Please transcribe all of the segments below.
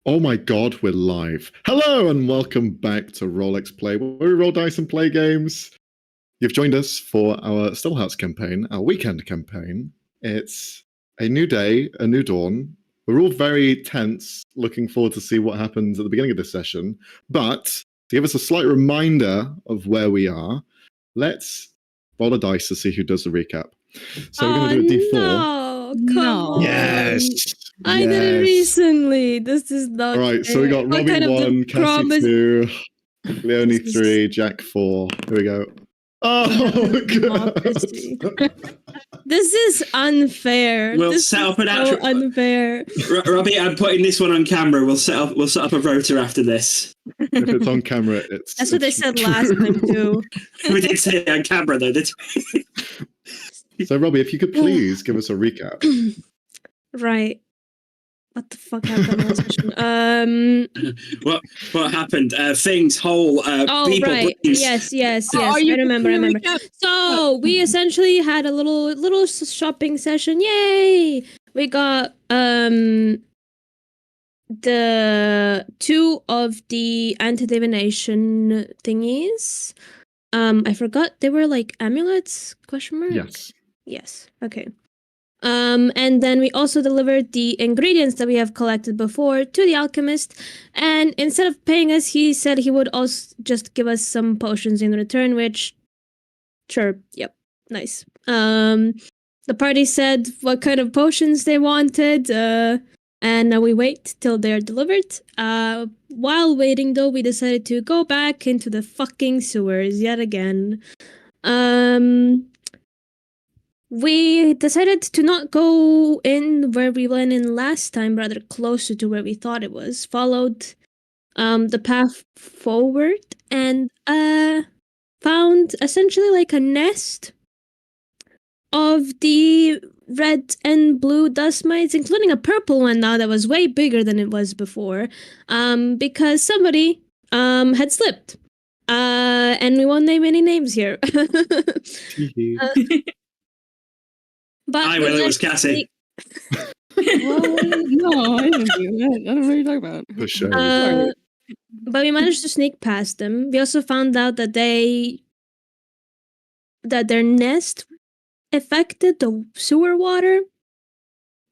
Oh my god, we're live. Hello and welcome back to Rolex Play, where we roll dice and play games. You've joined us for our Stillhouse campaign, our weekend campaign. It's a new day, a new dawn. We're all very tense, looking forward to see what happens at the beginning of this session. But to give us a slight reminder of where we are, let's roll a dice to see who does the recap. So we're going to do a D4. No, come on. Yes. I did it recently. This is not. All right, so we got Robbie kind of 1, Cassie promise- 2, Leonie 3, Jack 4. Here we go. Oh, God. This is unfair. We'll this set is up an so actual. unfair. Robbie, I'm putting this one on camera. We'll set up a rotor after this. If it's on camera, it's. That's what they said last time too. We did say it on camera though, didn't we? So, Robbie, if you could please give us a recap. Right. What the fuck happened last session? What happened? Things whole. People. Right. Brains. Yes. I remember. So we essentially had a little shopping session. Yay! We got the 2 of the anti-divination thingies. I forgot they were like amulets? ? Yes. Okay. And then we also delivered the ingredients that we have collected before to the alchemist. And instead of paying us, he said he would also just give us some potions in return, which, sure, yep, nice. The party said what kind of potions they wanted, and now we wait till they're delivered. While waiting, though, we decided to go back into the fucking sewers yet again. We decided to not go in where we went in last time, rather closer to where we thought it was. Followed the path forward and found essentially like a nest of the red and blue dust mites, including a purple one now that was way bigger than it was before, because somebody had slipped. And we won't name any names here. But it was Cassie. No, I didn't do that. I don't know what you're talking about. For sure. But we managed to sneak past them. We also found out that their nest affected the sewer water,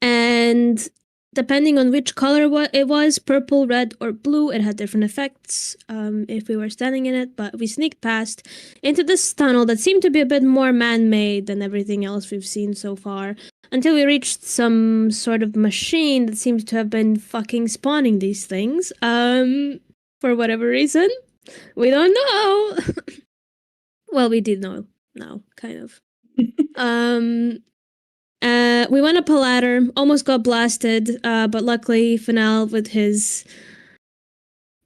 and depending on which color it was, purple, red, or blue, it had different effects if we were standing in it. But we sneaked past into this tunnel that seemed to be a bit more man-made than everything else we've seen so far, until we reached some sort of machine that seems to have been fucking spawning these things. For whatever reason. We don't know. Well, we did know now, kind of. We went up a ladder, almost got blasted, but luckily Fanal, with his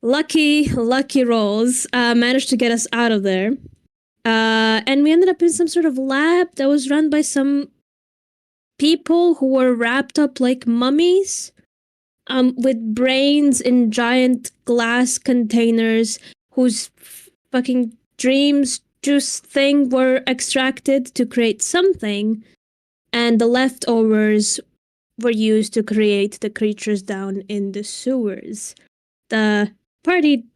lucky rolls, managed to get us out of there. And we ended up in some sort of lab that was run by some people who were wrapped up like mummies, with brains in giant glass containers whose fucking dreams juice thing were extracted to create something, and the leftovers were used to create the creatures down in the sewers. The party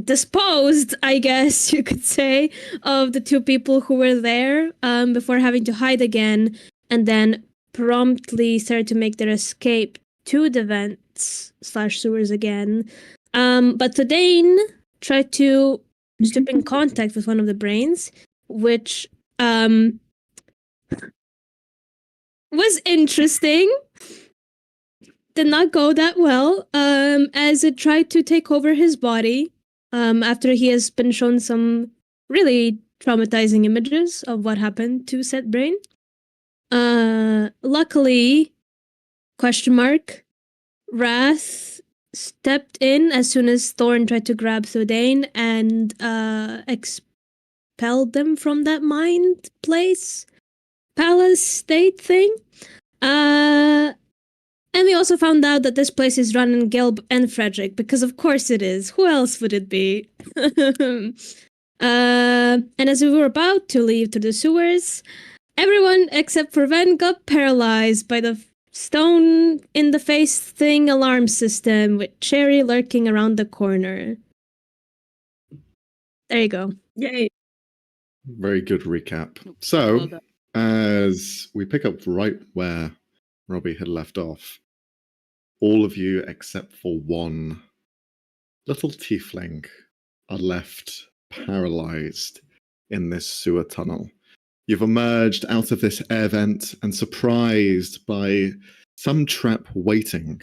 disposed, I guess you could say, of the 2 people who were there before having to hide again, and then promptly started to make their escape to the vents/sewers again. But Tadane tried to step in contact with one of the brains, which was interesting. Did not go that well, as it tried to take over his body after he has been shown some really traumatizing images of what happened to said brain. Luckily, Wrath stepped in as soon as Thorn tried to grab Thudane and expelled them from that mind place, palace state thing. And we also found out that this place is run in Gelb and Frederick, because of course it is. Who else would it be? And as we were about to leave through the sewers, everyone except for Ven got paralyzed by the stone in the face thing alarm system with Cherry lurking around the corner. There you go. Yay. Very good recap. Well So, done. as we pick up right where Robbie had left off, all of you except for one little tiefling are left paralyzed in this sewer tunnel. You've emerged out of this air vent and surprised by some trap waiting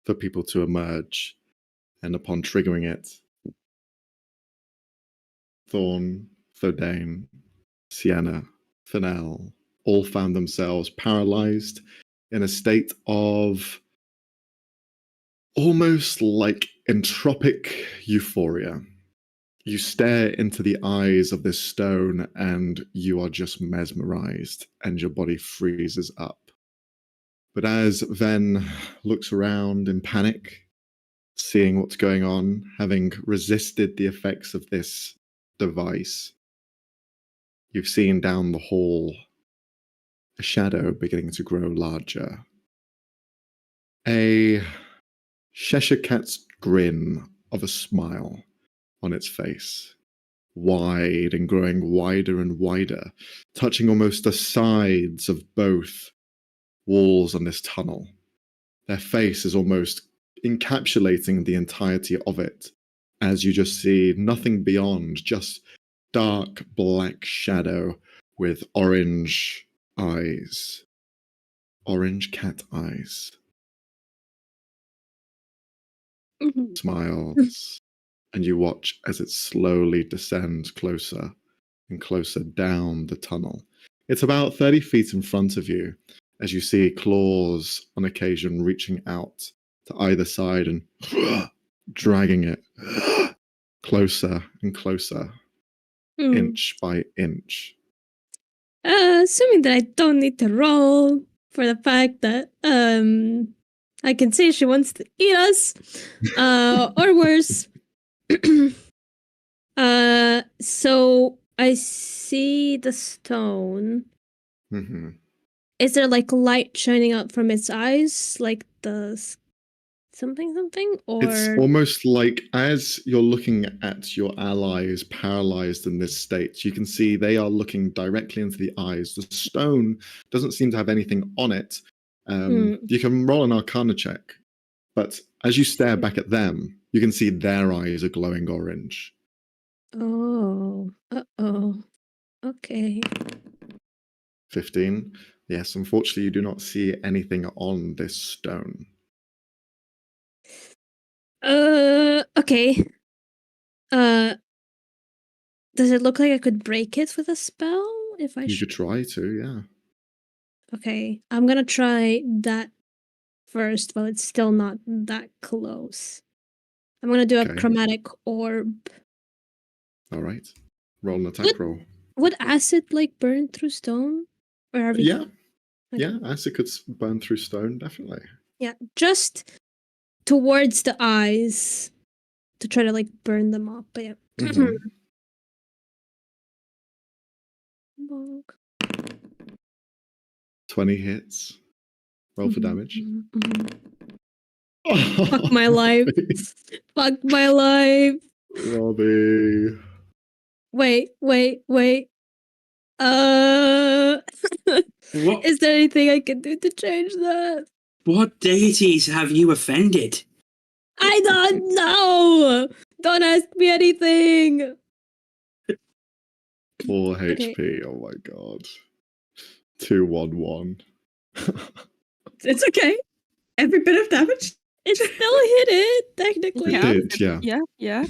for people to emerge. And upon triggering it, Thorn, Thordane, Sienna, Fennell all found themselves paralyzed in a state of almost like entropic euphoria. You stare into the eyes of this stone and you are just mesmerized and your body freezes up. But as Ven looks around in panic, seeing what's going on, having resisted the effects of this device, you've seen down the hall a shadow beginning to grow larger. A Cheshire Cat's grin of a smile on its face, wide and growing wider and wider, touching almost the sides of both walls on this tunnel. Their face is almost encapsulating the entirety of it, as you just see nothing beyond, just dark black shadow with orange eyes. Orange cat eyes. Smiles. And you watch as it slowly descends closer and closer down the tunnel. It's about 30 feet in front of you as you see claws on occasion reaching out to either side and dragging it closer and closer, inch by inch. Assuming that I don't need to roll for the fact that I can say she wants to eat us, or worse. So I see the stone. Mm-hmm. Is there like light shining out from its eyes, like the something, or It's almost like as you're looking at your allies paralyzed in this state, you can see they are looking directly into the eyes. The stone doesn't seem to have anything on it. You can roll an Arcana check, but as you stare back at them, you can see their eyes are glowing orange. Oh, okay. 15. Yes, unfortunately, you do not see anything on this stone. Okay. Does it look like I could break it with a spell? If I You could try to, yeah. Okay, I'm gonna try that first while it's still not that close. I'm gonna do a Okay. chromatic orb. All right. Roll an attack roll. Would acid like burn through stone? Or are we... Yeah. Okay. Yeah, acid could burn through stone, definitely. Yeah, just towards the eyes to try to like burn them up. But yeah. Mhm. Bonk. 20 hits. Roll for damage. Fuck my life. Fuck my life. Robbie. Wait. What? Is there anything I can do to change that? What deities have you offended? I don't know. Don't ask me anything. 4 Okay. HP. Oh my god. 2-1-1. It's okay. Every bit of damage. It still hit it, technically. It did, yeah. Yeah.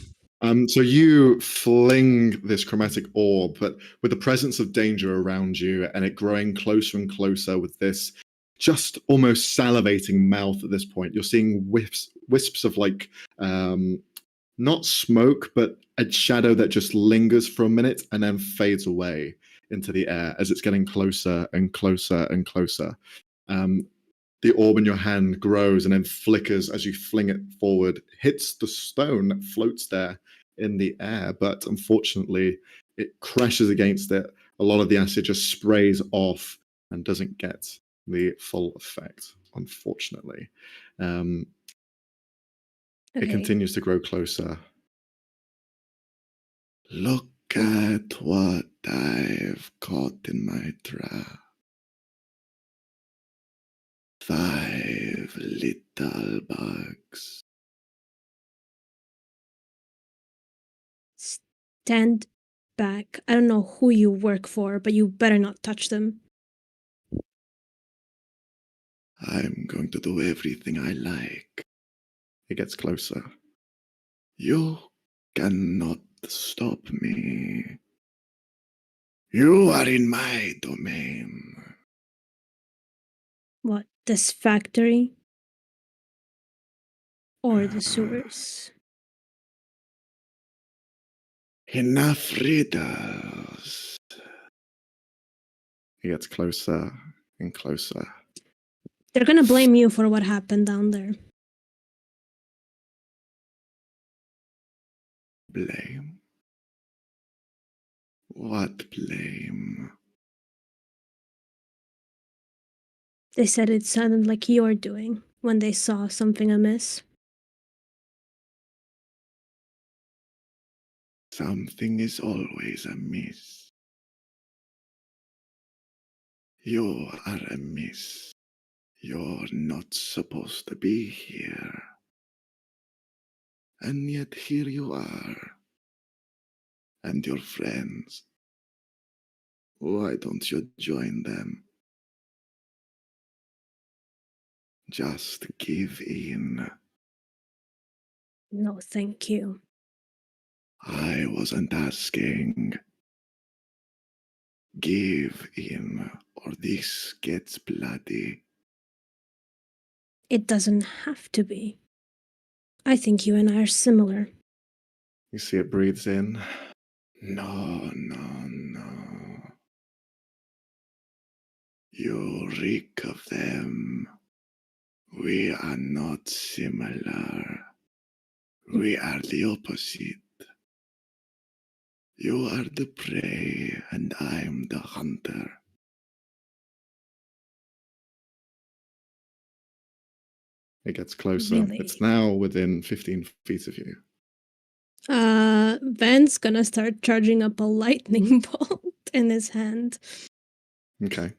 So you fling this chromatic orb, but with the presence of danger around you and it growing closer and closer with this just almost salivating mouth at this point, you're seeing wisps of like, not smoke, but a shadow that just lingers for a minute and then fades away into the air as it's getting closer and closer and closer. The orb in your hand grows and then flickers as you fling it forward, hits the stone that floats there in the air, but unfortunately it crashes against it. A lot of the acid just sprays off and doesn't get the full effect. unfortunately. Okay. It continues to grow closer. Look at what I've caught in my trap. 5 little bugs. Stand back. I don't know who you work for, but you better not touch them. I'm going to do everything I like. It gets closer. You cannot stop me. You are in my domain. What, this factory? Or the sewers? Enough riddles. He gets closer and closer. They're gonna blame you for what happened down there. Blame? What blame? They said it sounded like you're doing when they saw something amiss. Something is always amiss. You are amiss. You're not supposed to be here. And yet here you are. And your friends. Why don't you join them? Just give in. No, thank you. I wasn't asking. Give in, or this gets bloody. It doesn't have to be. I think you and I are similar. You see it breathes in. No, no, no. You reek of them. We are not similar. We are the opposite. You are the prey, and I'm the hunter. It gets closer. Really? It's now within 15 feet of you. Van's gonna start charging up a lightning bolt in his hand. Okay.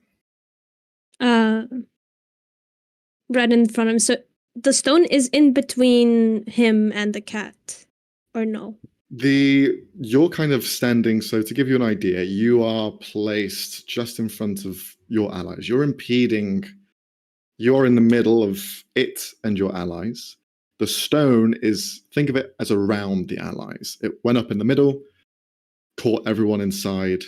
Right in front of him. So the stone is in between him and the cat, or no? You're kind of standing, so to give you an idea, you are placed just in front of your allies. You're in the middle of it and your allies. The stone is, think of it as around the allies. It went up in the middle, caught everyone inside,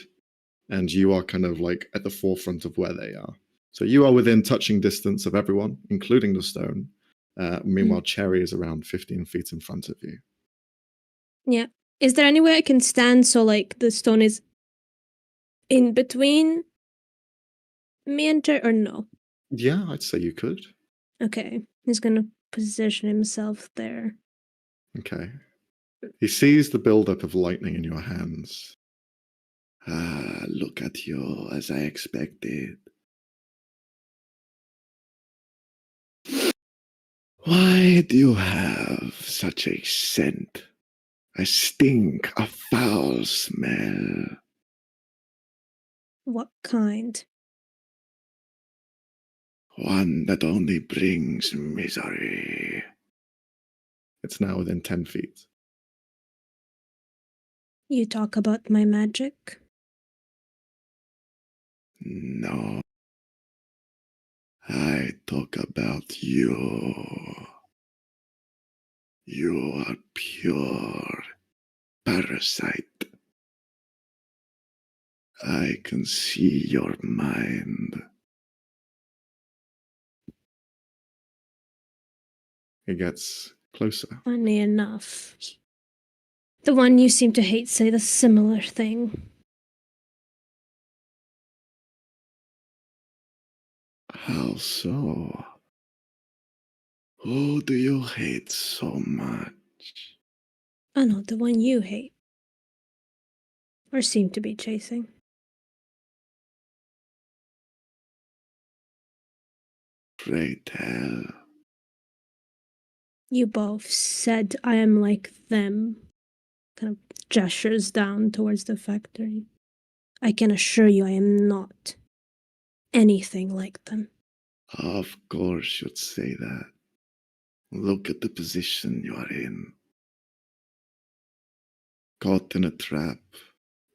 and you are kind of like at the forefront of where they are. So you are within touching distance of everyone, including the stone. Meanwhile, Cherry is around 15 feet in front of you. Yeah. Is there any way I can stand so like the stone is in between me and Cherry, or no? Yeah, I'd say you could. Okay. He's gonna position himself there. Okay. He sees the buildup of lightning in your hands. Ah, look at you, as I expected. Why do you have such a scent? A stink, a foul smell. What kind? One that only brings misery. It's now within 10 feet. You talk about my magic? No. I talk about you. You are pure parasite. I can see your mind. It gets closer. Funny enough. The one you seem to hate say the similar thing. How so? Who do you hate so much? Oh no, the one you hate. Or seem to be chasing. Pray tell. You both said I am like them. Kind of gestures down towards the factory. I can assure you I am not anything like them. Of course you'd say that. Look at the position you are in. Caught in a trap,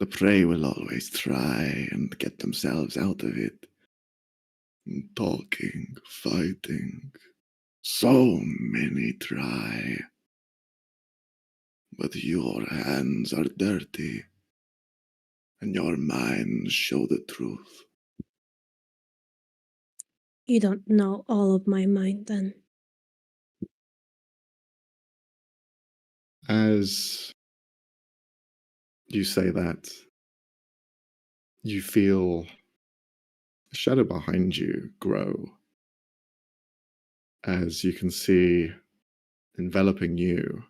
the prey will always try and get themselves out of it. Talking, fighting. So many try. But your hands are dirty, and your minds show the truth. You don't know all of my mind then. As you say that, you feel the shadow behind you grow as you can see enveloping you.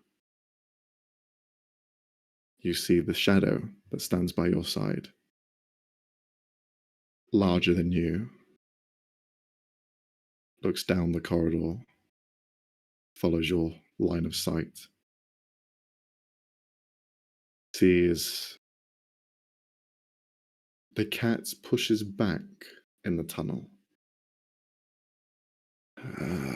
You see the shadow that stands by your side, larger than you, looks down the corridor, follows your line of sight, sees the cat pushes back in the tunnel. No.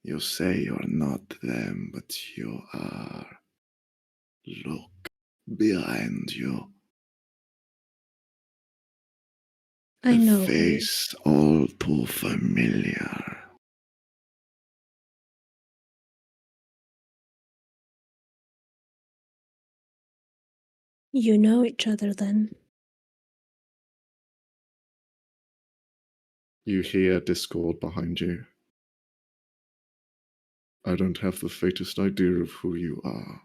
You say you're not them, but you are. Look behind you. I know. A face all too familiar. You know each other then. You hear discord behind you. I don't have the faintest idea of who you are.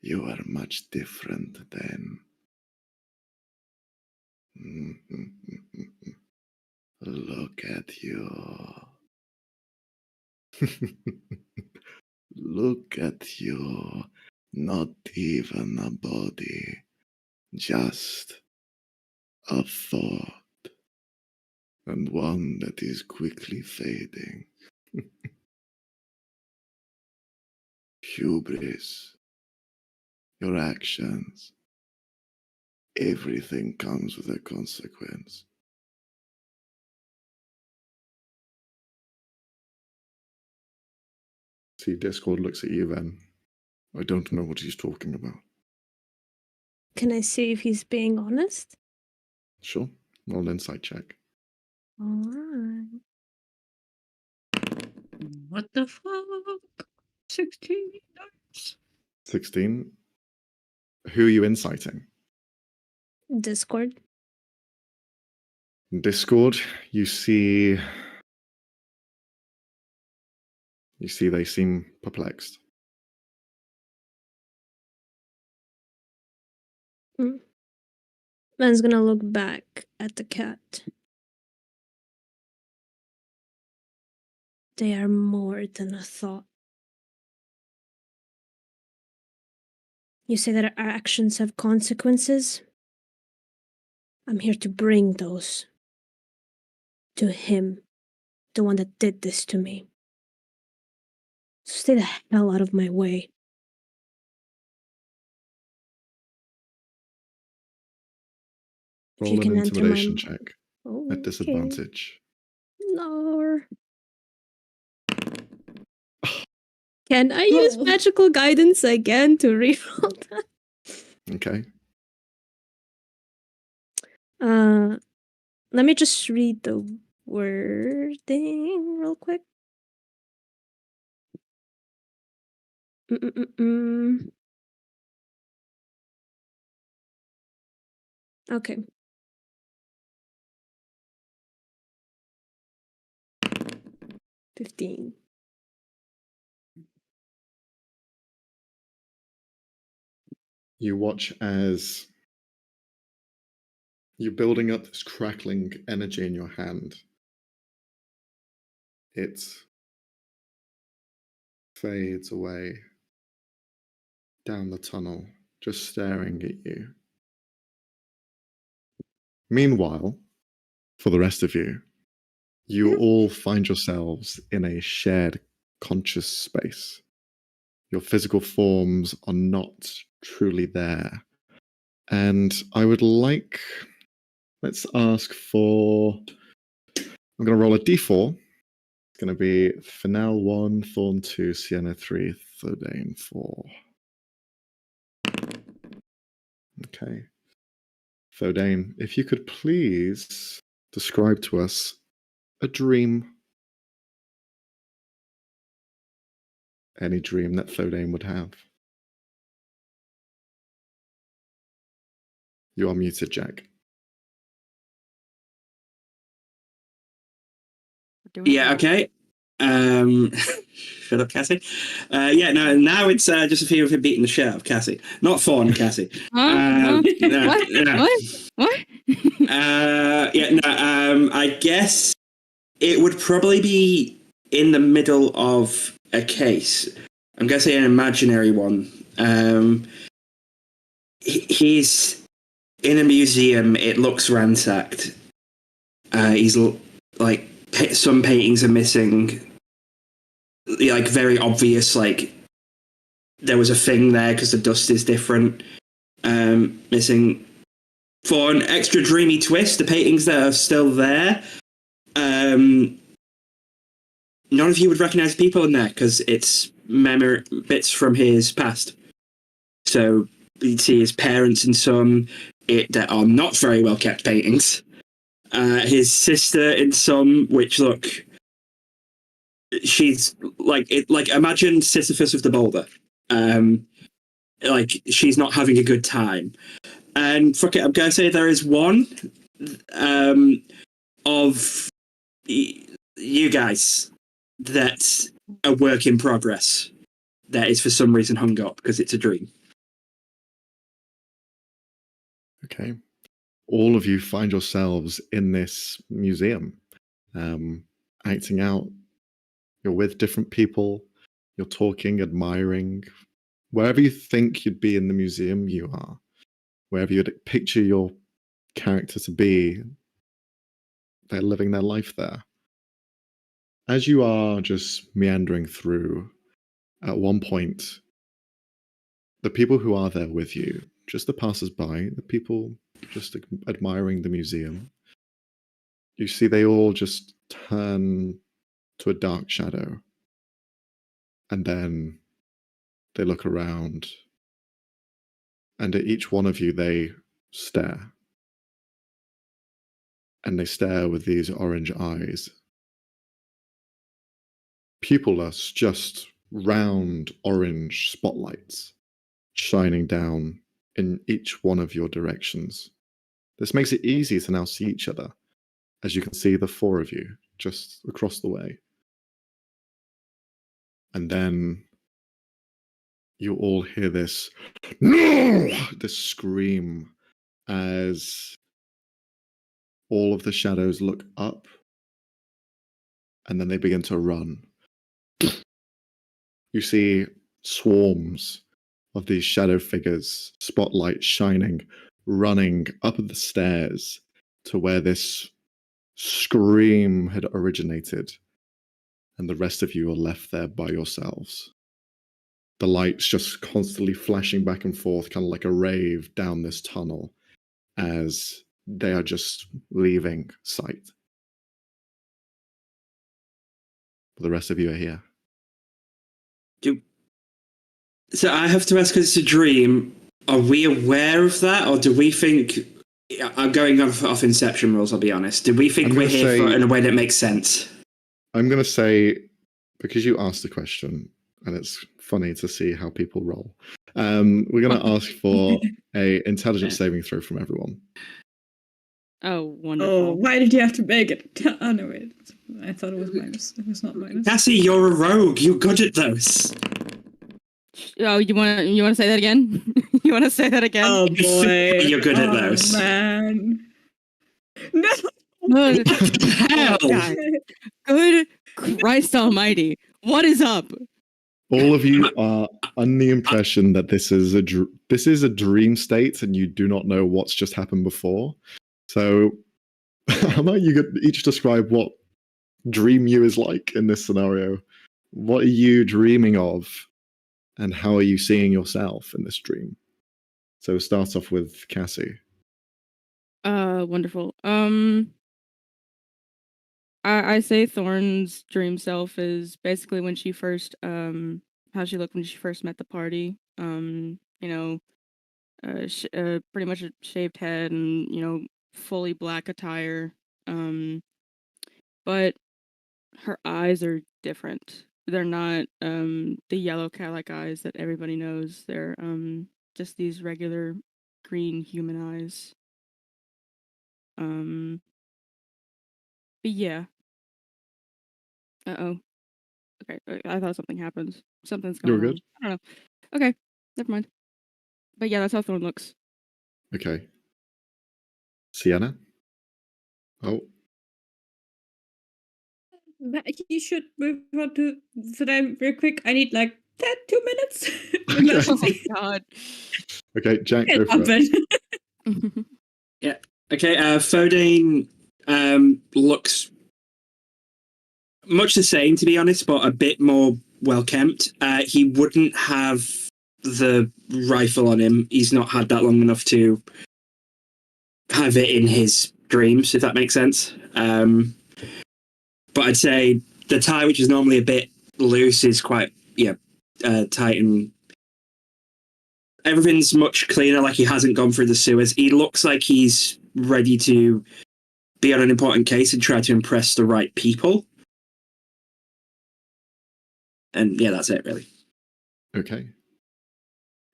You are much different then. Look at you. Look at you. Not even a body. Just a thought. And one that is quickly fading. Hubris. Your actions. Everything comes with a consequence. See, Discord looks at you then. I don't know what he's talking about. Can I see if he's being honest? Sure, roll an insight check. Alright. What the fuck? 16. Nice. 16. Who are you inciting? Discord. In Discord, you see they seem perplexed. Man's gonna look back at the cat. They are more than a thought. You say that our actions have consequences? I'm here to bring those to him, the one that did this to me. So stay the hell out of my way. If you Roll an can enter my... intimidation check Oh, at disadvantage. No. Can I use magical guidance again to reroll that? Okay. Let me just read the wording real quick. Okay. $15. You watch as you're building up this crackling energy in your hand. It fades away down the tunnel, just staring at you. Meanwhile, for the rest of you, you all find yourselves in a shared conscious space. Your physical forms are not truly there. And I would like, let's ask for, I'm going to roll a d4. It's going to be Fennel 1, Thorn 2, Sienna 3, Thordane 4. Okay. Thordane, if you could please describe to us a dream. Any dream that Thordane would have. You are muted, Jack. Yeah, okay. Shut up, Cassie. Yeah, no, now it's just a fear of him beating the shit out of Cassie. Not Fawn, Cassie. Huh? No, What? no. What? Yeah, no, I guess it would probably be in the middle of a case. I'm going to say an imaginary one. He's in a museum. It looks ransacked. He's like, some paintings are missing. Like, very obvious, like, there was a thing there because the dust is different. Missing. For an extra dreamy twist, the paintings that are still there, none of you would recognize people in there because it's memory bits from his past. So you'd see his parents in some that are not very well kept paintings. His sister in some, which look, she's like imagine Sisyphus of the boulder. Like she's not having a good time. And fuck it, I'm going to say there is one of you guys that's a work in progress that is for some reason hung up because it's a dream. Okay. All of you find yourselves in this museum, acting out. You're with different people. You're talking, admiring. Wherever you think you'd be in the museum, you are. Wherever you'd picture your character to be, they're living their life there. As you are just meandering through, at one point, the people who are there with you, just the passers-by, the people just admiring the museum, you see they all just turn to a dark shadow. And then they look around. And at each one of you, they stare. And they stare with these orange eyes. Pupilless, just round orange spotlights shining down in each one of your directions. This makes it easy to now see each other, as you can see the four of you just across the way. And then you all hear this, no! This scream as all of the shadows look up and then they begin to run. You see swarms of these shadow figures, spotlight shining, running up the stairs to where this scream had originated, and the rest of you are left there by yourselves. The lights just constantly flashing back and forth, kind of like a rave down this tunnel, as they are just leaving sight. But the rest of you are here. So I have to ask, because it's a dream, are we aware of that, or do we think... I'm going off Inception rules, I'll be honest. Do we think we're here in a way that makes sense? I'm going to say, because you asked the question, and it's funny to see how people roll, we're going to ask for a intelligence saving throw from everyone. Oh, wonderful. Oh, why did you have to make it? Oh, no, wait. I thought it was minus. It was not minus. Cassie, you're a rogue. You're good at those. Oh, you want to say that again? You want to say that again? Oh, boy. You're good at those. Man. No! What the hell? God. Good Christ almighty. What is up? All of you are under the impression that this is a dream state, and you do not know what's just happened before. So, how about you each describe what dream you is like in this scenario? What are you dreaming of, and how are you seeing yourself in this dream? So, we'll start off with Cassie. Wonderful. I say Thorn's dream self is basically when she first how she looked when she first met the party. Pretty much a shaved head and fully black attire. But her eyes are different. They're not the yellow cat-like eyes that everybody knows. They're just these regular green human eyes. But yeah. Uh-oh. Okay, I thought something happened. Something's You going were on. good? I don't know. Okay, never mind. But yeah, that's how Thorn looks. Okay. Sienna? Oh, You should move on to the time real quick. I need like 2 minutes. Okay. Emergency. Oh God. okay, Jack, go It for it. happened. Okay, Fodane looks much the same, to be honest, but a bit more well kept. He wouldn't have the rifle on him. He's not had that long enough to have it in his dreams, if that makes sense. But I'd say the tie, which is normally a bit loose, is quite tight, and everything's much cleaner. Like he hasn't gone through the sewers. He looks like he's ready to be on an important case and try to impress the right people. And yeah, that's it, really. Okay.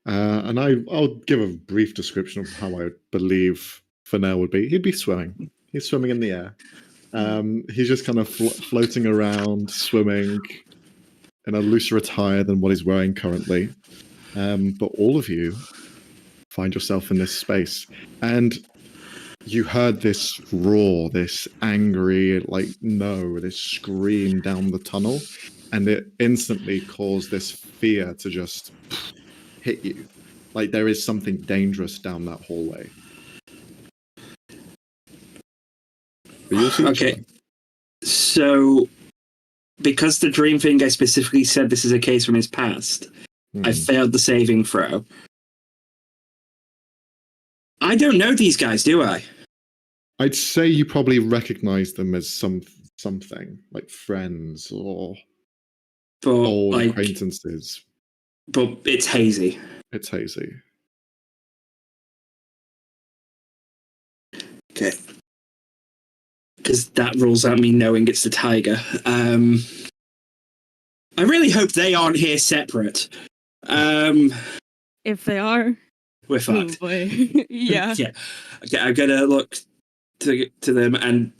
And I'll give a brief description of how I believe Fennell would be. He'd be swimming. He's swimming in the air. He's just kind of floating around, swimming in a looser attire than what he's wearing currently. But all of you find yourself in this space. And you heard this roar, this angry, this scream down the tunnel. And it instantly caused this fear to just hit you. Like there is something dangerous down that hallway. But you'll see Okay. So, because the dream thing I specifically said this is a case from his past, I failed the saving throw. I don't know these guys, do I? I'd say you probably recognize them as something like friends or old acquaintances. But it's hazy. It's hazy. Okay. Because that rules out me knowing it's the tiger. I really hope they aren't here separate. If they are, We're oh fucked. boy. Yeah. Yeah. Okay, I'm gonna look to them, and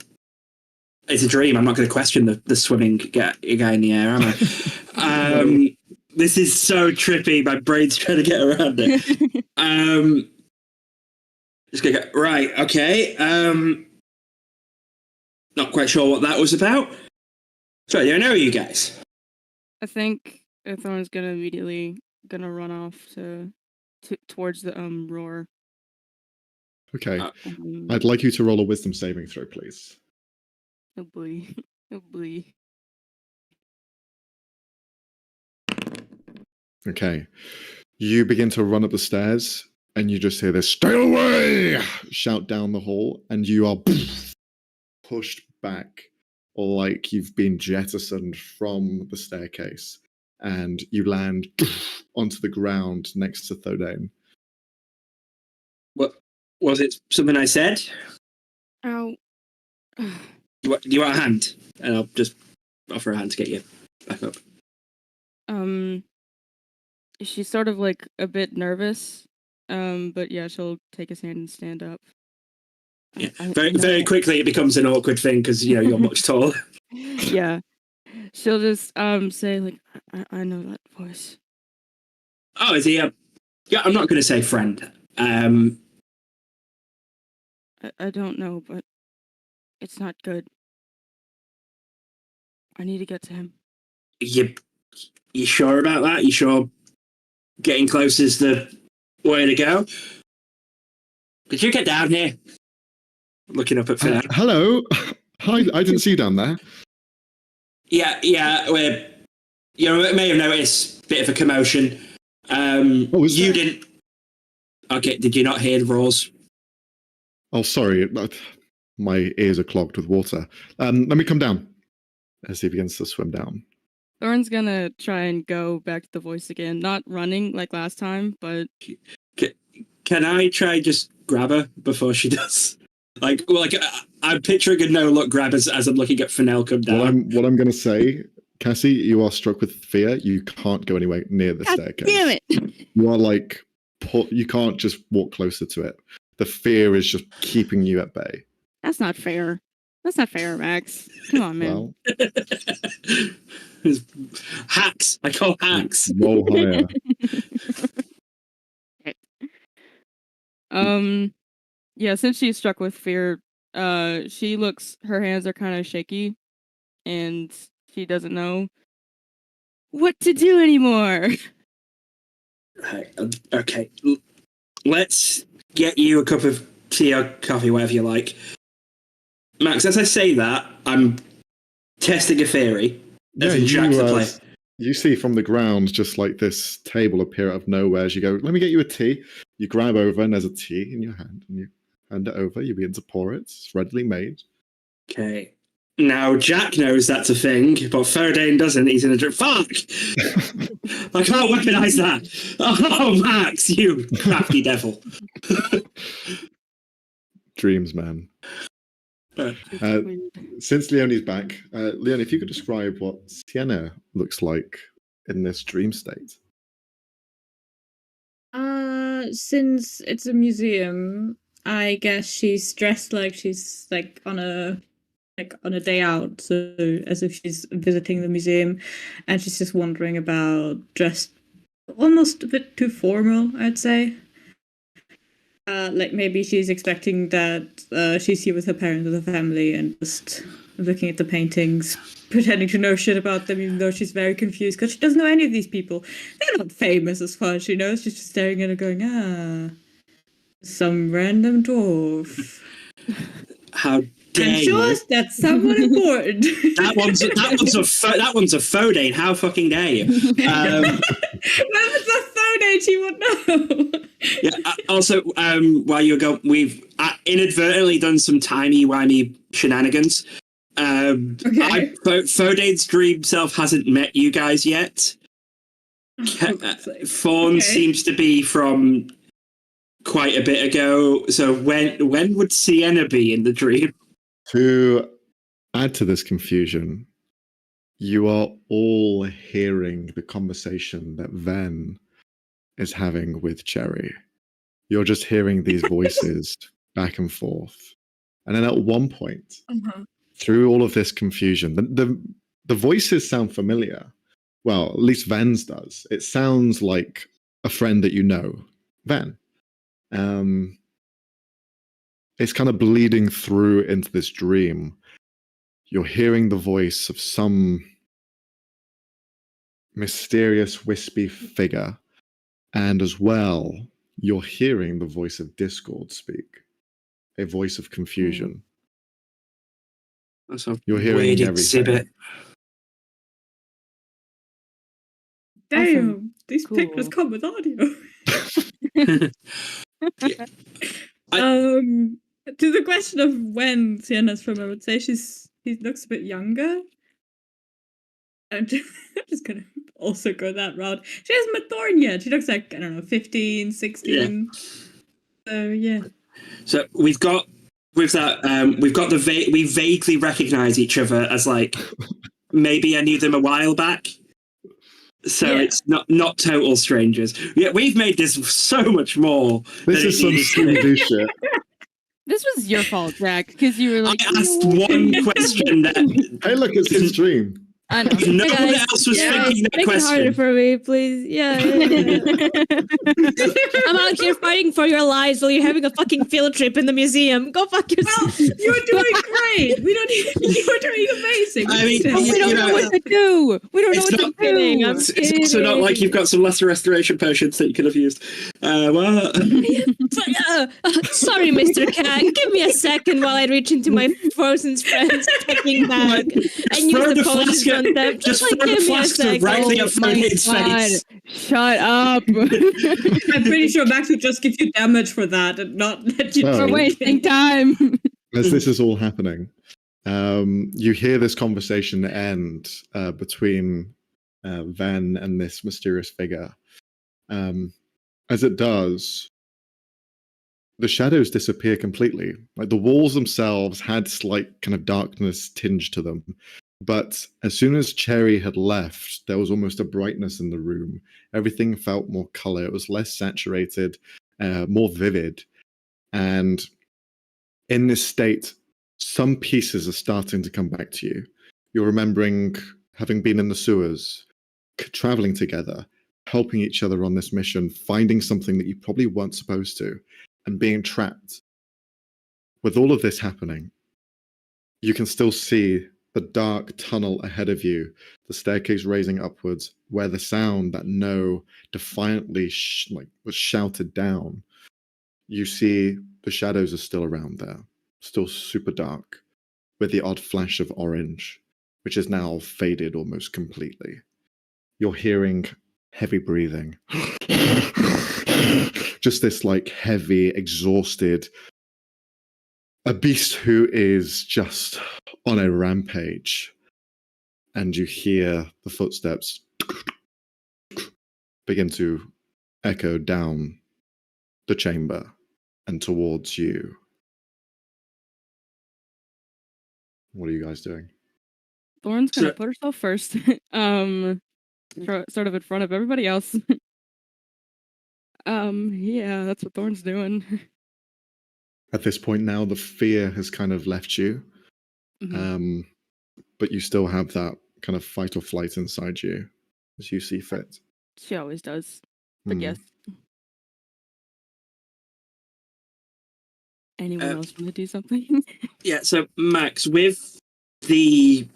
it's a dream. I'm not going to question the swimming guy in the air, am I? This is so trippy. My brain's trying to get around it. Just gonna go right. Okay. Not quite sure what that was about. So I don't know you guys. I think Thorn's immediately gonna run off towards the roar. Okay. I'd like you to roll a wisdom saving throw, please. Oh boy. Oh boy. Okay. You begin to run up the stairs and you just hear this "Stay away!" shout down the hall, and you are pushed back like you've been jettisoned from the staircase, and you land onto the ground next to Thodane. What was it? Something I said? Ow. Do you want a hand? And I'll just offer a hand to get you back up. She's sort of like a bit nervous. But yeah, she'll take his hand and stand up. Yeah. Very quickly it becomes an awkward thing because you're much taller. Yeah. She'll just say like, I know that voice. Oh, is he a... Yeah, I'm not going to say friend. I don't know, but it's not good. I need to get to him. You sure about that? You sure getting close is the way to go? Could you get down here? Looking up at Finn. Hello. Hi, I didn't see you down there. Yeah, you may have noticed a bit of a commotion. What was you that? didn't. Okay, did you not hear the roars? Oh, sorry. My ears are clogged with water. Let me come down. As he begins to swim down. Thorn's gonna try and go back to the voice again, not running like last time, but Can I try just grab her before she does? I'm picturing a no-look grab as I'm looking at Fennel come down. What I'm going to say, Cassie, you are struck with fear. You can't go anywhere near the staircase. damn it! You are like, you can't just walk closer to it. The fear is just keeping you at bay. That's not fair. That's not fair, Max. Come on, man. Well, hacks. I call hacks. roll higher. Yeah, since she's struck with fear, she looks, her hands are kind of shaky, and she doesn't know what to do anymore. Okay, let's get you a cup of tea or coffee, whatever you like. Max, as I say that, I'm testing a theory. You see from the ground just like this table appear out of nowhere as you go, let me get you a tea. You grab over and there's a tea in your hand and you hand it over. You begin to pour it. It's readily made. Okay. Now, Jack knows that's a thing, but Ferdane doesn't. He's in a drink. Fuck! I can't weaponize that. Oh, Max, you crafty devil. Dreams, man. Since Leonie's back, Leonie, if you could describe what Sienna looks like in this dream state. Since it's a museum, I guess she's dressed like she's like on a day out, so as if she's visiting the museum, and she's just wandering about, dressed almost a bit too formal, I'd say. Like maybe she's expecting that she's here with her parents, with her family, and just looking at the paintings, pretending to know shit about them, even though she's very confused because she doesn't know any of these people. They're not famous as far as she knows. She's just staring at her going, some random dwarf. How dare I'm sure you? that's someone important. That one's a Fodane. How fucking dare you? Well, if it's a Fodane, she would know. Yeah. Also, while you go, we've inadvertently done some timey-wimey shenanigans. Okay. Fodane's dream self hasn't met you guys yet. Fawn seems to be from quite a bit ago. So when would Sienna be in the dream? To add to this confusion, you are all hearing the conversation that Ven is having with Cherry. You're just hearing these voices back and forth. And then at one point, through all of this confusion, the voices sound familiar. Well, at least Ven's does. It sounds like a friend that you know, Ven. It's kind of bleeding through into this dream. You're hearing the voice of some mysterious, wispy figure. And as well, you're hearing the voice of Discord speak. A voice of confusion. That's a You're hearing weird everything. exhibit. Damn, these Cool. pictures come with audio. I- To the question of when Sienna's from, I would say she looks a bit younger. I'm just gonna also go that route. She hasn't met Thorn yet. She looks like, I don't know, 15, 16. So yeah. So we've got with that. We've got we vaguely recognise each other as like maybe I knew them a while back. So it's not total strangers. Yeah, we've made this so much more. This is some Scooby-Doo shit. This was your fault, Jack, because you were like, I asked one question that. Hey, look, it's his dream. I know. No Hey, one guys. else was Yeah, thinking that make it harder question. for me, please. Yeah. I'm out here fighting for your lives while you're having a fucking field trip in the museum. Go fuck yourself. Well, you're doing great. We don't. You're doing amazing. I mean, But we don't know what to do. We don't know It's what not- to do. I'm It's also not like you've got some lesser restoration potions that you could have used. Well, Sorry, Mr. Cat. Give me a second while I reach into my frozen friend's fucking bag and use throw the the potions flask on them. just Like, throw the give me a flask second. directly at my Fred's God. face. Shut up. I'm pretty sure Max would just give you damage for that and not let you. Oh. We're wasting time. As this is all happening, you hear this conversation end between Van and this mysterious figure. As it does, the shadows disappear completely. Like the walls themselves had slight kind of darkness tinge to them. But as soon as Cherry had left, there was almost a brightness in the room. Everything felt more color. It was less saturated, more vivid. And in this state, some pieces are starting to come back to you. You're remembering having been in the sewers, traveling together, helping each other on this mission, finding something that you probably weren't supposed to, and being trapped. With all of this happening, you can still see the dark tunnel ahead of you, the staircase raising upwards, where the sound that no defiantly was shouted down. You see the shadows are still around there, still super dark, with the odd flash of orange, which is now faded almost completely. You're hearing heavy breathing. Just this like heavy, exhausted, a beast who is just on a rampage. And you hear the footsteps begin to echo down the chamber and towards you. What are you guys doing? Thorn's gonna So- put herself first. Sort of in front of everybody else. Yeah, that's what Thorn's doing. At this point now, the fear has kind of left you, Mhm. but you still have that kind of fight or flight inside you as you see fit. She always does. But Hmm. yes. Anyone else want to do something? Yeah, so Max, with the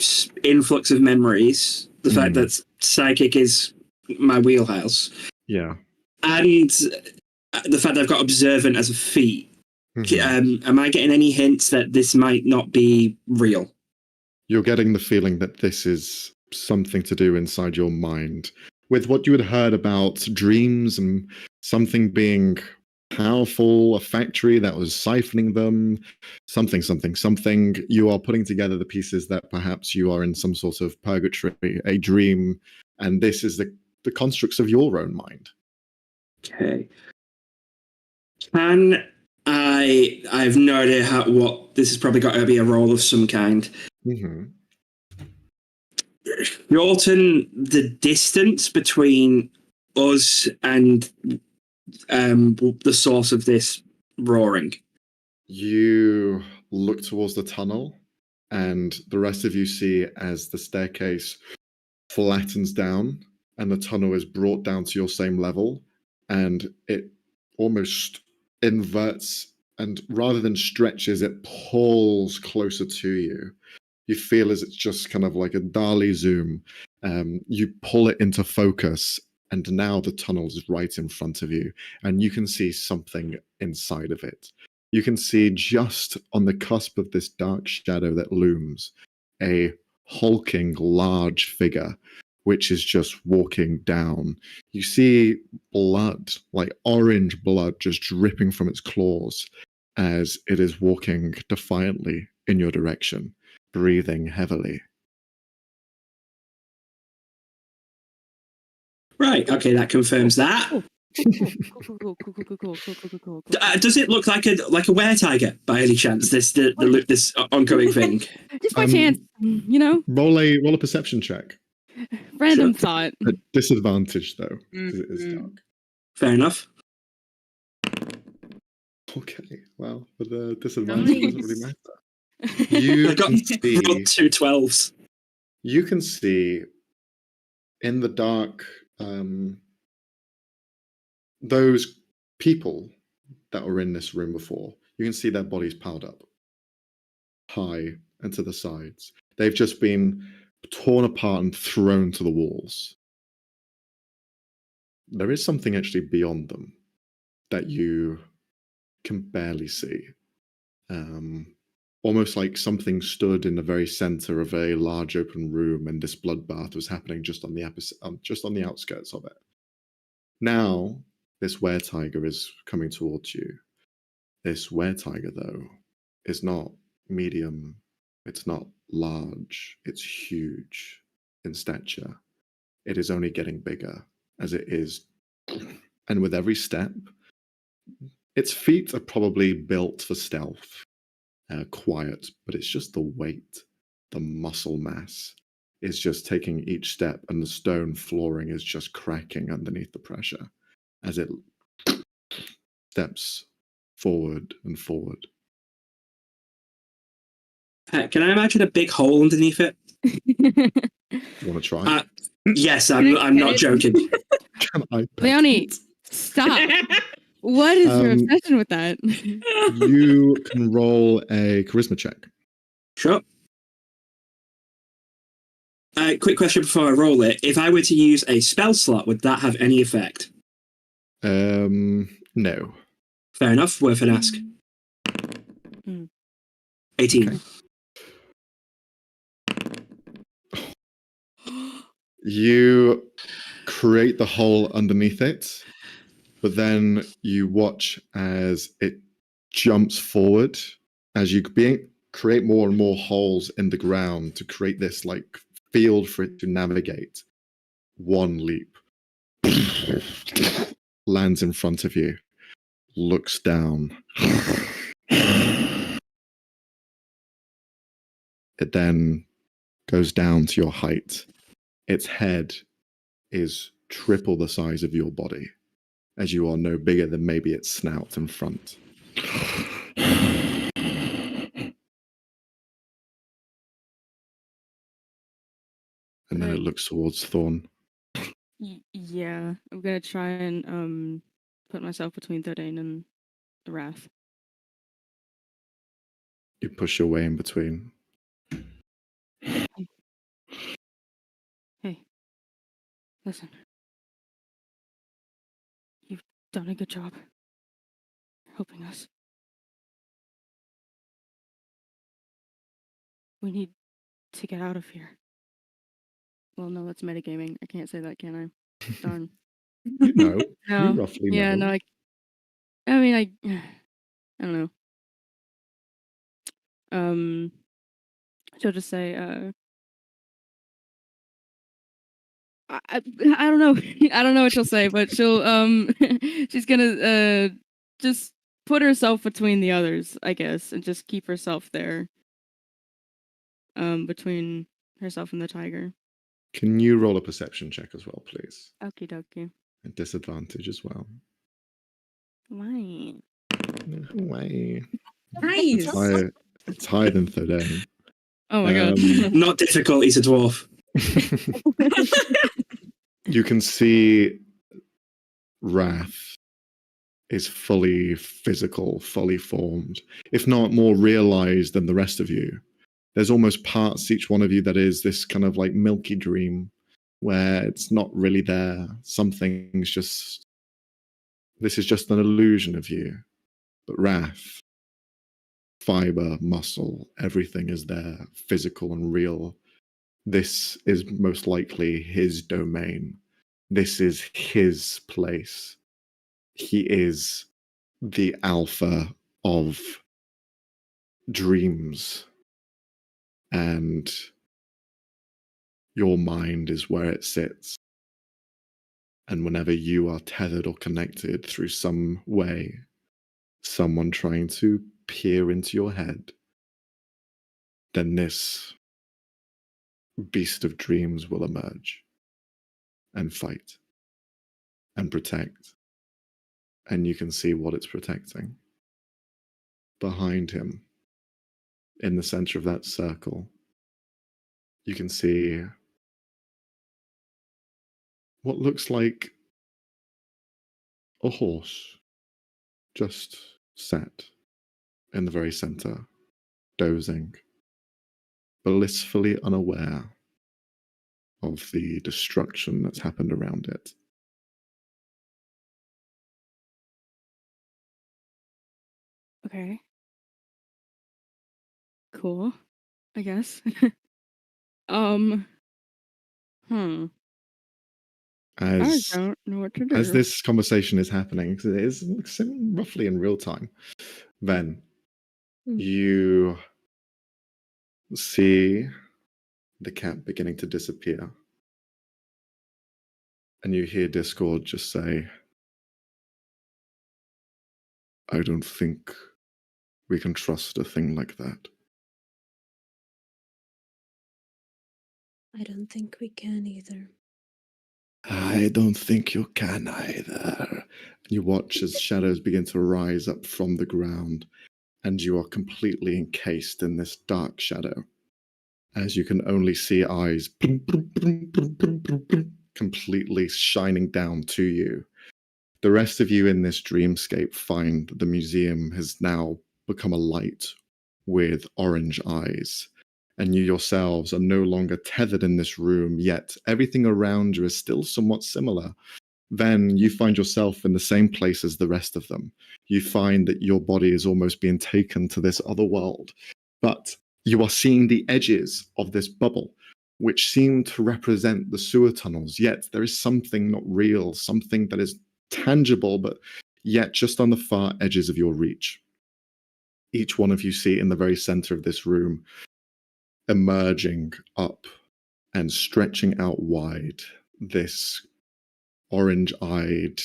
influx of memories, the fact that psychic is my wheelhouse, Yeah. and the fact that I've got observant as a feat, am I getting any hints that this might not be real? You're getting the feeling that this is something to do inside your mind with what you had heard about dreams and something being powerful, a factory that was siphoning them, something. You are putting together the pieces that perhaps you are in some sort of purgatory, a dream, and this is the constructs of your own mind. Okay. Can I have no idea what this has probably got to be a role of some kind. Shorten the distance between us and the source of this roaring. You look towards the tunnel, and the rest of you see as the staircase flattens down and the tunnel is brought down to your same level, and it almost inverts, and rather than stretches, it pulls closer to you. You feel as it's just kind of like a Dali zoom. You pull it into focus, and now the tunnel is right in front of you, and you can see something inside of it. You can see just on the cusp of this dark shadow that looms, a hulking large figure, which is just walking down. You see blood, like orange blood, just dripping from its claws as it is walking defiantly in your direction, breathing heavily. Right, okay, that confirms that. Cool. Does it look like a were-tiger by any chance? This ongoing thing. Just by chance, you know. Roll a perception check. Random thought. At disadvantage though, because it is dark. Fair enough. Okay, well, but the disadvantage doesn't really matter. I got rolled 2 12s. you can see in the dark those people that were in this room before. You can see their bodies piled up high and to the sides. They've just been torn apart and thrown to the walls. There is something actually beyond them that you can barely see. Almost like something stood in the very center of a large open room, and this bloodbath was happening just on the outskirts of it. Now, this were-tiger is coming towards you. This were-tiger, though, is not medium. It's not large. It's huge in stature. It is only getting bigger as it is. And with every step, its feet are probably built for stealth, quiet, but it's just the weight, the muscle mass is just taking each step, and the stone flooring is just cracking underneath the pressure as it steps forward and forward. Can I imagine a big hole underneath it? You want to try? Yes, I'm not joking. Can I pet Leonie, it? stop. What is your obsession with that? You can roll a charisma check. Sure. Quick question before I roll it. If I were to use a spell slot, would that have any effect? No. Fair enough. Worth an ask. 18. Okay. You create the hole underneath it, but then you watch as it jumps forward as you create more and more holes in the ground to create this like field for it to navigate. One leap, lands in front of you, looks down. It then goes down to your height. Its head is triple the size of your body, as you are no bigger than maybe its snout in front. And then it looks towards Thorn. Yeah, I'm gonna try and put myself between Thordane and the Wrath. You push your way in between. Hey, listen. You've done a good job helping us. We need to get out of here. Well, no, that's metagaming. I can't say that, can I? Darn. You know, No. you roughly Yeah, know. no, I mean, I don't know. She'll just say, I don't know. I don't know what she'll say, but she'll she's gonna just put herself between the others, I guess, and just keep herself there. Between herself and the tiger. Can you roll a perception check as well, please? Okie dokie. At disadvantage as well. Why? Way. Nice. It's higher than Thordane. Oh my god. Not difficult. He's a dwarf. You can see Wrath is fully physical, fully formed, if not more realized than the rest of you. There's almost parts, each one of you, that is this kind of like milky dream where it's not really there. Something's just, this is just an illusion of you. But Wrath, fiber, muscle, everything is there, physical and real. This is most likely his domain. This is his place. He is the alpha of dreams. And your mind is where it sits. And whenever you are tethered or connected through some way, someone trying to peer into your head, then this beast of dreams will emerge and fight and protect. And you can see what it's protecting. Behind him, in the center of that circle, you can see what looks like a horse just sat in the very center, dozing, blissfully unaware of the destruction that's happened around it. Okay. Cool. I guess. Hmm. I As don't know what to do. as this conversation is happening, because it is roughly in real time, then you see the cat beginning to disappear. And you hear Discord just say, I don't think we can trust a thing like that. I don't think we can either. I don't think you can either. You watch as shadows begin to rise up from the ground, and you are completely encased in this dark shadow, as you can only see eyes completely shining down to you. The rest of you in this dreamscape find the museum has now become a light with orange eyes, and you yourselves are no longer tethered in this room, yet everything around you is still somewhat similar. Then you find yourself in the same place as the rest of them. You find that your body is almost being taken to this other world, but you are seeing the edges of this bubble, which seem to represent the sewer tunnels, yet there is something not real, something that is tangible, but yet just on the far edges of your reach. Each one of you see in the very center of this room, emerging up and stretching out wide, this orange-eyed,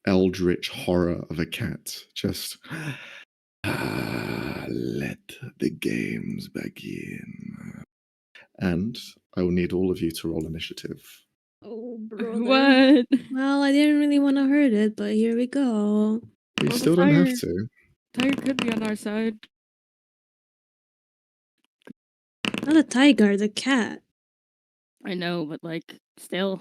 eldritch horror of a cat. Just let the games begin. And I will need all of you to roll initiative. Oh, brother. What? Well, I didn't really want to hurt it, but here we go. You Well, still the don't have fire- to. Tiger could be on our side. Not a tiger, the cat. I know, but like, still.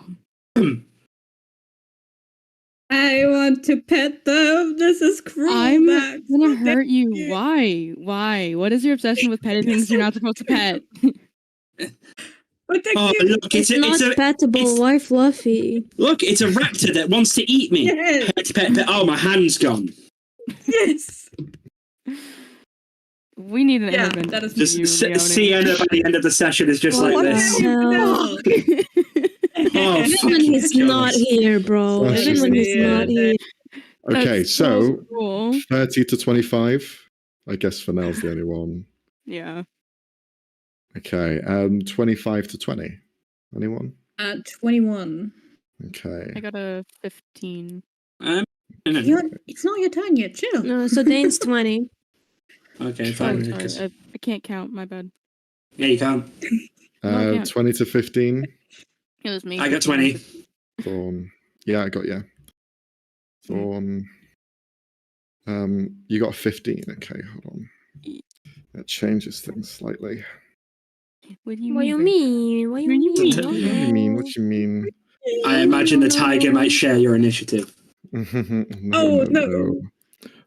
I want to pet them. This is cruel. I'm Max. gonna Thank hurt you. Why? Why? What is your obsession with petting things you're not supposed to pet? But thank Oh, you. look, it's Not a pettable. Why fluffy? look, it's a raptor that wants to eat me. Yes. Pet. Oh, my hand's gone. Yes. We need an Yeah, intervention. that is Just you, Leonie. Sienna by the end of the session is just What like the this. hell? Oh, Even when fucking he's kills. not here, bro. That's Even when he's just- not here. Okay, That's so cool. 30 to 25. I guess Fennell's the only one. Yeah. Okay, 25 to 20. Anyone? 21. Okay. I got a 15. It's not your turn yet. Chill. No, so Dane's 20. Okay, Oh, fine. sorry. because- I can't count. My bad. Yeah, you can't. No, I can't. 20 to 15. It was me. I got 20. Thorn. Yeah, I got you. Thorn. You got a 15. Okay, hold on. That changes things slightly. What do you What do you mean? mean? What do you What do you mean? What do you mean? What do you mean? I imagine the tiger might share your initiative. No,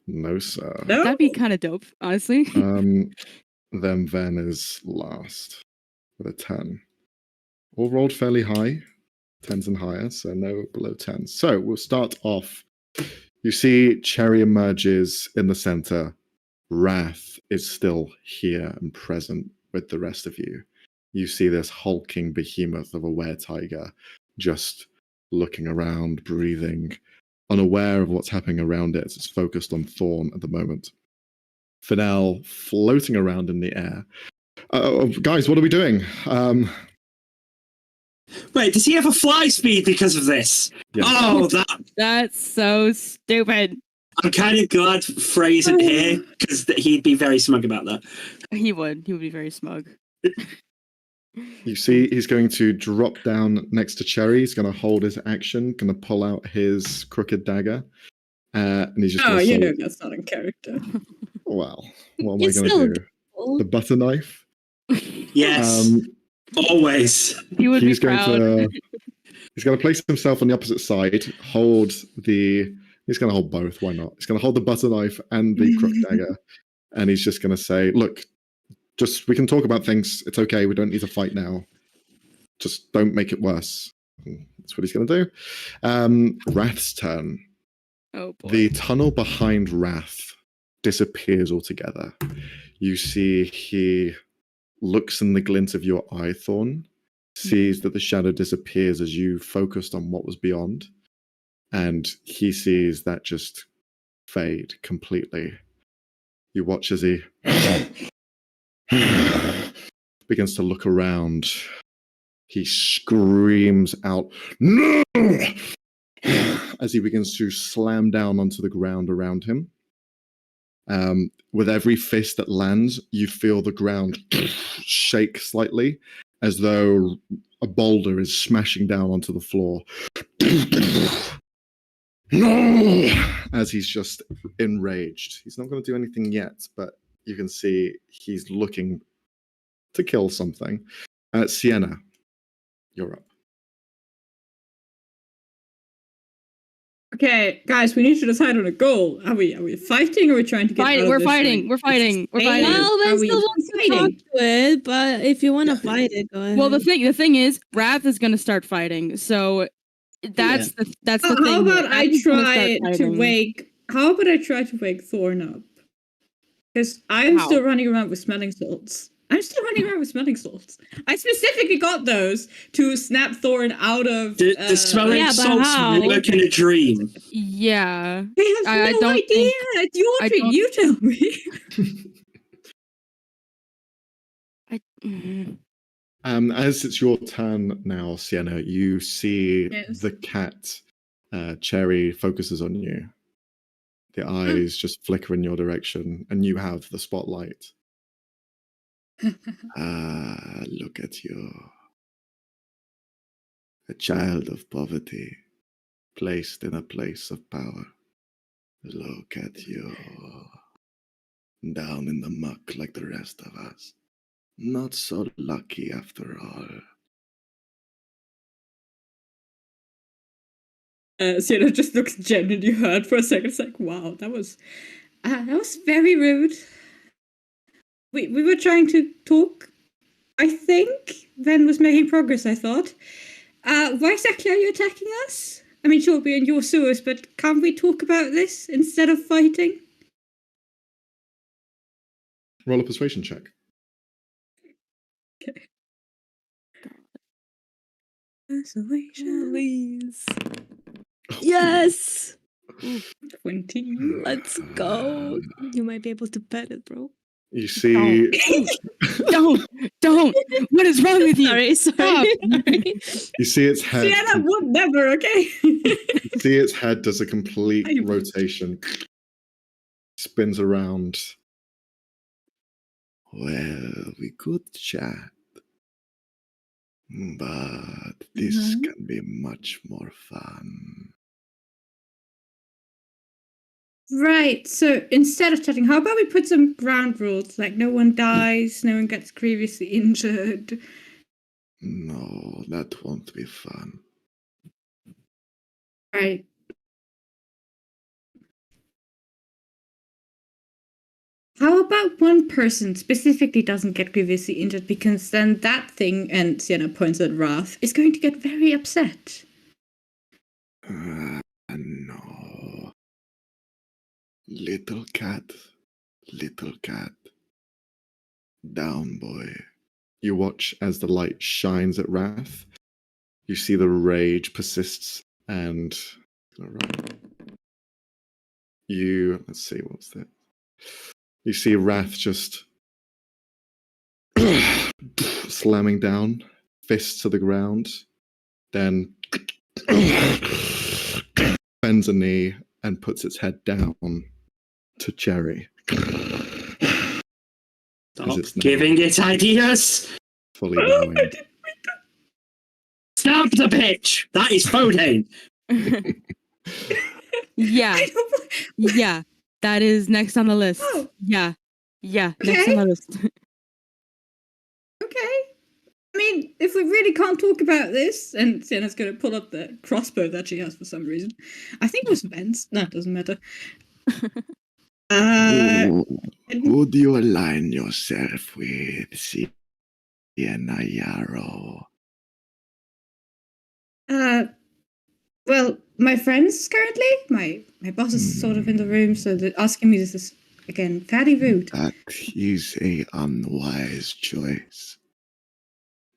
no, sir. No. That'd be kind of dope, honestly. Then Ven is last with a 10. All rolled fairly high, 10s and higher, so no below 10s. So we'll start off. You see Cherry emerges in the center. Wrath is still here and present with the rest of you. You see this hulking behemoth of a were-tiger just looking around, breathing, unaware of what's happening around it. It's focused on Thorn at the moment. Fennell floating around in the air. Guys, what are we doing? Wait, does he have a fly speed because of this? Yes. Oh, that That's so stupid. I'm kind of glad Frey isn't here because he'd be very smug about that. He would. He would be very smug. You see, he's going to drop down next to Cherry. He's going to hold his action, going to pull out his crooked dagger. And he's just Oh, going to you say, know that's not in character. well, what am I It's going still to do? The butter knife? Yes. Always. He would He's be going proud. to. He's going to place himself on the opposite side. Hold the. He's going to hold both. Why not? He's going to hold the butter knife and the crook dagger, and he's just going to say, "Look, just we can talk about things. It's okay. We don't need to fight now. Just don't make it worse." That's what he's going to do. Wrath's turn. Oh boy. The tunnel behind Wrath disappears altogether. You see he looks in the glint of your eye, Thorn, sees that the shadow disappears as you focused on what was beyond, and he sees that just fade completely. You watch as he begins to look around. He screams out, "No!" as he begins to slam down onto the ground around him. With every fist that lands, you feel the ground shake slightly, as though a boulder is smashing down onto the floor. No! As he's just enraged. He's not going to do anything yet, but you can see he's looking to kill something. Sienna, you're up. Okay, guys, we need to decide on a goal. Are we fighting or are we trying to get out of We're this, fighting. like, We're fighting. We're state? fighting. Well, Are there's we still one to talk fighting? to it, but if you want to fight it, go ahead. Well, the thing is, Wrath is gonna start fighting. So that's the thing. How here. about I Wrath is gonna try start to fighting. wake? How about I try to wake Thorn up? Because I'm How? still running around with smelling salts. I specifically got those to snap Thorn out of. The smelling Yeah, but salts how? work in a dream. Yeah. I have I no don't idea. think- It's your I dream. don't- You tell me. As it's your turn now, Sienna, you see Yes. the cat. Cherry focuses on you. The eyes just flicker in your direction, and you have the spotlight. Ah, look at you. A child of poverty, placed in a place of power. Look at you. Down in the muck like the rest of us. Not so lucky after all. Sienna just looks genuinely hurt for a second. It's like, wow, that was very rude. We were trying to talk. I think Ven was making progress. I thought. Why exactly are you attacking us? I mean, sure, we're in your sewers, but can't we talk about this instead of fighting? Roll a persuasion check. Persuasion. Please. Yes! 20. Let's go. You might be able to pet it, bro. You see, Don't. What is wrong with you? Sorry. Stop. you see its head. Sienna would never, okay? You see its head does a complete I- rotation, spins around. Well, we could chat. But this can be much more fun. Right, so instead of chatting, how about we put some ground rules, like no one dies, no one gets grievously injured. No, that won't be fun. Right. How about one person specifically doesn't get grievously injured, because then that thing, and Sienna points at Wrath, is going to get very upset. No. Little cat. Down, boy. You watch as the light shines at Wrath. You see the rage persists, and let's see, what's that? You see Wrath just slamming down, fists to the ground, then bends a knee and puts its head down to Cherry. Stop it's now giving it ideas. fully bowing. Stop the pitch. That is voting. Yeah. I don't... Yeah. That is next on the list. Oh. Yeah. Next on Okay. the list. Okay. mean, if we really can't talk about this, and Sienna's going to pull up the crossbow that she has for some reason. I think it was Ben's. No, it doesn't matter. Who do you align yourself with, Sienna Yarrow? Well, my friends currently. My boss is sort of in the room, so asking me this is, again, very rude. That is a unwise choice.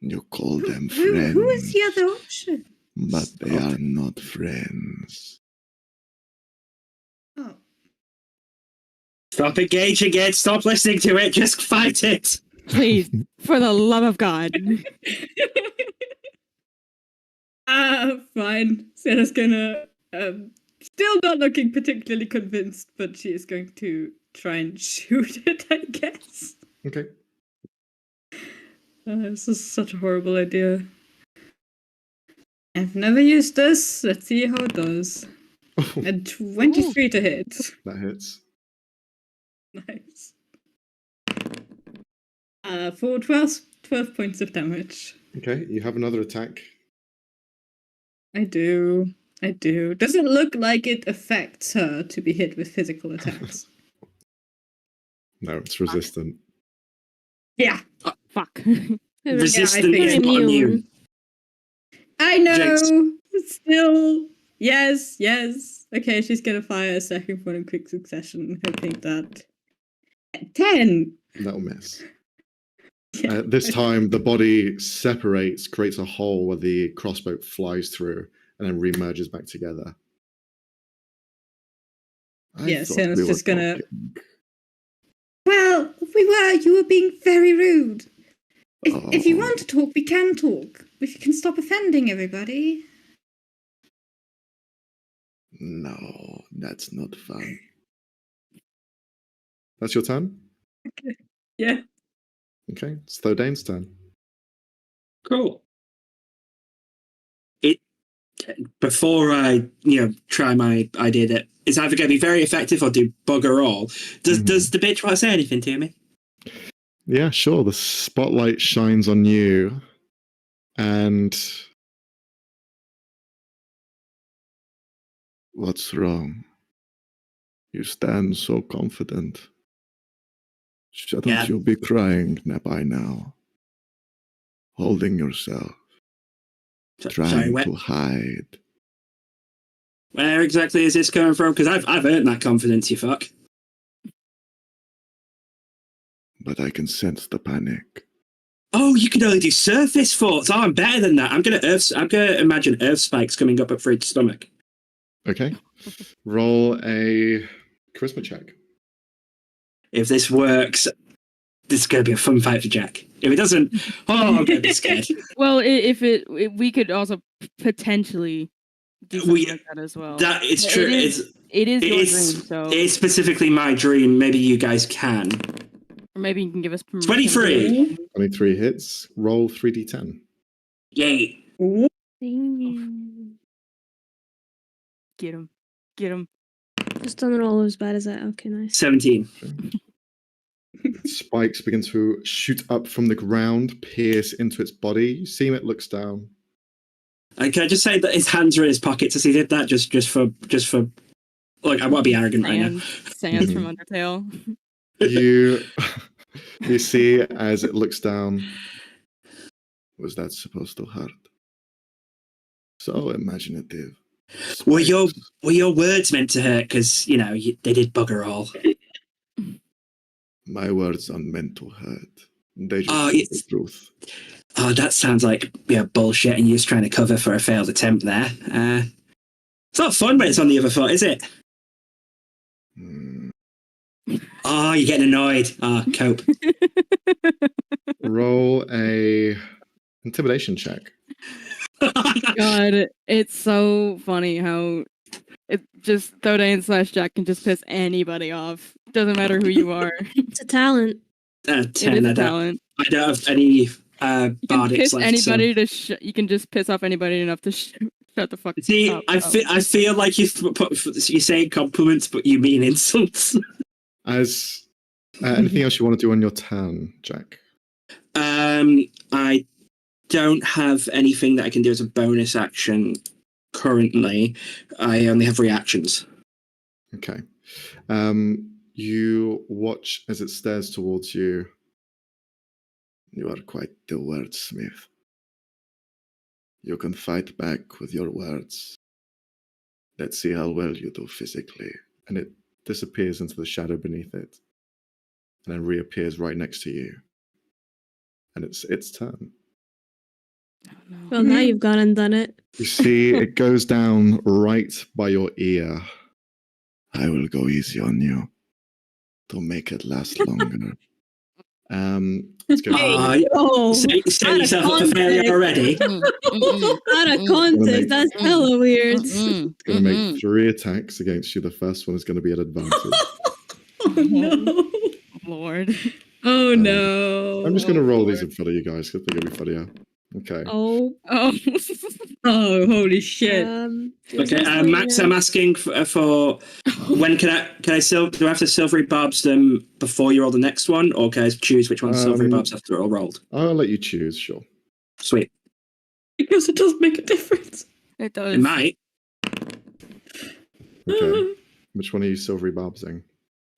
You call them friends. Who is the other option? But they are not friends. Oh. Stop engaging it. Stop listening to it. Just fight it. Please, for the love of God. Fine. Sarah's gonna, still not looking particularly convinced, but she is going to try and shoot it, I guess. Okay. This is such a horrible idea. I've never used this. Let's see how it does. A 23 to hit. That hits. Nice. For 12 points of damage. Okay, you have another attack. I do. Does it look like it affects her to be hit with physical attacks? No, it's resistant. Yeah. Fuck. Resistant Yeah, I is think not immune. immune. I know. Jinx. Still. Yes. Okay, she's gonna fire a second one in quick succession, hoping that 10. That'll miss. Yeah. This time, the body separates, creates a hole where the crossbow flies through, and then remerges back together. Yeah, thought Sienna's we were just gonna- talking. Well, we were. You were being very rude. If you Oh. want to talk, we can talk. If you can stop offending everybody. No, that's not fun. That's your turn? Yeah. Okay, it's Thodane's turn. Cool. It before I try my idea that it's either going to be very effective or do bugger all. Does the bitch want to say anything to me? Yeah, sure. The spotlight shines on you, and What's wrong? You stand so confident. Shouldn't Yeah. you be crying by now? Holding yourself, Sorry, trying where, to hide. where exactly is this coming from? Because I've earned that confidence, you fuck. But I can sense the panic. Oh, you can only do surface thoughts. Oh, I'm better than that. I'm gonna imagine earth spikes coming up Frid's stomach. okay. Roll a charisma check. If this works, this is gonna be a fun fight for Jack. If it doesn't, I'm gonna be scared. Well, if we could also potentially do something like that as well. That it's It true. is- It is your dream, so It's specifically my dream. Maybe you guys can. or maybe you can give us permission. 23. 23 hits. Roll 3d10. Yay. Get him. Just don't roll as bad as that. Okay, nice. 17. Spikes begin to shoot up from the ground, pierce into its body. You see him, it looks down. And can I just say that his hands are in his pockets as he did that, just for like I want to be arrogant right now. Sans from Undertale. You see as it looks down. Was that supposed to hurt? So imaginative. Were your words meant to hurt? Because they did bugger all. My words aren't meant to hurt. They just Oh, say the it's- truth. Oh, that sounds like bullshit, and you're just trying to cover for a failed attempt there. It's not fun when it's on the other foot, is it? Hmm. Oh, you're getting annoyed. Cope. Roll a intimidation check. God, it's so funny how it just Thodane / Jack can just piss anybody off. Doesn't matter who you are. It's a talent. 10. It is a talent. I don't have any You can bardics piss left. anybody you can just piss off anybody enough to shut the fuck See, up. I feel like you say compliments, but you mean insults. As anything else you want to do on your turn, Jack? I don't have anything that I can do as a bonus action currently. I only have reactions. Okay. You watch as it stares towards you. You are quite the wordsmith. You can fight back with your words. Let's see how well you do physically. And it disappears into the shadow beneath it. And then reappears right next to you. And it's its turn. Oh, no. Well, now you've gone and done it. You see it goes down right by your ear. I will go easy on you to make it last longer. Let's go. Oh, Set yourself up for failure already. out of context, that's hella weird. It's going to make 3 attacks against you. The first one is going to be at advantage. Oh no. Lord. Oh no. I'm just going to roll these in front of you guys because they're going to be funnier. Okay. Oh, Oh. Oh, holy shit. Okay, Max, I'm asking for when can I do I have to silvery barbs them before you roll the next one, or can I choose which one silvery barbs after they're all rolled? I'll let you choose, sure. Sweet. Because it does make a difference. It does. It might. Okay. Which one are you silvery barbsing?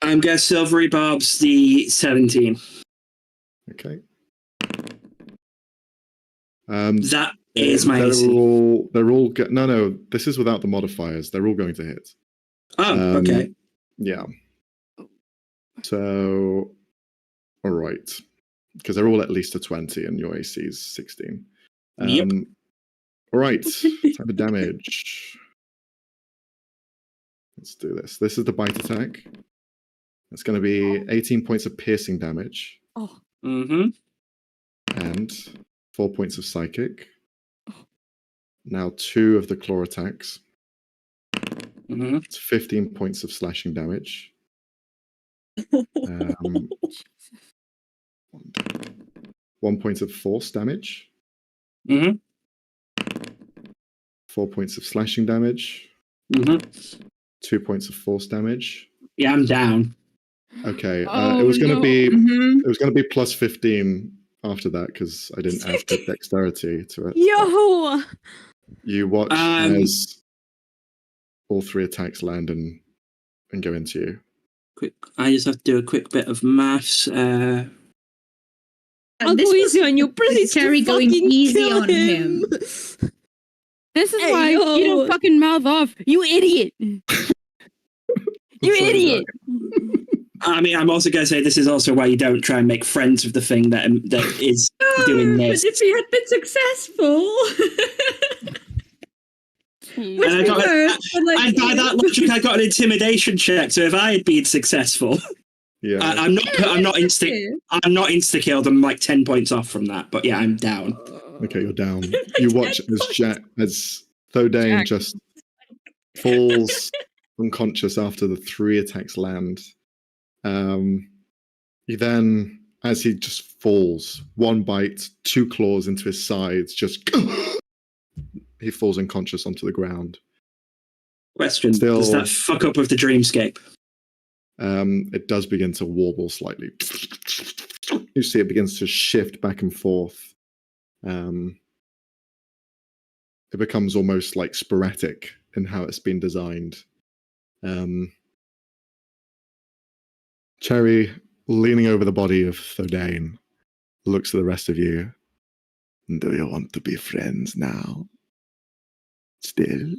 I'm going to silvery barbs the 17. Okay. That is my AC. They're all no, this is without the modifiers. They're all going to hit. Oh, okay. Yeah. So, all right. Because they're all at least a 20 and your AC is 16. Yep. All right. Type of damage. Let's do this. This is the bite attack. It's going to be 18 points of piercing damage. Oh. Mm-hmm. And 4 points of psychic. Now 2 of the claw attacks. Mm-hmm. It's 15 points of slashing damage. 1 point of force damage. Mm-hmm. 4 points of slashing damage. Mm-hmm. 2 points of force damage. Yeah, I'm down. Okay, Oh, it was going to no. be Mhm. it was going to be plus 15 after that because I didn't add the dexterity to it. Yo! You watch as all 3 attacks land and go into you. Quick, I just have to do a quick bit of maths. I'll This go was easy on you. Please Cherry going fucking easy kill on him. This is Hey, why yo. you don't fucking mouth off. You idiot. You Sorry, idiot. I mean, I'm also going to say this is also why you don't try and make friends with the thing that is doing But this. if he had been successful. Which And I we got weren't, but like, And by that logic, I got an intimidation check. So if I had been successful, Yeah. I'm not insta killed. I'm like 10 points off from that. But yeah, I'm down. Okay, you're down. You watch as Thodane Jack. just falls unconscious after the 3 attacks land. He then, as he just falls, 1 bite, 2 claws into his sides, just he falls unconscious onto the ground. Question: Still- does that fuck up with the dreamscape? It does begin to warble slightly. You see it begins to shift back and forth. It becomes almost like sporadic in how it's been designed. Cherry, leaning over the body of Thodane, looks at the rest of you. Do you want to be friends now? Still?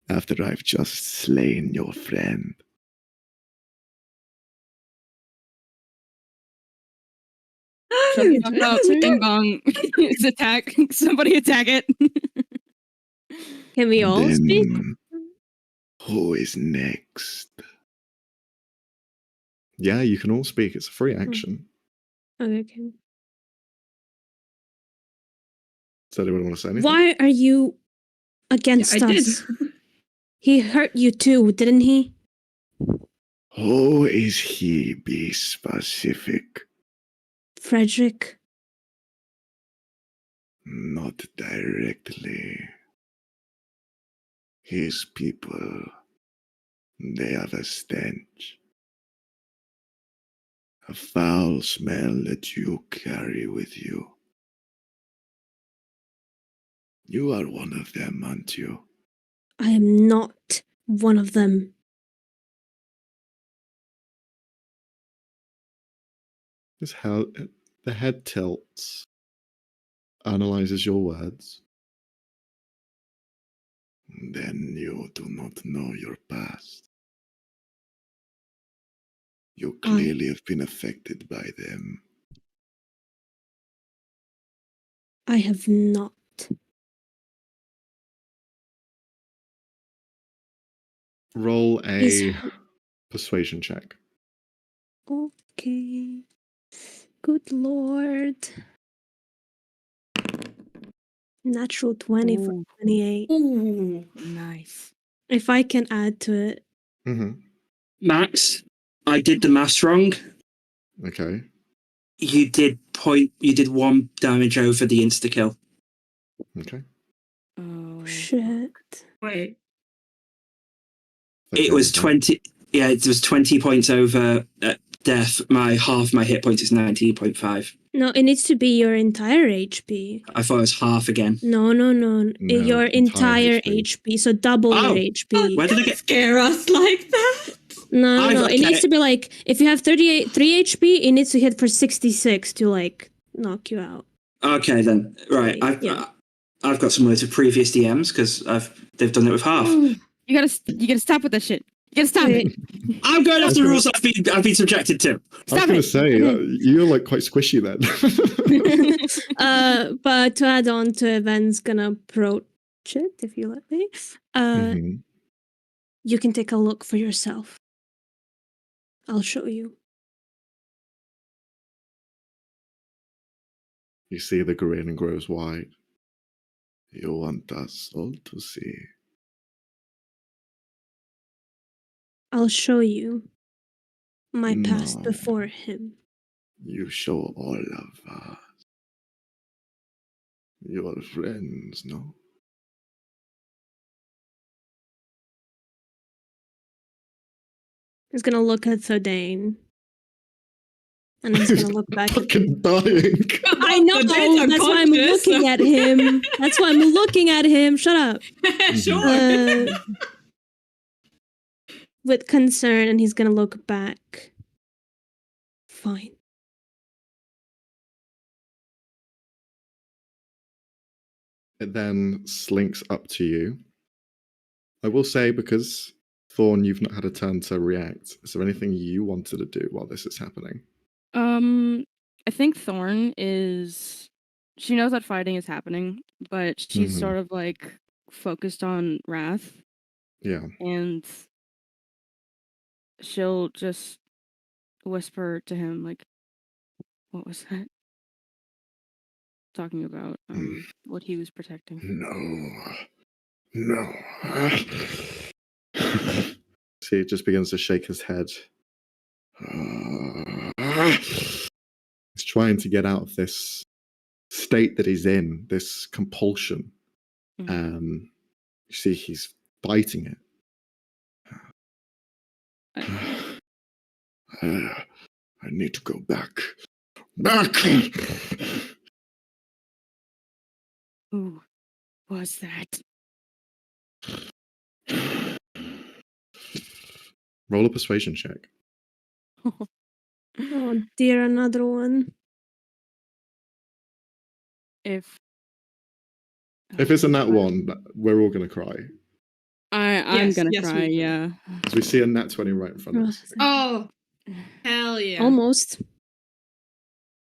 After I've just slain your friend. Shut up, ding dong. It's attack. Somebody attack it. Can we all speak? Then, who is next? Yeah, you can all speak. It's a free action. Okay. Does anyone want to say anything? Why are you against I did. us? He hurt you too, didn't he? Who is he, be specific? Frederick. Not directly. His people, they have a stench. A foul smell that you carry with you. You are one of them, aren't you? I am not one of them. The head tilts, analyzes your words. Then you do not know your past. You clearly have been affected by them. I have not. Roll Is- a persuasion check. Okay. Good lord. Natural 20 for Ooh. 28. Ooh, nice. If I can add to it. Mm-hmm. Max, I did the maths wrong. Okay. You did 1 damage over the insta kill. Okay. Oh, Shit. Wait. It was 20. Yeah, it was 20 points over death. Half my hit points is 19.5. No, it needs to be your entire HP. I thought it was half again. No. No, Your entire entire HP. So double your Oh. HP. Where did I Don't get? scare us like that. No. It Okay. needs to be like, if you have 3 HP, it needs to hit for 66 to like knock you out. Okay, then. Right. I've got some words of previous DMs because they've done it with half. You gotta stop with that shit. You gotta stop Wait. it. I'm going off the rules I've been subjected to. I was Stop going it. to say, you're like quite squishy then. But to add on to Evan's gonna approach it, if you let me. Mhm. You can take a look for yourself. I'll show you. You see the grin grows wide. You want us all to see. I'll show you my past No. before him. You show all of us. You are friends, no? He's gonna look at Thordane. And he's gonna look back. Fucking dying. I know, that's why I'm looking at him. That's why I'm looking at him. Shut up. Sure. With concern, and he's gonna look back. Fine. It then slinks up to you. I will say, because Thorn, you've not had a turn to react. Is there anything you wanted to do while this is happening? I think Thorn is. She knows that fighting is happening, but she's Mhm. sort of like focused on Wrath, Yeah. and she'll just whisper to him, like, "What was that?" Talking about what he was protecting. No. See, it just begins to shake his head. He's trying to get out of this state that he's in, this compulsion. Mhm. You see, he's fighting it. I need to go back. Back! Who was that? Roll a persuasion check. Oh dear, another one. If If it's a nat one, we're all going to cry. I'm gonna yes, cry, we will. yeah. So we see a nat 20 right in front of us. Oh, hell yeah. Almost.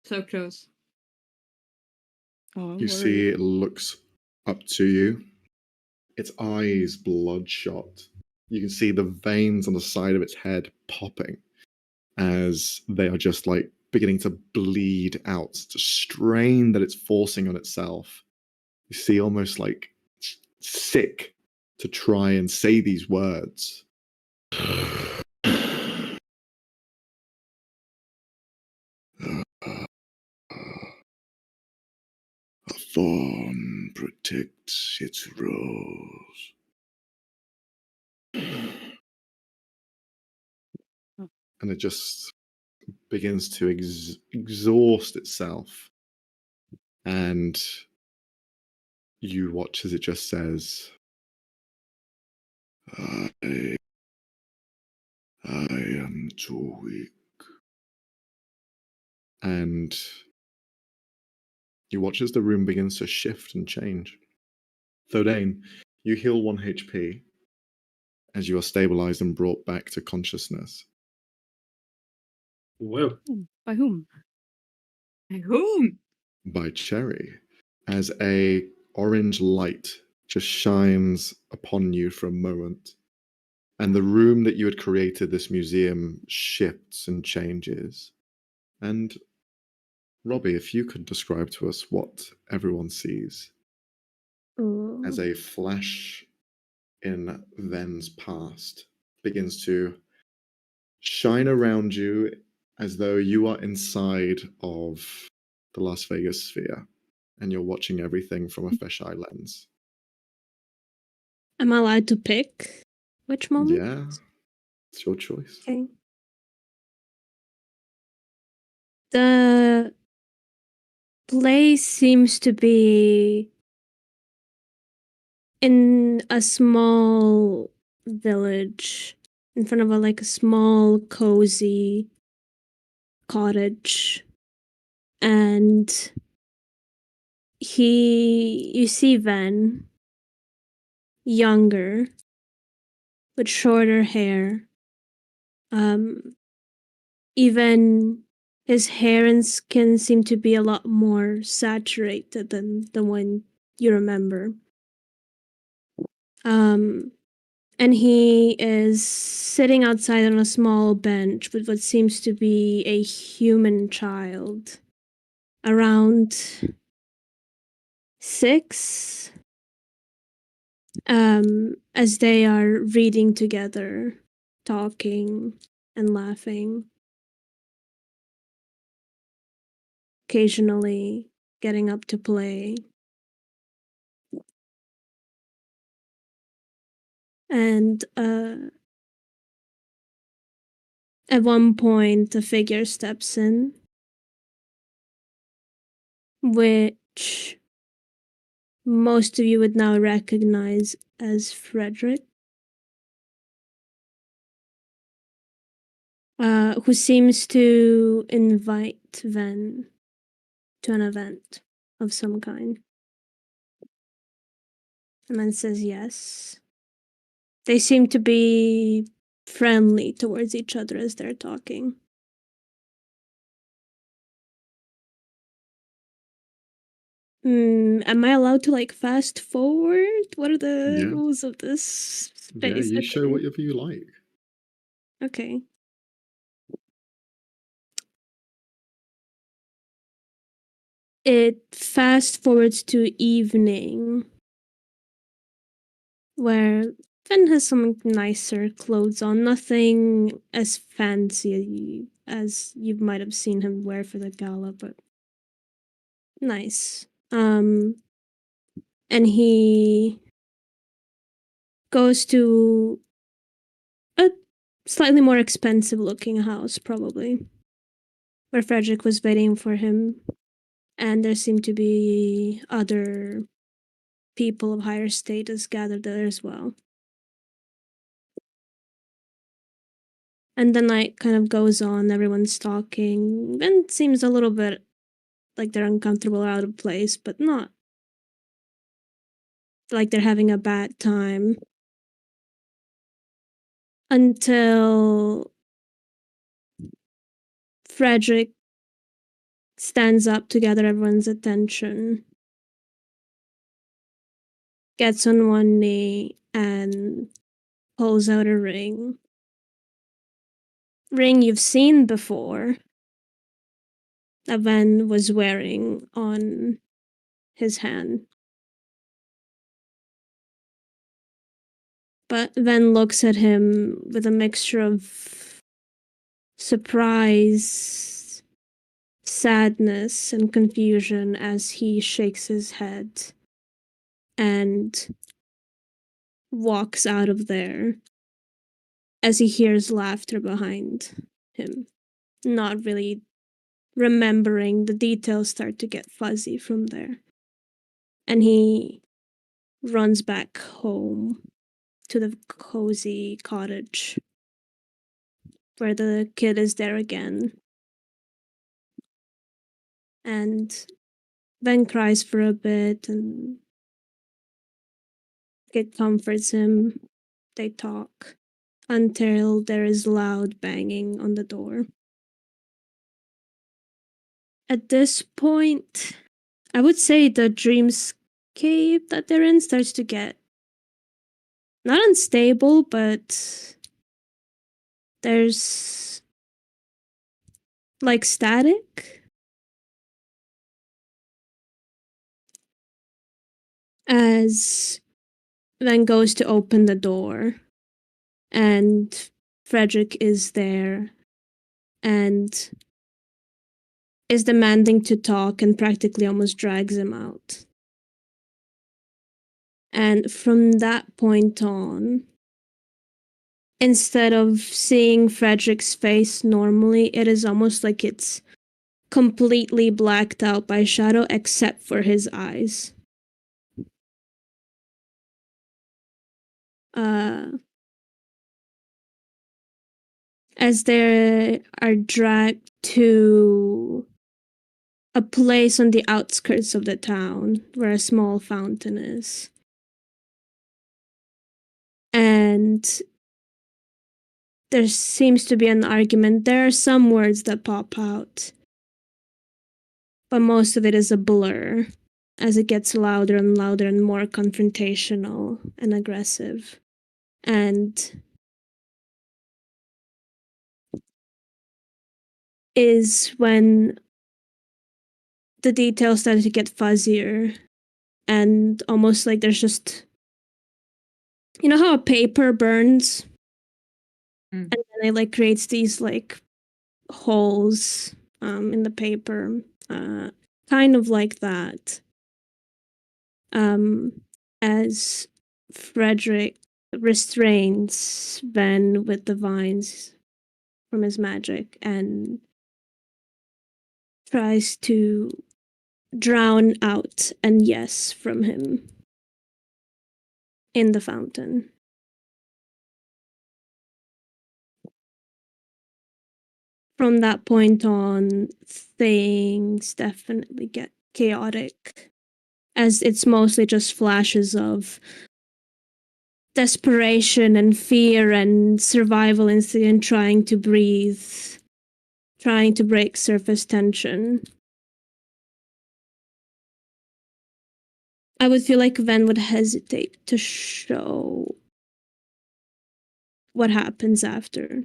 So close. Oh, I'm You worried. see it looks up to you. Its eyes bloodshot. You can see the veins on the side of its head popping as they are just like beginning to bleed out. It's a strain that it's forcing on itself. You see almost like sick to try and say these words. A thorn protects its rose. And it just begins to exhaust itself. And you watch as it just says, I am too weak. and you watch as the room begins to shift and change. Thodane, you heal 1 HP as you are stabilized and brought back to consciousness. Whoa. By whom? By whom? By Cherry, as a orange light just shines upon you for a moment, and the room that you had created, this museum, shifts and changes. And Robbie, if you could describe to us what everyone sees as a flash in Ven's past begins to shine around you as though you are inside of the Las Vegas sphere and you're watching everything from a fisheye lens. Am I allowed to pick which moment? Yeah, it's your choice. Okay. The place seems to be in a small village in front of a small cozy cottage, and you see Ven, younger, with shorter hair. Even his hair and skin seem to be a lot more saturated than the one you remember. And he is sitting outside on a small bench with what seems to be a human child, around 6, as they are reading together, talking and laughing, occasionally getting up to play. And at one point, a figure steps in, which most of you would now recognize as Frederick, who seems to invite Ven to an event of some kind. And then says yes. They seem to be friendly towards each other as they're talking. Am I allowed to fast forward? What are the Yeah. rules of this space? Yeah, you Okay. show whatever you like. Okay. It fast forwards to evening, where Fen has some nicer clothes on, nothing as fancy as you might have seen him wear for the gala, but nice. And he goes to a slightly more expensive looking house, probably, where Frederick was waiting for him, and there seem to be other people of higher status gathered there as well. And the night kind of goes on, everyone's talking, and it seems a little bit like they're uncomfortable or out of place, but not like they're having a bad time. Until Frederick stands up to gather everyone's attention, gets on one knee, and pulls out a ring. Ring you've seen before, that Ven was wearing on his hand. But Ven looks at him with a mixture of surprise, sadness, and confusion as he shakes his head and walks out of there as he hears laughter behind him. Not really remembering, the details start to get fuzzy from there. And he runs back home to the cozy cottage where the kid is there again. And Ven cries for a bit and it comforts him. They talk until there is loud banging on the door. At this point, I would say the dreamscape that they're in starts to get not unstable, but there's like static. As Van goes to open the door, and Frederick is there and is demanding to talk and practically almost drags him out. And from that point on, instead of seeing Frederick's face normally, it is almost like it's completely blacked out by shadow except for his eyes. As they are dragged to a place on the outskirts of the town where a small fountain is. And there seems to be an argument. There are some words that pop out, but most of it is a blur as it gets louder and louder and more confrontational and aggressive. And is when the details start to get fuzzier and almost like there's just, you know how a paper burns and then it like creates these like holes in the paper, kind of like that. As Frederick restrains Ben with the vines from his magic and tries to drown out an yes from him in the fountain. From that point on, things definitely get chaotic, as it's mostly just flashes of desperation and fear and survival instinct trying to breathe, trying to break surface tension. I would feel like Ven would hesitate to show what happens after.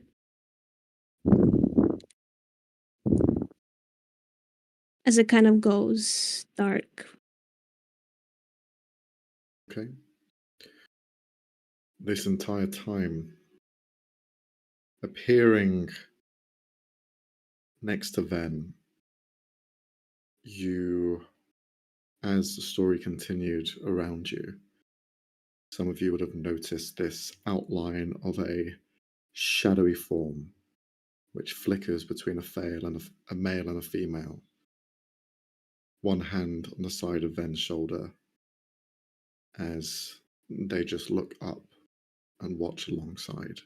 As it kind of goes dark. Okay. This entire time, appearing next to Ven, you, as the story continued around you, some of you would have noticed this outline of a shadowy form which flickers between a male and a female. One hand on the side of Ven's shoulder as they just look up and watch alongside.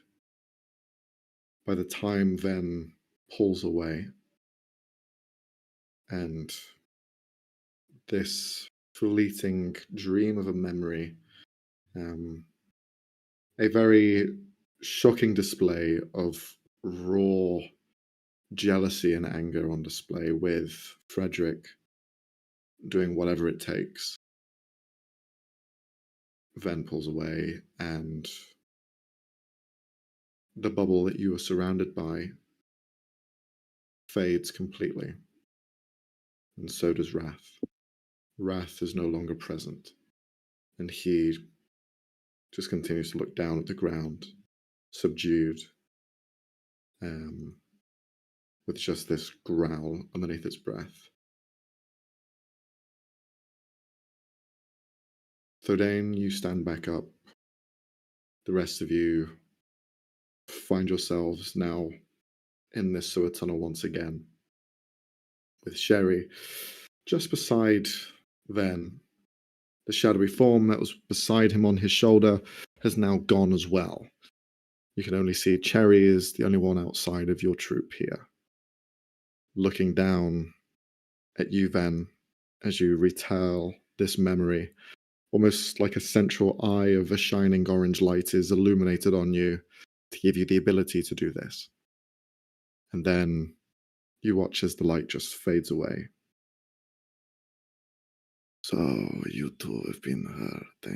By the time Ven pulls away and this fleeting dream of a memory, a very shocking display of raw jealousy and anger on display, with Frederick doing whatever it takes. Ven pulls away and the bubble that you were surrounded by fades completely. And so does Wrath. Wrath is no longer present, and he just continues to look down at the ground, subdued, with just this growl underneath its breath. Thordain, you stand back up. The rest of you find yourselves now in this sewer tunnel once again, with Sherry just beside Ven, The shadowy form that was beside him on his shoulder has now gone as well. You can only see Cherry is the only one outside of your troop here. Looking down at you, Ven, as you retell this memory, almost like a central eye of a shining orange light is illuminated on you to give you the ability to do this. And then you watch as the light just fades away. So you two have been hurt,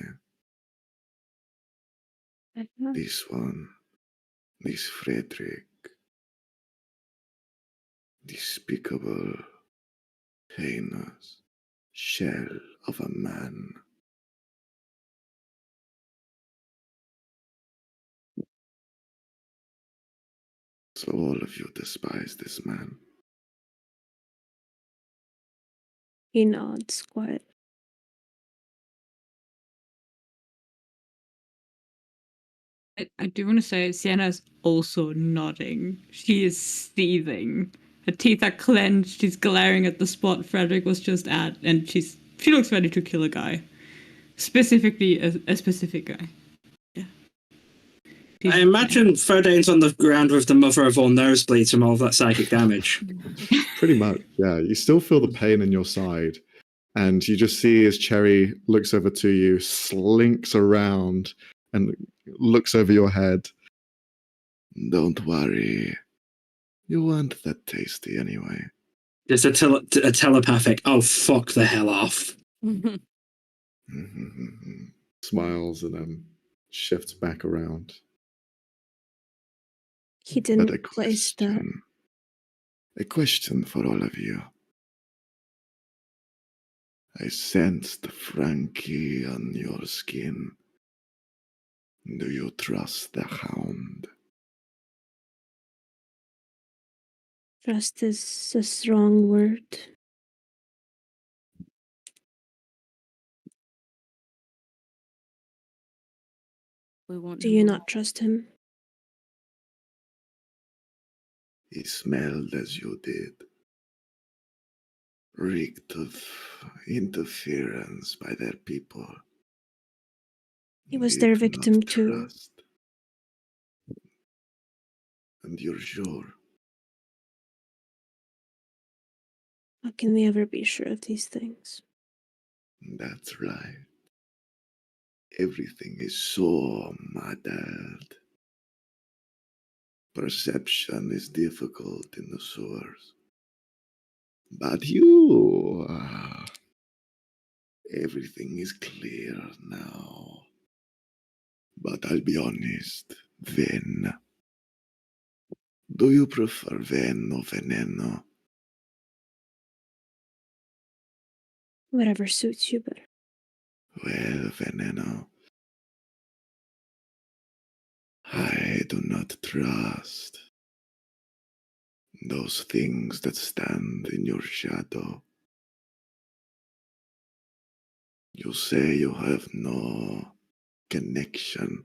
eh? This one, this Frederick, despicable, heinous shell of a man. So all of you despise this man. He nods quiet. I do want to say Sienna's also nodding. She is seething. Her teeth are clenched. She's glaring at the spot Frederick was just at, and she looks ready to kill a guy. Specifically, a specific guy. Yeah. I imagine Frodane's on the ground with the mother of all nosebleeds from all of that psychic damage. Pretty much, yeah. You still feel the pain in your side. And you just see as Cherry looks over to you, slinks around, and looks over your head. Don't worry. You weren't that tasty anyway. Just a telepathic, oh, fuck the hell off. Smiles and then shifts back around. He didn't place that. A question for all of you. I sensed Frankie on your skin. Do you trust the hound? Trust is a strong word. Do you not trust him? He smelled as you did. Reeked of interference by their people. He was Did their not victim too. trust. And you're sure? How can we ever be sure of these things? That's right. Everything is so muddled. Perception is difficult in the sewers. But you, everything is clear now. But I'll be honest, Ven. Do you prefer Ven or Veneno? Whatever suits you better. Well, Veneno, I do not trust those things that stand in your shadow. You say you have no connection.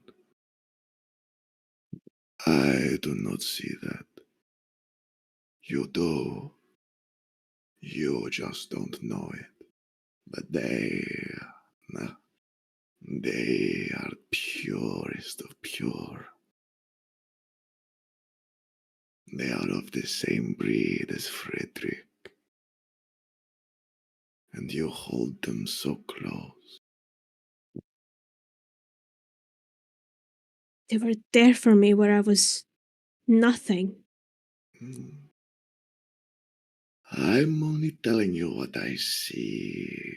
I do not see that. You do. You just don't know it. But they are purest of pure. They are of the same breed as Frederick. And you hold them so close. They were there for me where I was nothing. I'm only telling you what I see.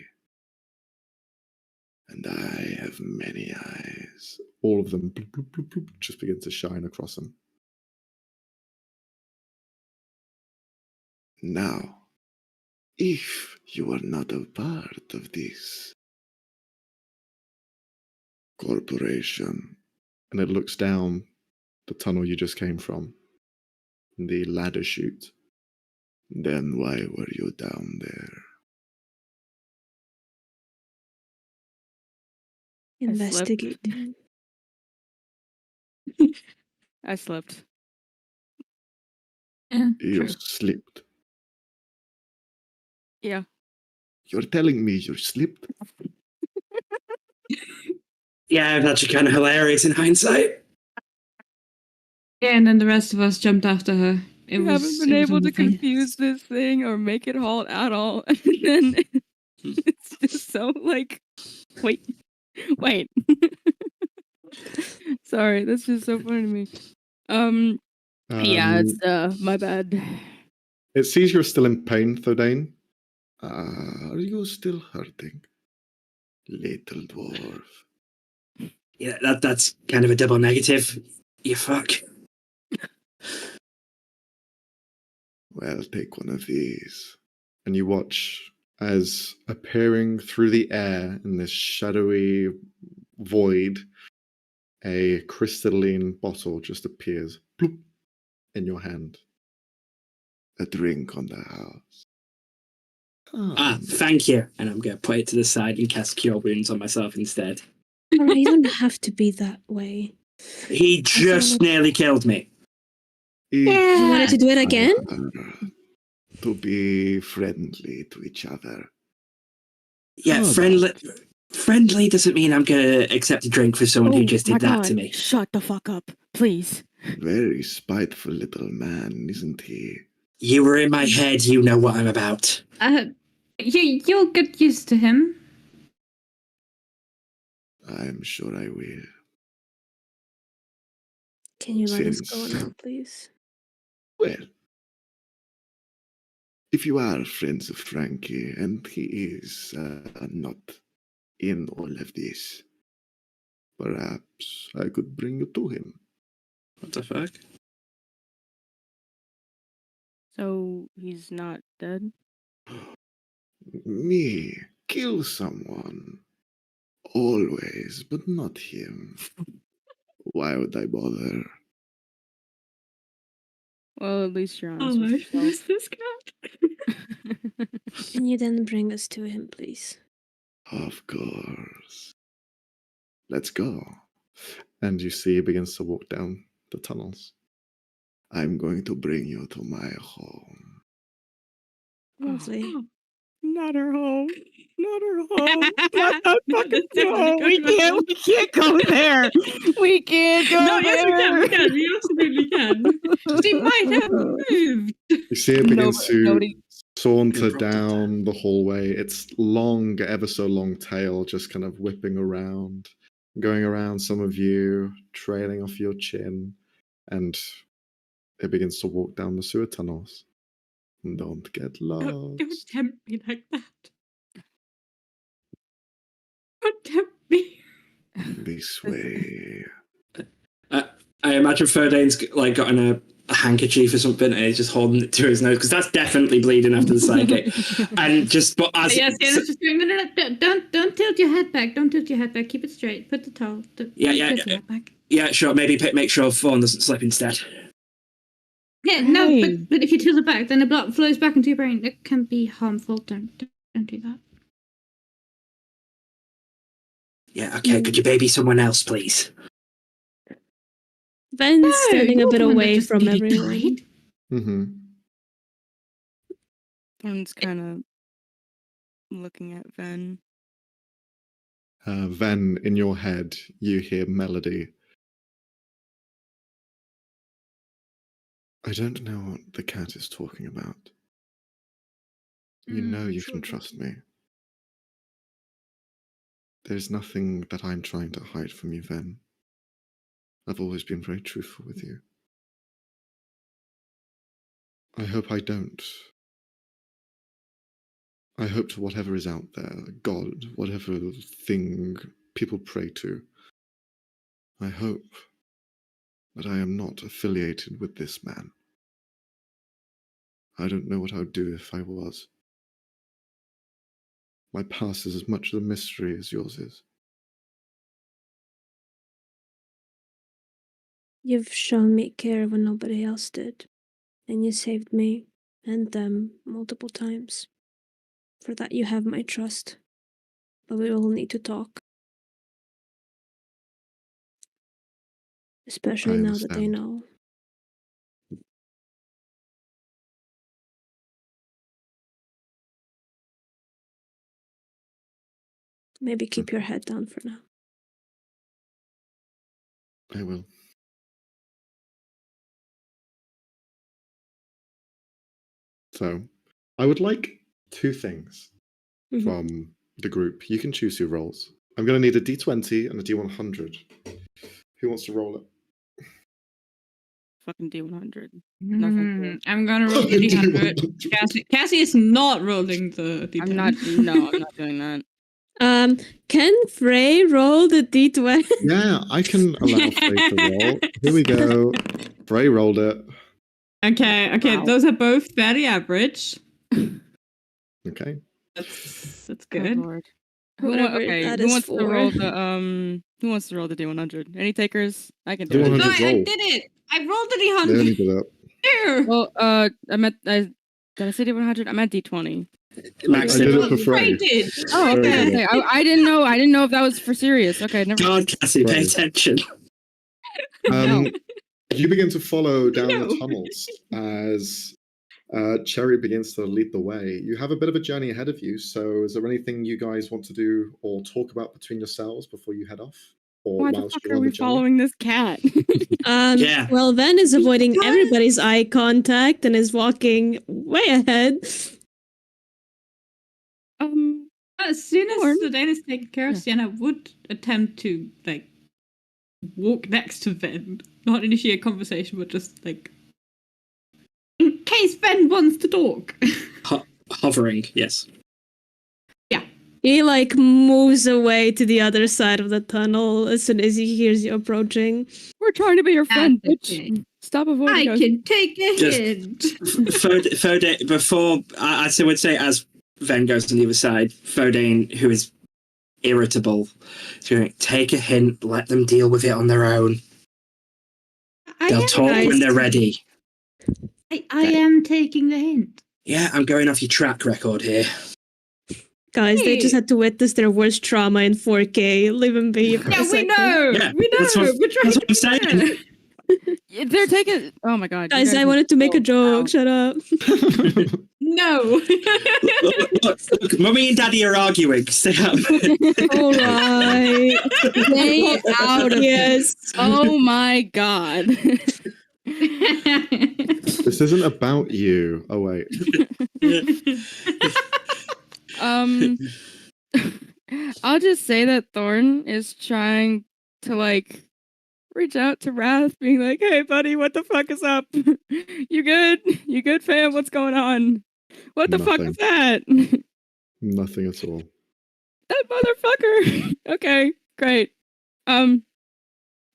And I have many eyes. All of them bloop, bloop, bloop, bloop, just begin to shine across them. Now, if you are not a part of this corporation, and it looks down the tunnel you just came from, the ladder chute. then why were you down there? Investigating. I slept. Yeah, You true. slipped. Yeah. You're telling me you slipped? Yeah, that's kind of hilarious in hindsight. Yeah, and then the rest of us jumped after her. We haven't been able to confuse this thing or make it halt at all. And then it's just so like, wait. Sorry, that's just so funny to me. Yeah, it's my bad. It sees you're still in pain, Thodane. Are you still hurting, little dwarf? Yeah, that's kind of a double negative. You fuck. Well, take one of these. And you watch as appearing through the air in this shadowy void, a crystalline bottle just appears bloop, in your hand. A drink on the house. Thank you. And I'm going to put it to the side and cast Cure Wounds on myself instead. Oh, you don't have to be that way. He just nearly killed me. You wanted to do it again? To be friendly to each other. Yeah, friendly doesn't mean I'm going to accept a drink for someone who just did that to me. Shut the fuck up, please. Very spiteful little man, isn't he? You were in my head, you know what I'm about. You'll get used to him. I'm sure I will. Can you let us go now, please? Well, if you are friends of Frankie, and he is not in all of this, perhaps I could bring you to him. What the fuck? So he's not dead? Me, kill someone. Always, but not him. Why would I bother? Well, at least you're honest with yourself. Who's this cat? Can you then bring us to him, please? Of course. Let's go. And you see he begins to walk down the tunnels. I'm going to bring you to my home. Lovely. Not her home. Not her home. Not that fucking home. We can't go there. We can't go No, there. yes, we can. We absolutely can. She might have moved. You see it begins to nobody- saunter down the hallway. Its long, ever so long tail just kind of whipping around, going around some of you, trailing off your chin, and it begins to walk down the sewer tunnels. Don't get lost. Don't tempt me like that. Don't tempt me. This way. I imagine Ferdane's like gotten a handkerchief or something and he's just holding it to his nose because that's definitely bleeding after the psychic. And just but as Yes, just doing no, don't tilt your head back. Don't tilt your head back. Keep it straight. Put the towel. Tilt your head back. Yeah, sure. Maybe make sure Fawn doesn't slip instead. Yeah, no, but if you tilt it back, then the blood flows back into your brain. It can be harmful. Don't do that. Yeah, okay. Could you baby someone else, please? Ven's standing a bit away from everyone. Mm-hmm. One's kind of looking at Ven. Ven, in your head, you hear melody. I don't know what the cat is talking about. You know you can trust me. There's nothing that I'm trying to hide from you, Ven. I've always been very truthful with you. I hope I don't. I hope to whatever is out there, God, whatever thing people pray to, I hope that I am not affiliated with this man. I don't know what I would do if I was. My past is as much of a mystery as yours is. You've shown me care when nobody else did, and you saved me and them multiple times. For that you have my trust, but we will need to talk. Especially now that they know. Maybe keep your head down for now. I will. So, I would like 2 things Mhm. from the group. You can choose who rolls. I'm going to need a D20 and a D100. Who wants to roll it? Fucking D100. I'm gonna roll the D100. Cassie is not rolling the D10. I'm not doing that. Can Frey roll the D20? Yeah, I can allow Frey to roll. Here we go. Frey rolled it. Okay, Wow. those are both very average. Okay. That's Oh, good. Lord. Whatever Okay, that who is wants to for. roll the Who wants to roll the D100? Any takers? I can do D100. it. No, I roll. did it! I rolled the They only D100! did that. There! Well, did I say D100? I meant D20. Max I did did. it for Frey. did! Oh, Very okay. good. Okay. I didn't know. I didn't know if that was for serious. Okay, never. God, Cassie, pay Right. attention. Um, you begin to follow down No. the tunnels as Cherry begins to lead the way. You have a bit of a journey ahead of you, so is there anything you guys want to do or talk about between yourselves before you head off? Or Why the whilst fuck you're are on we the journey? following this cat? Yeah. Well, Ven is avoiding everybody's eye contact and is walking way ahead. As soon as Thorn? the Dane is taken care of, Sienna would attempt to, like, walk next to Ben. Not initiate conversation, but just, like, in case Ben wants to talk. Hovering, yes. He like moves away to the other side of the tunnel as soon as he hears you approaching. We're trying to be your friend, That's bitch. okay. Stop avoiding us. can take a Just- hint. Fodane, before, I would say as Ven goes on the other side, Fodane, who is irritable, is going, take a hint, let them deal with it on their own. They'll talk when they're ready. I am taking the hint. Yeah, I'm going off your track record here. Guys, they just Hey. had to witness their worst trauma in 4K. Leave them be for a Yeah, we second. know. Yeah, we know. that's what- We're trying that's what I'm to saying. They're taking. Oh my god. you Guys, I wanted to make a joke. Shut up. No. Look, Mummy and Daddy are arguing. Stay out. All right. Stay out of Yes. Oh my god. This isn't about you. Oh, wait. I'll just say that Thorn is trying to like reach out to Wrath, being like, "Hey, buddy, what the fuck is up? You good? You good, fam? What's going on? What the fuck is that? Nothing at all. That motherfucker." Okay, great.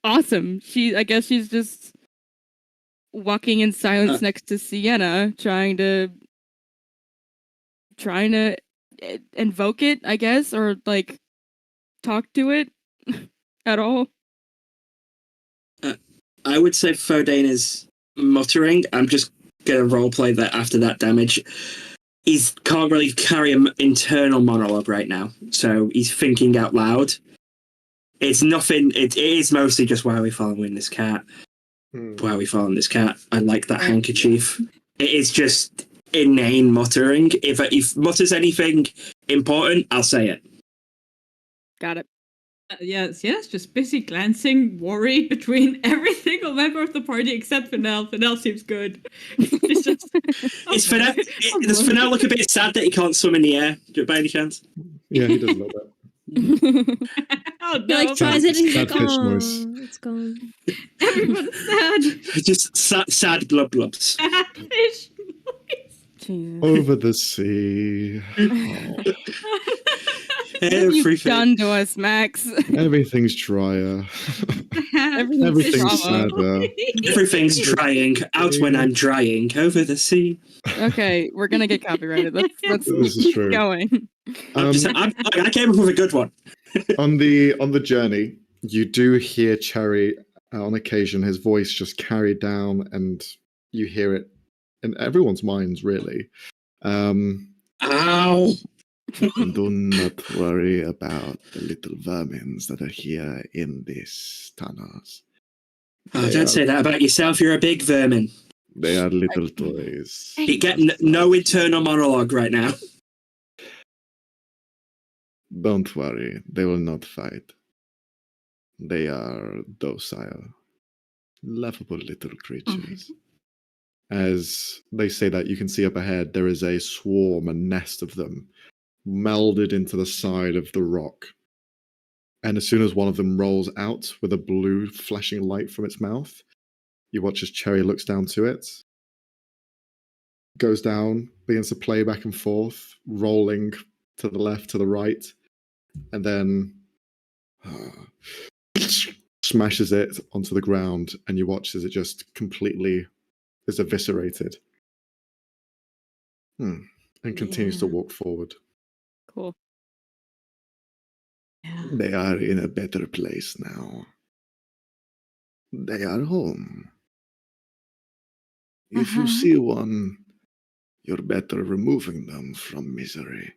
Awesome. I guess she's just walking in silence next to Sienna, trying to invoke it, I guess, or like talk to it at all. I would say Fodane is muttering. I'm just going to roleplay that after that damage. He can't really carry an internal monologue right now, so he's thinking out loud. It's nothing. It is mostly just, why are we following this cat? Why are we following this cat? I like that handkerchief. It is just inane muttering. If mutters anything important, I'll say it. Got it. Yes, just busy glancing, worried between every single member of the party except Fennel. Fennel seems good. It's just. Does Fennel look a bit sad that he can't swim in the air, by any chance? Yeah, he does a little bit. Oh He no! like tries it and he's like, Sad fish oh, noise. it's gone. Everyone's sad. Just sad blubs. Sad fish noise. Jesus. Over the sea. What have you Everything. done to us, Max? Everything's drier. Everything's Everything's drama. sadder. Everything's drying out when I'm drying over the sea. Okay, we're gonna get copyrighted. Let's This is keep true. going. I came up with a good one. On the journey, you do hear Cherry on occasion, his voice just carried down, and you hear it in everyone's minds, really. Ow! Do not worry about the little vermins that are here in these tunnels. Oh, don't say that about yourself. You're a big vermin. They are little toys. You get no internal monologue right now. Don't worry, they will not fight. They are docile, lovable little creatures. As they say that, you can see up ahead there is a swarm, a nest of them, melded into the side of the rock. And as soon as one of them rolls out with a blue flashing light from its mouth, you watch as Cherry looks down to it, goes down, begins to play back and forth, rolling to the left, to the right, and then smashes it onto the ground, and you watch as it just completely is eviscerated. And continues to walk forward. Cool. Yeah. They are in a better place now. They are home. If you see one, you're better removing them from misery.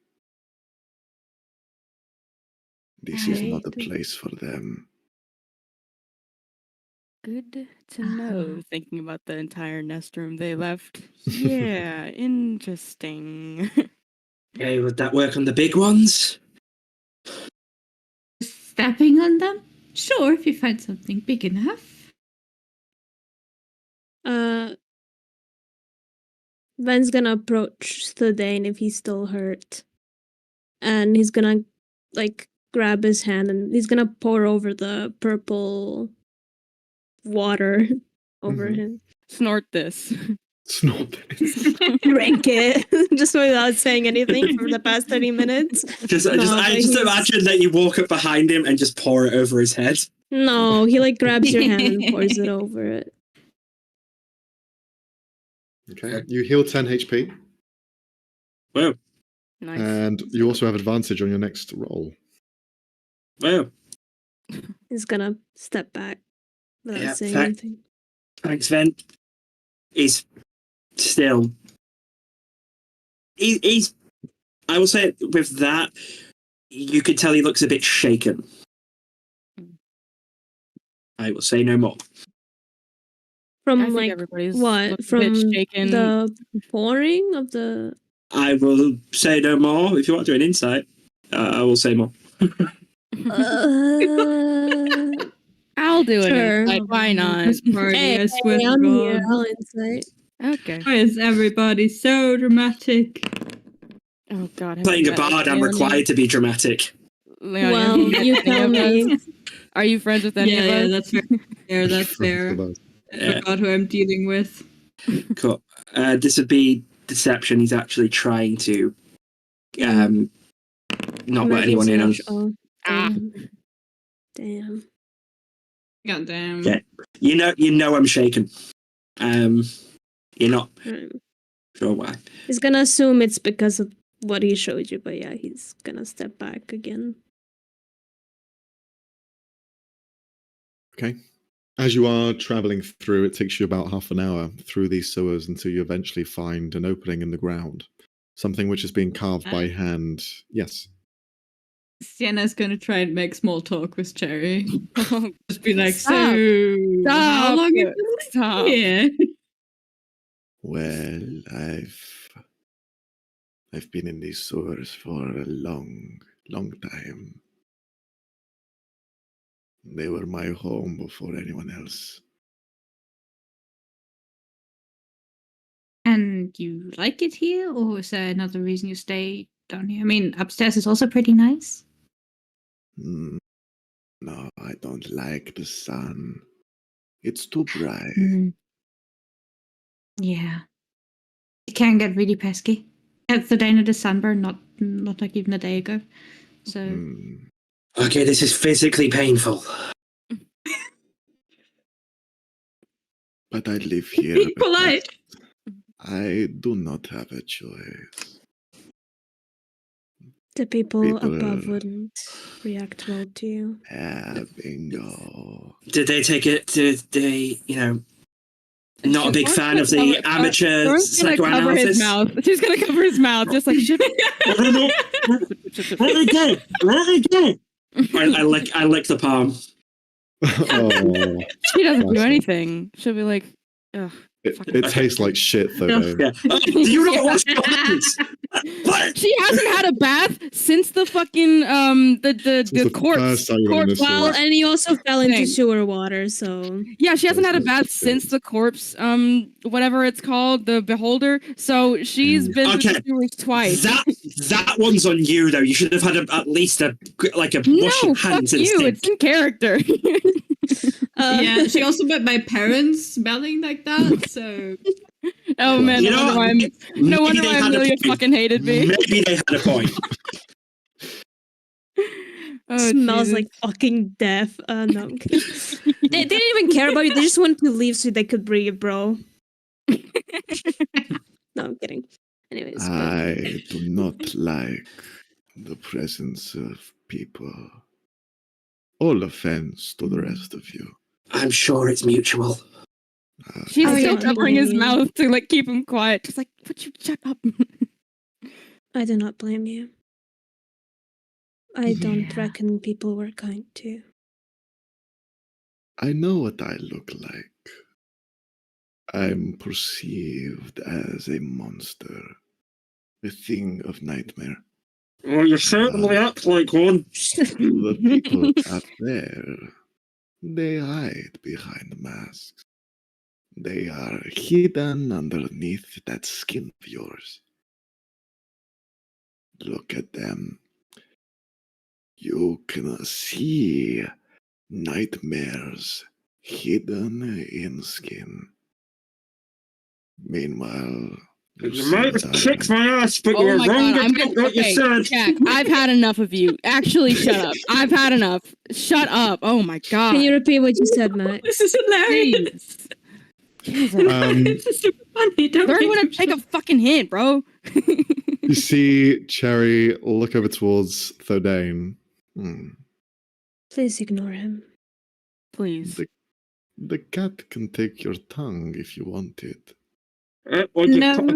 This is not a place for them. Good to know. Thinking about the entire nest room they left. Yeah, interesting. Okay, would that work on the big ones? Stepping on them? Sure, if you find something big enough. Ven's gonna approach Thadane if he's still hurt. And he's gonna, like, grab his hand and he's gonna pour over the purple water over him. Snort this. Snort this. Drink it. Just without saying anything for the past 30 minutes. I just imagine that you walk up behind him and just pour it over his head. No, he, like, grabs your hand and pours it over it. Okay, you heal 10 HP. Wow. Nice. And you also have advantage on your next roll. Wow. He's gonna step back without Yeah, saying anything. Thanks, Ven. He's still... He's... I will say with that, you could tell he looks a bit shaken. I will say no more. I From, think like, everybody's what? looks a From bit shaken. the pouring of the... I will say no more. If you want to do an insight, I will say more. I'll do it. Sure. Insight. Why not? This party, Hey, I swear to I'm God. here. I'll insight. Okay. Why is everybody so dramatic? Oh God. have Playing you a met bard, I'm Leonie? required to be dramatic. Leonie, Well, have met you any tell of me. us? Are you friends with any of Yeah, us? that's fair. That's fair. I Yeah. forgot who I'm dealing with. Cool. This would be deception. He's actually trying to not let anyone in on. Oh, Ah. damn. God damn. Yeah. You know I'm shaken. You're not Right. sure why. He's gonna assume it's because of what he showed you, but yeah, he's gonna step back again. Okay. As you are traveling through, it takes you about half an hour through these sewers until you eventually find an opening in the ground. Something which is being carved by hand. Yes. Sienna's gonna try and make small talk with Cherry. Just be like, Stop. so how Stop. long have you been Stop. here? Well, I've been in these sewers for a long, long time. They were my home before anyone else. And you like it here, or is there another reason you stay down here? I mean, upstairs is also pretty nice. No, I don't like the sun. It's too bright. Yeah. It can get really pesky. It's the day of the sunburn, not like even a day ago. So Okay, this is physically painful. But I live here. be polite. I do not have a choice. The people People- above wouldn't react well to you. Ah, bingo. Did they take it? Did they, not a big fan of the amateur Lauren's gonna cover his psychoanalysis? mouth. She's gonna cover his mouth, just like shit. Let it go. I lick the palm. Oh, She doesn't do Awesome. anything. She'll be like, ugh. it tastes like shit, though. Dave. Yeah. Oh, do you not wash your hands? What? She hasn't had a bath since the fucking the corpse. first time you're in this Well, series. and he also fell into Thing. sewer water, so Yeah, she hasn't had a That's bath disgusting. since the corpse, whatever it's called, the beholder. So she's been to Okay. the sewers twice. That one's on you though. You should have had at least a wash your No, fuck hands in you. sink. It's in character. Yeah, she also met my parents smelling like that, so Oh man, You no know wonder what? why, no wonder Maybe they why had a Amelia point. fucking hated me. Maybe they had a point. Oh, smells Jesus. like fucking death. No, I'm kidding. They didn't even care about you. They just wanted to leave so they could breathe, bro. No, I'm kidding. Anyways, but I do not like the presence of people. All offense to the rest of you. I'm sure it's mutual. She's Oh, still yeah, covering his yeah. mouth to like keep him quiet. Just like, would you shut up? I do not blame you. I don't Yeah. reckon people were kind to you. I know what I look like. I'm perceived as a monster, a thing of nightmare. Well, you certainly act like one. The people out there, they hide behind masks. They are hidden underneath that skin of yours. Look at them. You can see nightmares hidden in skin. Meanwhile, You might have kicked my ass, but you Oh were my wrong god, I'm about gonna. what you Okay, said. Jack, I've had enough of you. Actually, shut up. I've had enough. Shut up. Oh my god. Can you repeat what you said, Max? this is hilarious. Jesus. This is super funny. Don't They're make gonna him take a fucking hint, bro. You see Cherry look over towards Thordane. Please ignore him. Please. The cat can take your tongue if you want it. No,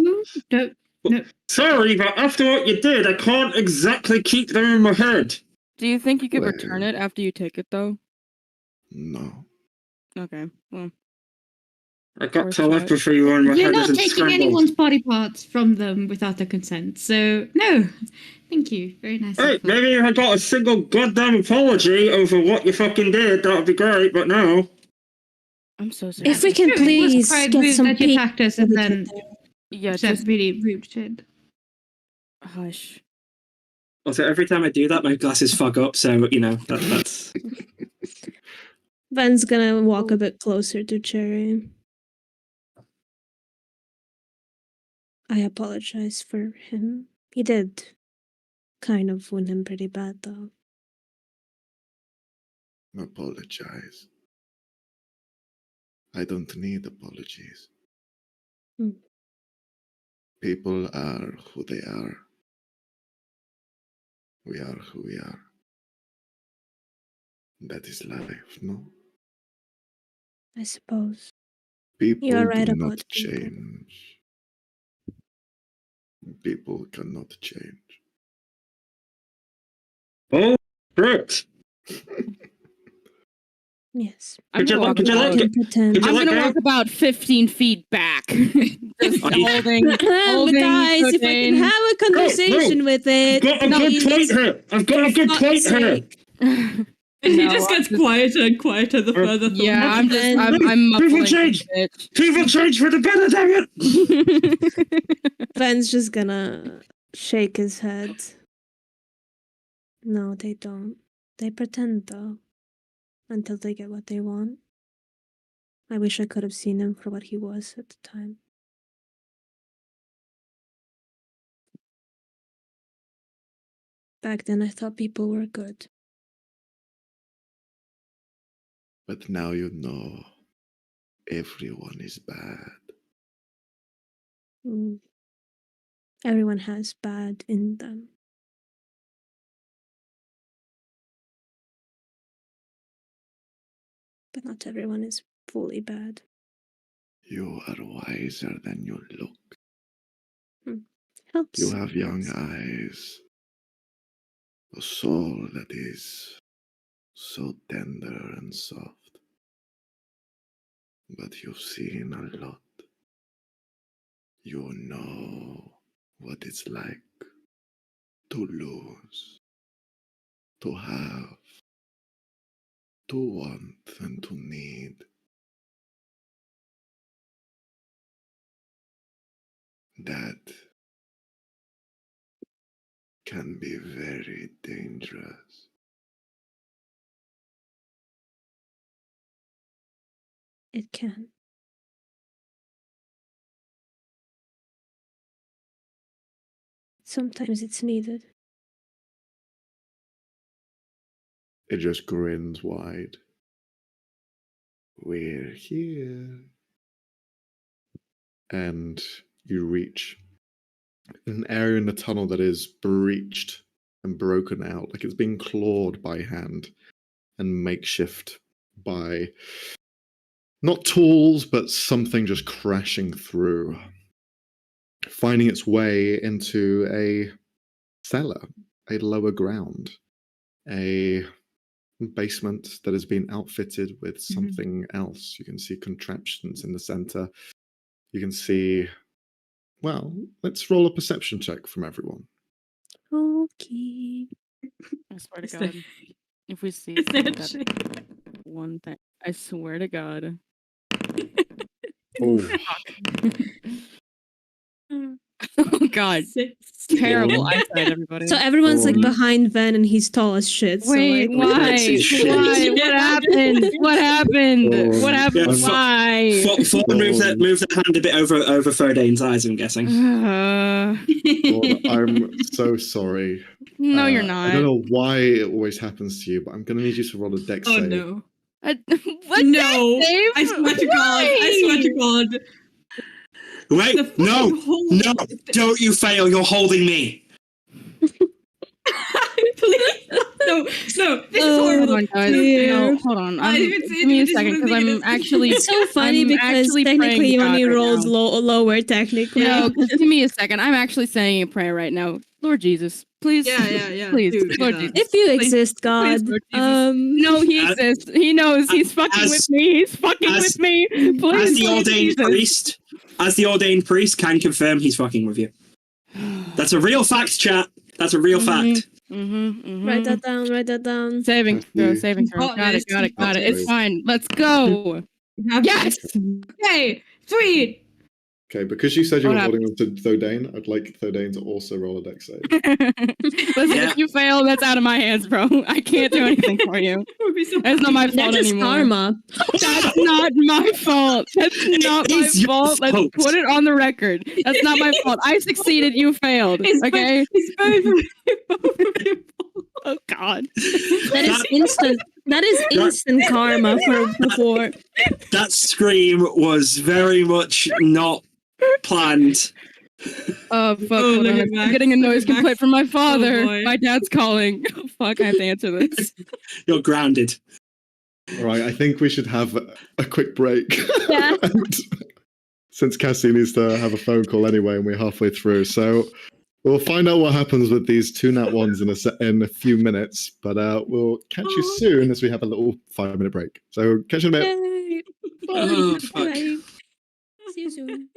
don't. Sorry, but after what you did, I can't exactly keep them in my head. Do you think you could Well. return it after you take it, though? No. Okay. Well, I got Or telepathy when my You're head not isn't taking scrambled. anyone's body parts from them without their consent, so no. Thank you. Very nice. Hey, of you. maybe if I got a single goddamn apology over what you fucking did, that would be great, but no. I'm so sorry. If we can True, it was please quite get rude some that you peace. attacked us and then Yeah, said just really rude shit. hush. Also, every time I do that, my glasses fog up, so, you know, that's... Ben's gonna walk a bit closer to Cherry. I apologize for him. He did kind of wound him pretty bad, though. Apologize. I don't need apologies. Hmm. People are who they are. We are who we are. That is life, no? I suppose. People You're right do about not people. change. People cannot change. Oh, shit. Yes. I'm Could you gonna walk look- could you about- look- I can pretend. could you I'm let gonna go? walk about 15 feet back. Just Are you- holding. But holding guys, if I can Thordane. have a conversation with I've it, got a good point here! I've got a good for point fuck's here! sake. He No, just I'm gets quieter and quieter the further Yeah, I'm just. And- I'm People muffling change. this bitch. People change for the better, damn it! Ben's just gonna shake his head. No, they don't. They pretend, though. Until they get what they want. I wish I could have seen him for what he was at the time. Back then, I thought people were good. But now you know everyone is bad. Mm. Everyone has bad in them. But not everyone is fully bad. You are wiser than you look. Helps. You have young eyes. A soul that is so tender and soft. But you've seen a lot. You know what it's like to lose, to have, to want, and to need. That can be very dangerous. It can. Sometimes it's needed. It just grins wide. We're here. And you reach an area in the tunnel that is breached and broken out, like it's being clawed by hand and makeshift by not tools, but something just crashing through, finding its way into a cellar, a lower ground, a basement that has been outfitted with something else. You can see contraptions in the center. You can see, well, let's roll a perception check from everyone. Okay. I swear to Is there- God, if we see Is there that one thing, I swear to God. Oh, Oh God, 6. terrible Oh. eyesight, everybody. So everyone's like Oh. behind Van and he's tall as shit. Wait, so like, why? That's shit. Why? What happened? What happened? Oh, What happened? yeah, Why? Fawn move the hand a bit over Ferdane's eyes, I'm guessing. God, I'm so sorry. No, you're I not. don't know why it always happens to you, but I'm going to need you to roll a dex Oh save. no. What? No. Dave? I swear to God. I swear to God. The Wait, fucking no, hole. no, don't you fail, you're holding me. Please. No. No. This is Oh, horrible. Hold on, guys. dear. No, hold on. Give me a second, because I'm actually. It's so funny I'm because actually technically praying you to only God right rolled now. lower technically. No, give me a second. I'm actually saying a prayer right now. Lord Jesus, please. Yeah. Please, Do Lord that. Jesus. If you Please, exist, God. Lord Jesus. No, he As- exists. He knows. He's fucking as- with me. He's fucking as- with me. As Please, the Lord ordained Jesus. priest, can confirm he's fucking with you. That's a real fact, chat. That's a real fact. Write that down. Write that down. Saving That's throw, you. saving throw. Got Got it, this. got it, got it. That's It's great. fine. Let's go. Yes! Okay. Sweet. Okay, because you said you What were holding on to Thodane, I'd like Thodane to also roll a dex save. Listen, Yeah. if you fail, that's out of my hands, bro. I can't do anything for you. Would be so It's not my fault That's just anymore. karma. That's not my fault. That's not my is your fault. Let's fault. put it on the record. That's not my fault. I succeeded. You failed. Okay. It's both of your fault. Oh God. That is instant. That is instant karma for before. That scream was very much not planned. Oh fuck. Oh, Hold look on. at I'm Max. getting a Look noise at Max. complaint from my father. boy. My dad's calling. Oh, fuck. I have to answer this. You're grounded. All right, I think we should have a quick break. Yeah. And since Cassie needs to have a phone call anyway, and we're halfway through, so we'll find out what happens with these two nat ones in a few minutes. But we'll catch you soon as we have a little 5-minute break. So catch you in a bit. Yay. Oh, fuck. Bye. See you soon.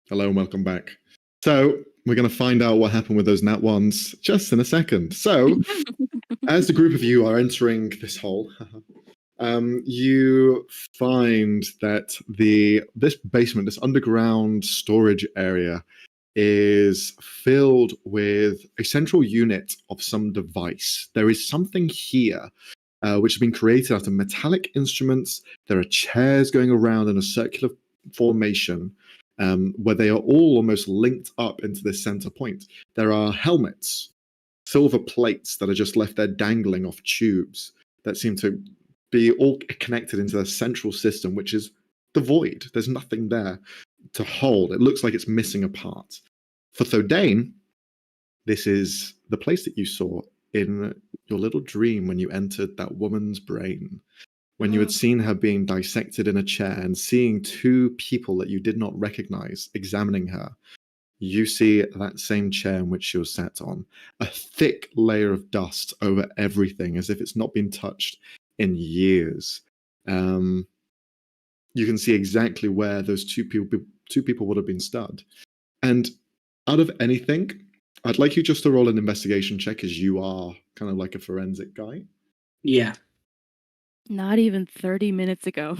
Hello and welcome back. So we're going to find out what happened with those nat ones just in a second. So as the group of you are entering this hole, you find that this basement, this underground storage area, is filled with a central unit of some device. There is something here which has been created out of metallic instruments. There are chairs going around in a circular formation where they are all almost linked up into this center point. There are helmets, silver plates that are just left there dangling off tubes that seem to be all connected into a central system, which is devoid. There's nothing there to hold. It looks like it's missing a part. For Thodane, this is the place that you saw in your little dream when you entered that woman's brain, when you had seen her being dissected in a chair and seeing two people that you did not recognize examining her. You see that same chair in which she was sat on, a thick layer of dust over everything as if it's not been touched in years. You can see exactly where those two people would have been stood. And out of anything, I'd like you just to roll an investigation check, as you are kind of like a forensic guy. Yeah. Not even 30 minutes ago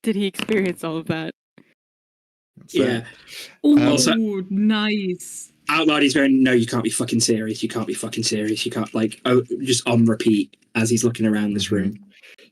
did he experience all of that. Yeah. Also, nice. Out loud, he's going, no, you can't be fucking serious. You can't be fucking serious. You can't, just on repeat as he's looking around this room.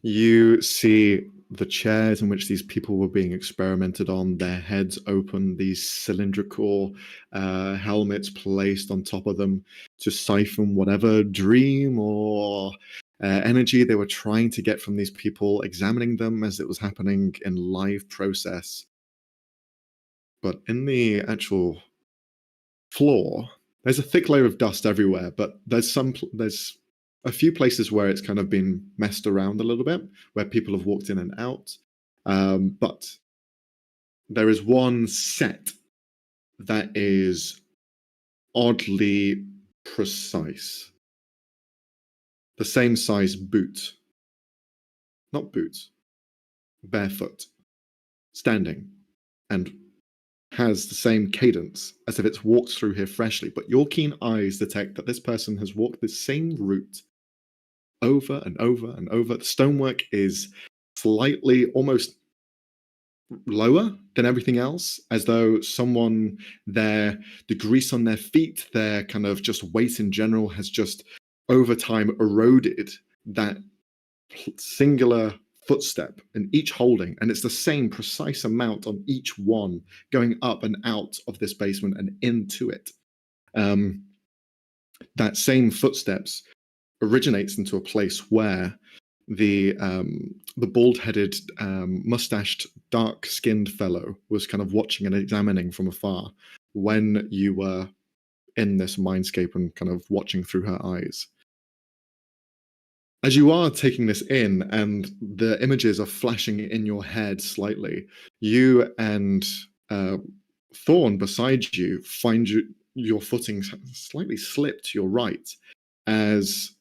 You see the chairs in which these people were being experimented on, their heads open, these cylindrical helmets placed on top of them to siphon whatever dream or energy they were trying to get from these people, examining them as it was happening in live process. But in the actual floor, there's a thick layer of dust everywhere, but there's a few places where it's kind of been messed around a little bit, where people have walked in and out. But there is one set that is oddly precise. The same size boot. Not boots. Barefoot. Standing. And has the same cadence as if it's walked through here freshly. But your keen eyes detect that this person has walked the same route over and over and over. The stonework is slightly, almost lower than everything else, as though someone the grease on their feet, their kind of just weight in general has just over time eroded that singular footstep in each holding, and it's the same precise amount on each one going up and out of this basement and into it. That same footsteps originates into a place where the bald-headed, mustached, dark-skinned fellow was kind of watching and examining from afar when you were in this mindscape and kind of watching through her eyes. As you are taking this in and the images are flashing in your head slightly, you and Thorn beside you find your footing slightly slip to your right as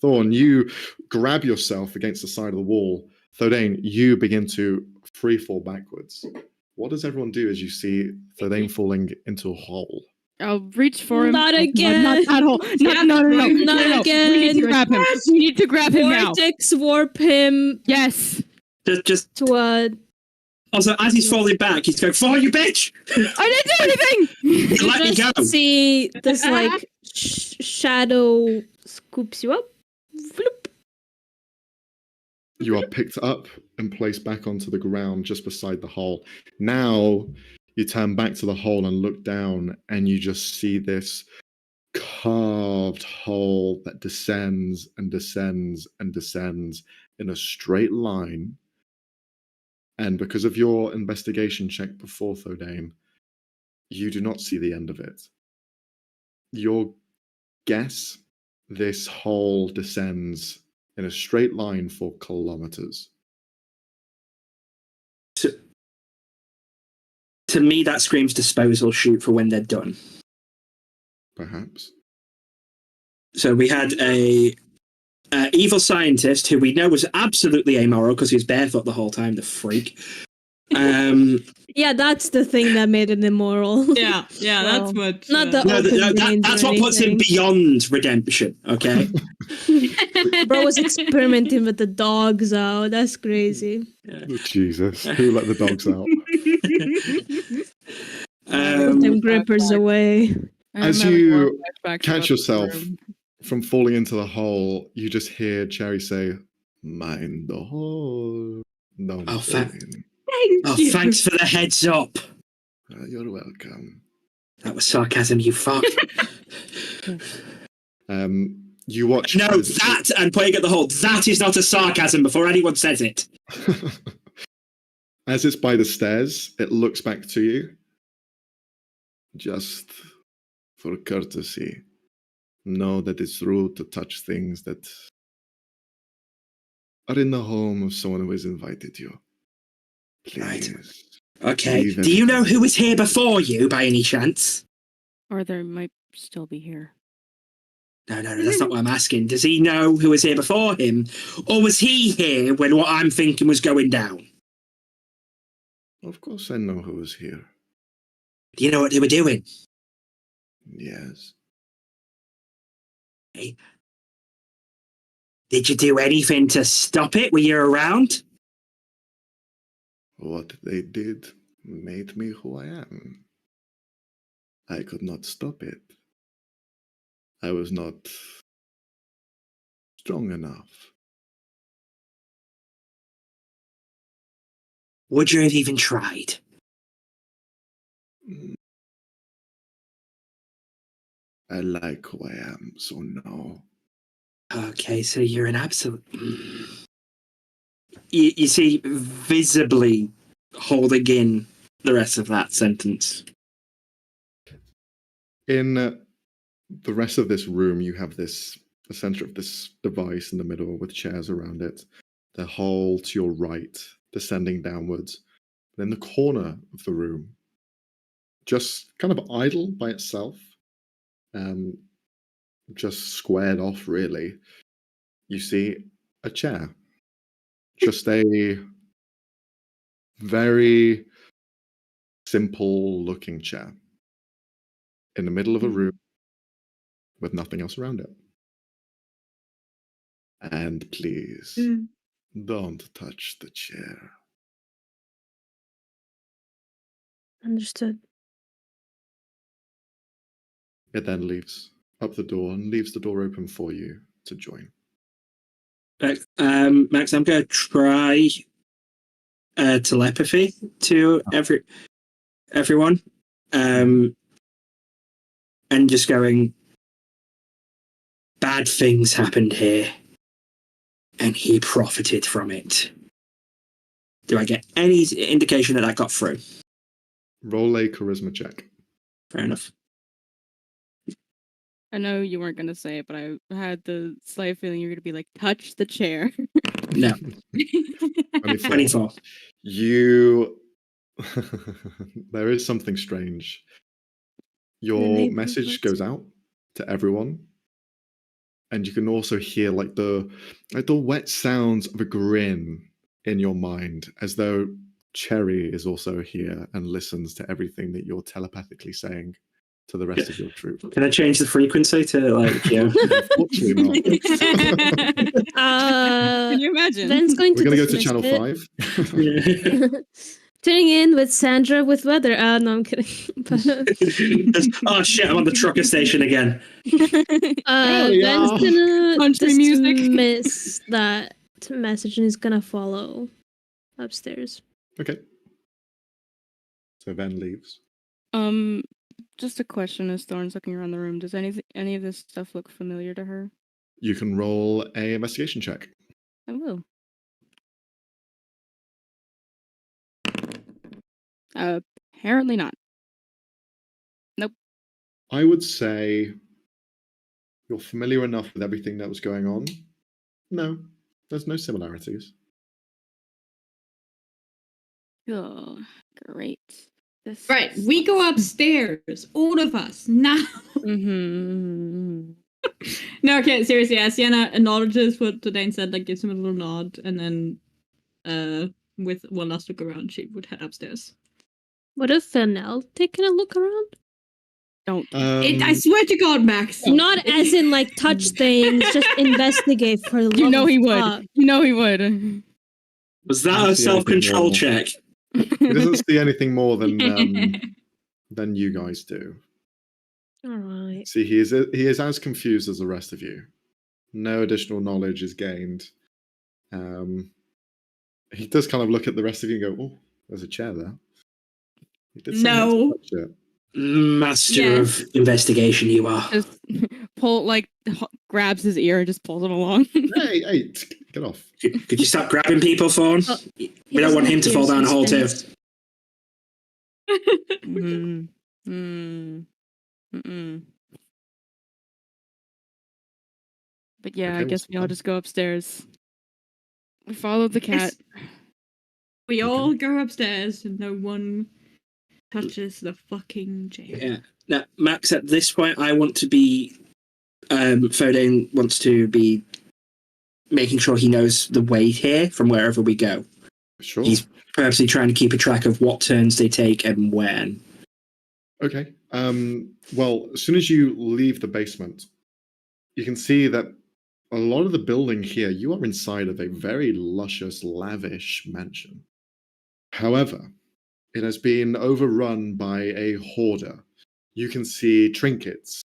Thorn, you grab yourself against the side of the wall. Thodane, you begin to free fall backwards. What does everyone do as you see Thodane falling into a hole? I'll reach for him. Not again. Not that hole. No. Not again. We need to grab him. We need to grab him now. Vortex warp him. Yes. Just to a. Also, as he's falling back, he's going, "Fall, you bitch!" I didn't do anything. Let me go. See this like shadow scoops you up. Floop. You are picked up and placed back onto the ground just beside the hole. Now you turn back to the hole and look down, and you just see this carved hole that descends and descends and descends in a straight line. And because of your investigation check before, Thodane, you do not see the end of it. Your guess, this hole descends in a straight line for kilometers. To me, that screams disposal chute for when they're done. Perhaps. So we had a evil scientist who we know was absolutely amoral because he was barefoot the whole time, the freak. Yeah, that's the thing that made it immoral. Yeah, that's Well, what. not the No, open veins that's or what puts him anything. beyond redemption, okay? Bro was experimenting with the dogs out. That's crazy. Jesus, who let the dogs out? Put them grippers away. As I'm having a lot of you flashbacks catch about this yourself room. from falling into the hole, you just hear Cherry say, "Mind the hole. Don't Oh, fall thank- in." Oh, thanks for the heads up. You're welcome. That was sarcasm, you fuck. You watch. No, that and putting at the hole, that is not a sarcasm before anyone says it. As it's by the stairs, it looks back to you. Just for courtesy, know that it's rude to touch things that are in the home of someone who has invited you. Please. Right. Okay. Leave Do you know everything. who was here before you, by any chance? Or there might still be here. No, that's not what I'm asking. Does he know who was here before him? Or was he here when what I'm thinking was going down? Of course I know who was here. Do you know what they were doing? Yes. Hey. Did you do anything to stop it? Were you around? What they did made me who I am. I could not stop it. I was not strong enough. Would you have even tried? I like who I am, so no. Okay, so you're an absolute... You see, visibly holding in the rest of that sentence. In the rest of this room, you have the center of this device in the middle with chairs around it. The hole to your right, descending downwards. But in the corner of the room, just kind of idle by itself, just squared off really, you see a chair. Just a very simple looking chair in the middle of a room with nothing else around it. And please, don't touch the chair. Understood. It then leaves up the door and leaves the door open for you to join. Max, I'm going to try telepathy to everyone. And just going, bad things happened here, and he profited from it. Do I get any indication that got through? Roll a charisma check. Fair enough. I know you weren't going to say it, but I had the slight feeling you were going to be like, touch the chair. No. 24. You... There is something strange. Your message goes out to everyone, and you can also hear like the wet sounds of a grin in your mind, as though Cherry is also here and listens to everything that you're telepathically saying to the rest of your troop. Can I change the frequency to Unfortunately not. Can you imagine? Ben's going We're to going to go to dismiss channel it. 5. Tuning in with Sandra with weather. No, I'm kidding. Oh shit, I'm on the trucker station again. Ben's gonna Country music. dismiss that message and he's gonna follow upstairs. Okay. So Ben leaves. Just a question as Thorn's looking around the room. Does any of this stuff look familiar to her? You can roll a investigation check. I will. Apparently not. Nope. I would say you're familiar enough with everything that was going on. No, there's no similarities. Oh, great. Right, we go upstairs, all of us now. Mm-hmm. No, okay, seriously, as Sienna acknowledges what Dane said, like gives him a little nod, and then with one last look around, she would head upstairs. What if Fennel taking a look around? Don't. I swear to God, Max. Not as in like touch things, just investigate for the You love know of he would. God. You know he would. Was that a see anything self-control more. check? He doesn't see anything more than you guys do. All right. See, he is as confused as the rest of you. No additional knowledge is gained. He does kind of look at the rest of you and go, "Oh, there's a chair there." He did say not to No. touch it. Master Yes. of investigation, you are. Just grabs his ear and just pulls him along. Hey, get off. Could you stop grabbing people, Fawn? Oh, We don't want him to fall down a hole too. But yeah, Okay, I guess what's we all the just go upstairs. We followed the cat. We all go upstairs and no one touches the fucking chair. Yeah. Now, Max, at this point, I want to be. Foden wants to be making sure he knows the way here from wherever we go. Sure. He's purposely trying to keep a track of what turns they take and when. Okay. Well, as soon as you leave the basement, you can see that a lot of the building here, you are inside of a very luscious, lavish mansion. However, it has been overrun by a hoarder. You can see trinkets,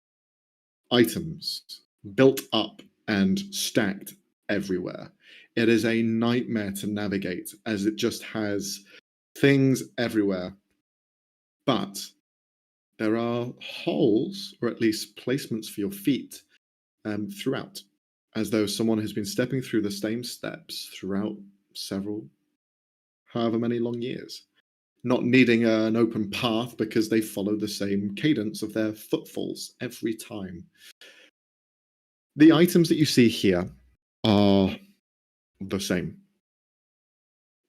items built up and stacked everywhere. It is a nightmare to navigate as it just has things everywhere. But there are holes, or at least placements for your feet, throughout, as though someone has been stepping through the same steps throughout however many long years, not needing an open path because they follow the same cadence of their footfalls every time. The items that you see here are the same.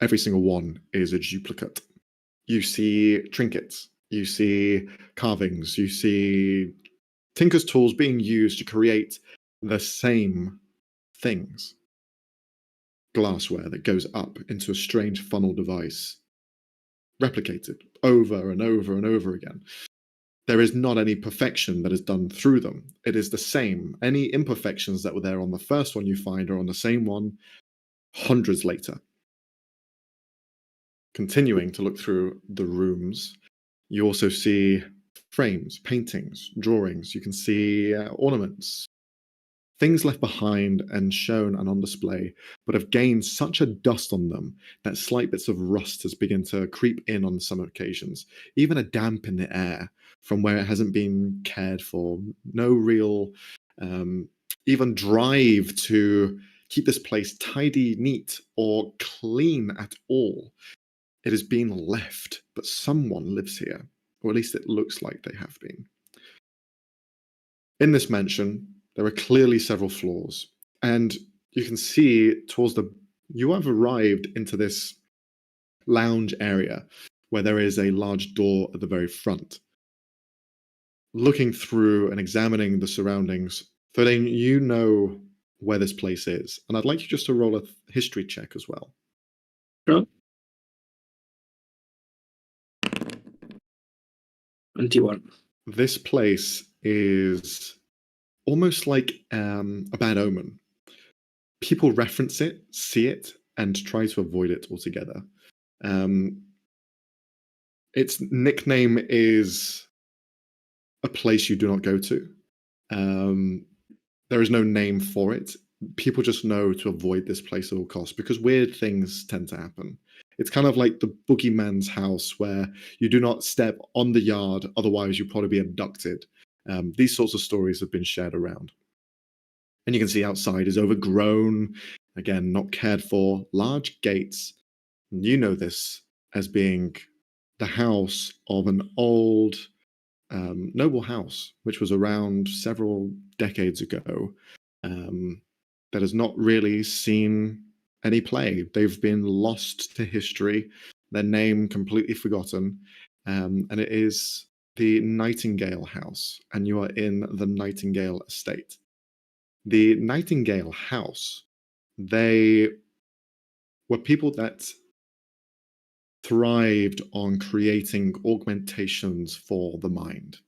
Every single one is a duplicate. You see trinkets, you see carvings, you see Tinker's tools being used to create the same things. Glassware that goes up into a strange funnel device, replicated over and over and over again. There is not any perfection that is done through them. It is the same. Any imperfections that were there on the first one you find are on the same one hundreds later. Continuing to look through the rooms, you also see frames, paintings, drawings. You can see ornaments, things left behind and shown and on display, but have gained such a dust on them that slight bits of rust has begun to creep in on some occasions. Even a damp in the air from where it hasn't been cared for. No real even drive to keep this place tidy, neat, or clean at all. It has been left, but someone lives here, or at least it looks like they have been. In this mansion, there are clearly several floors, and you can see you have arrived into this lounge area where there is a large door at the very front. Looking through and examining the surroundings, Ferdinand, you know where this place is, and I'd like you just to roll a history check as well. Sure. 21. This place is almost like a bad omen. People reference it, see it, and try to avoid it altogether. Its nickname is a place you do not go to. There is no name for it. People just know to avoid this place at all costs because weird things tend to happen. It's kind of like the boogeyman's house where you do not step on the yard, otherwise you'll probably be abducted. These sorts of stories have been shared around. And you can see outside is overgrown, again, not cared for, large gates. You know this as being the house of an old noble house, which was around several decades ago, that has not really seen any play. They've been lost to history, their name completely forgotten, and it is the Nightingale House, and you are in the Nightingale Estate. The Nightingale House, they were people that thrived on creating augmentations for the mind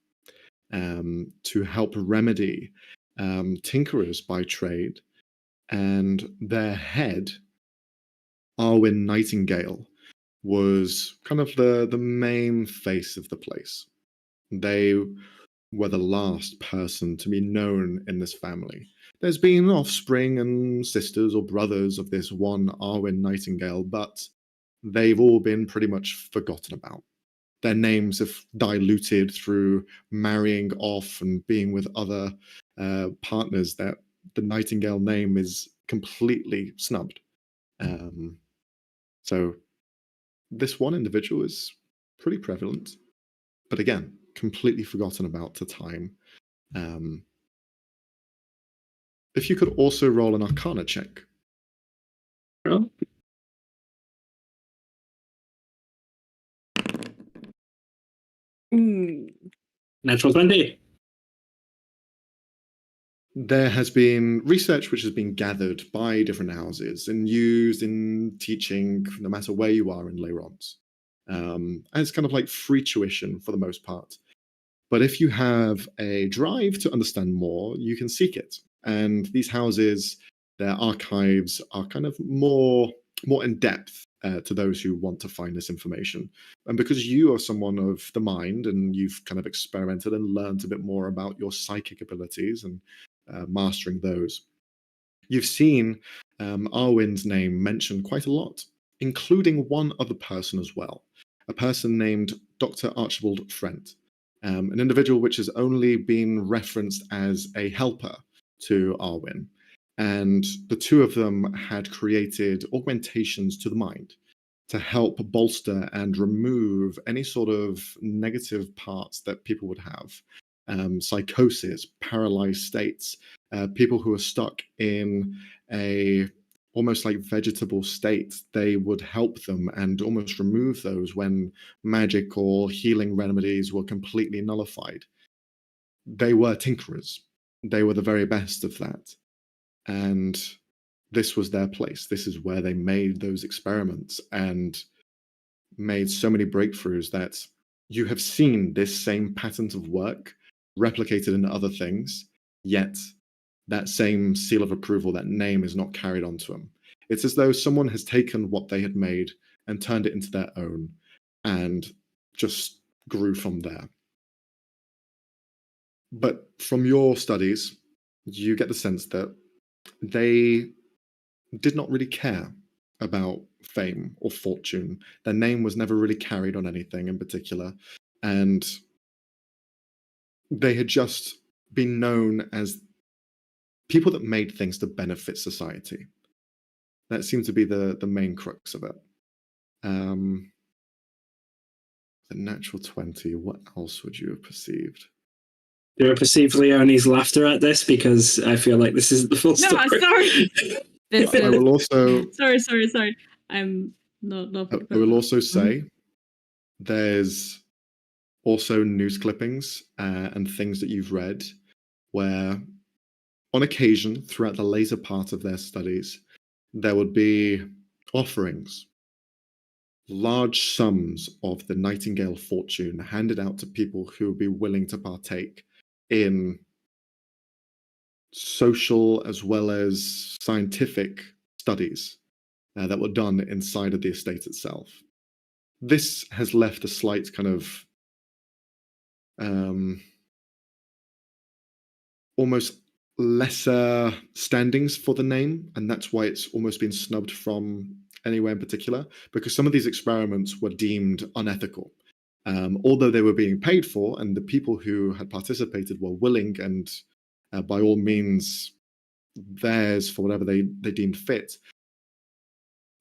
to help remedy tinkerers by trade. And their head, Arwen Nightingale, was kind of the main face of the place. They were the last person to be known in this family. There's been offspring and sisters or brothers of this one Arwen Nightingale, but they've all been pretty much forgotten about. Their names have diluted through marrying off and being with other partners, that the Nightingale name is completely snubbed. So this one individual is pretty prevalent, but again, completely forgotten about to time. If you could also roll an Arcana check. Roll. Natural 20. There has been research which has been gathered by different houses and used in teaching, no matter where you are in Leyrons. As kind of like free tuition for the most part. But if you have a drive to understand more, you can seek it. And these houses, their archives are kind of more in depth to those who want to find this information. And because you are someone of the mind and you've kind of experimented and learned a bit more about your psychic abilities and mastering those, you've seen Arwen's name mentioned quite a lot, including one other person as well, a person named Dr. Archibald Frent. An individual which has only been referenced as a helper to Arwen. And the two of them had created augmentations to the mind to help bolster and remove any sort of negative parts that people would have. Psychosis, paralyzed states, people who are stuck in a almost like vegetable state, they would help them and almost remove those when magic or healing remedies were completely nullified. They were tinkerers. They were the very best of that. And this was their place. This is where they made those experiments and made so many breakthroughs that you have seen this same pattern of work replicated in other things, yet that same seal of approval, that name is not carried on to them. It's as though someone has taken what they had made and turned it into their own and just grew from there. But from your studies, you get the sense that they did not really care about fame or fortune. Their name was never really carried on anything in particular. And they had just been known as people that made things to benefit society. That seemed to be the main crux of it. The natural 20, what else would you have perceived? Do I perceive Leonie's laughter at this? Because I feel like this isn't the full story. No, sorry. This I is will also Sorry. I'm not. I will also say there's also news clippings and things that you've read where on occasion throughout the later part of their studies, there would be offerings, large sums of the Nightingale fortune handed out to people who would be willing to partake in social as well as scientific studies that were done inside of the estate itself. This has left a slight kind of almost lesser standings for the name, and that's why it's almost been snubbed from anywhere in particular, because some of these experiments were deemed unethical. Although they were being paid for and the people who had participated were willing and by all means theirs for whatever they deemed fit,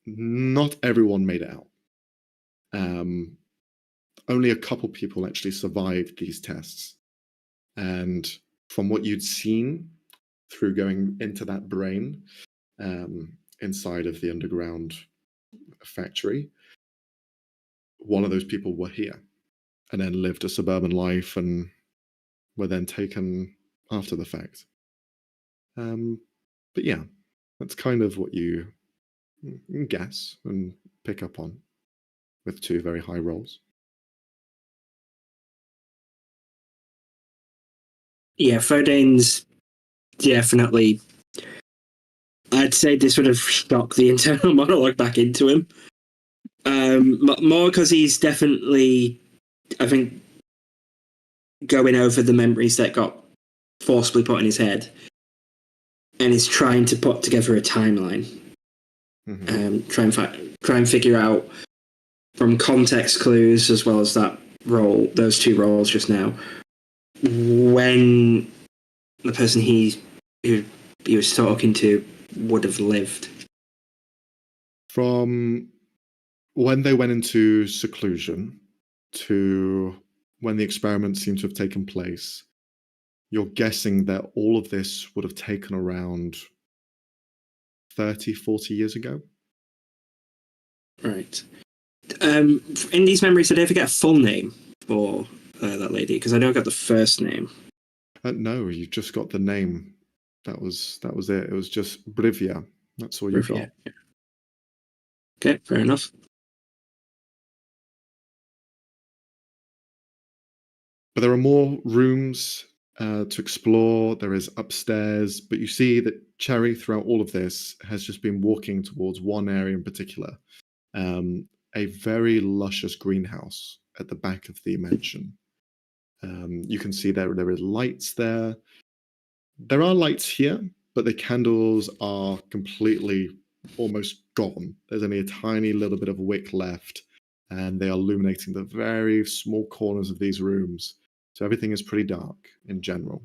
not everyone made it out. Only a couple people actually survived these tests. And from what you'd seen through going into that brain inside of the underground factory, one of those people were here and then lived a suburban life and were then taken after the fact. But yeah, that's kind of what you guess and pick up on. with 2 very high rolls. Yeah, Fodane's definitely. I'd say this would have shocked the internal monologue back into him. More because he's definitely, I think, going over the memories that got forcibly put in his head, and is trying to put together a timeline. Try and figure out from context clues as well as that role, those 2 roles just now, when the person who he was talking to would have lived. From when they went into seclusion to when the experiment seemed to have taken place, you're guessing that all of this would have taken around 30, 40 years ago. Right. In these memories, did I ever get a full name for that lady? Because I know I got the first name. No, you just got the name. That was it. It was just Brivia. That's all you got. Yeah. Okay, fair enough. But there are more rooms to explore. There is upstairs, but you see that Cherry, throughout all of this, has just been walking towards one area in particular, a very luscious greenhouse at the back of the mansion. You can see there are lights there. There are lights here, but the candles are completely almost gone. There's only a tiny little bit of wick left, and they are illuminating the very small corners of these rooms. So everything is pretty dark in general.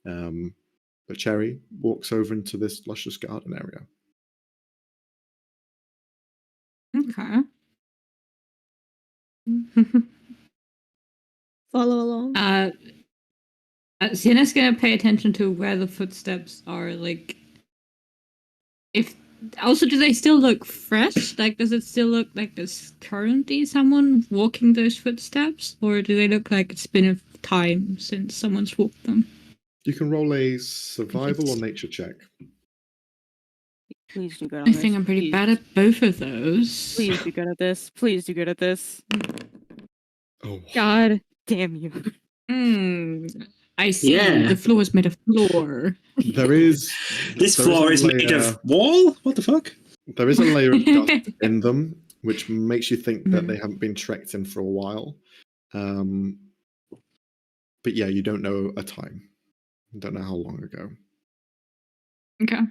But Cherry walks over into this luscious garden area. Okay. Follow along. Siena's gonna pay attention to where the footsteps are. Like, if also, do they still look fresh? Like, does it still look like there's currently someone walking those footsteps, or do they look like it's been a time since someone's walked them? You can roll a survival or nature check. Please do good on I this. think I'm pretty Please. bad at both of those. Please do good at this. Please do good at this. Oh, God damn you. I see. Yeah. The floor is made of floor. there is. This there floor a is made layer- of wall? What the fuck? There is a layer of dust in them, which makes you think that Mhm. they haven't been trekked in for a while. But yeah, you don't know a time. You don't know how long ago. Okay.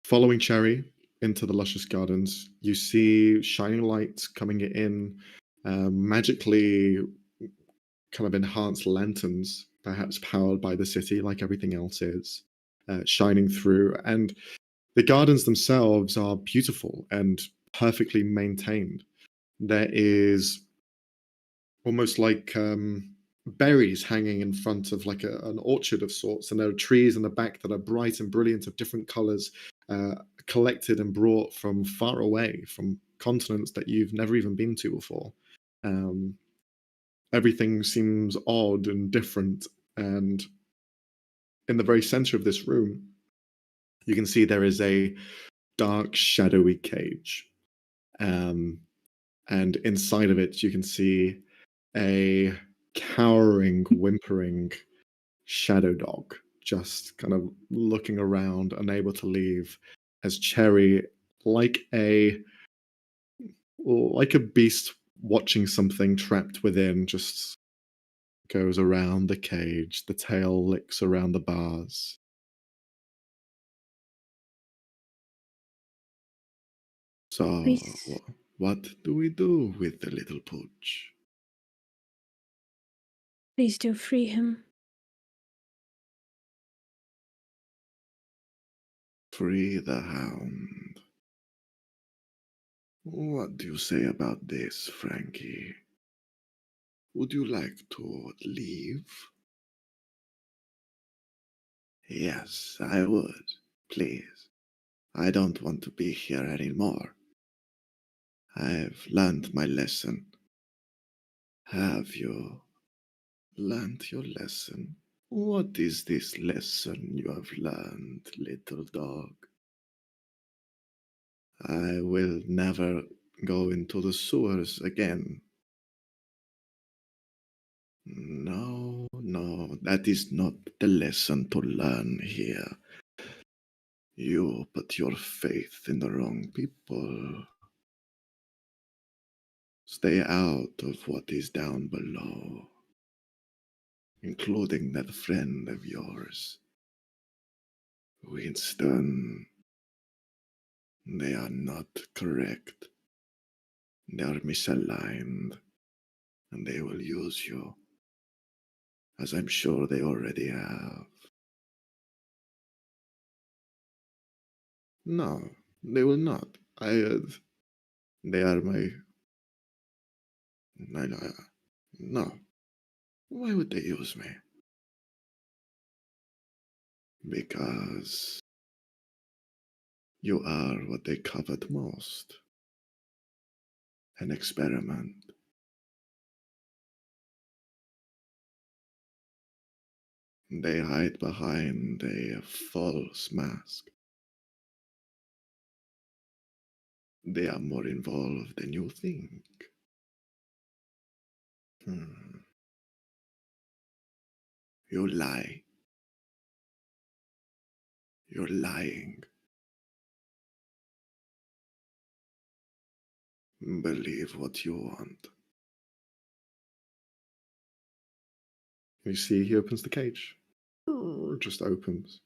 Following Cherry into the luscious gardens, you see shining lights coming in, magically kind of enhanced lanterns, perhaps powered by the city, like everything else is, shining through. And the gardens themselves are beautiful and perfectly maintained. There is almost like berries hanging in front of like an orchard of sorts, and there are trees in the back that are bright and brilliant of different colors, collected and brought from far away, from continents that you've never even been to before. Everything seems odd and different, and in the very center of this room, you can see there is a dark, shadowy cage. And inside of it, you can see a cowering, whimpering shadow dog just kind of looking around, unable to leave, as Cherry, like a beast watching something trapped within, just goes around the cage. The tail licks around the bars. So, Please. what do we do with the little pooch? Please do free him. Free the hound. What do you say about this, Frankie? Would you like to leave? Yes, I would. Please. I don't want to be here anymore. I've learned my lesson. Have you learned your lesson? What is this lesson you have learned, little dog? I will never go into the sewers again. No, that is not the lesson to learn here. You put your faith in the wrong people. Stay out of what is down below, including that friend of yours, Winston. They are not correct. They are misaligned, and they will use you, as I'm sure they already have. No, they will not. They are my. No. Why would they use me? Because you are what they covered most. An experiment. They hide behind a false mask. They are more involved than you think. You lie. You're lying. Believe what you want. You see, he opens the cage. Just opens.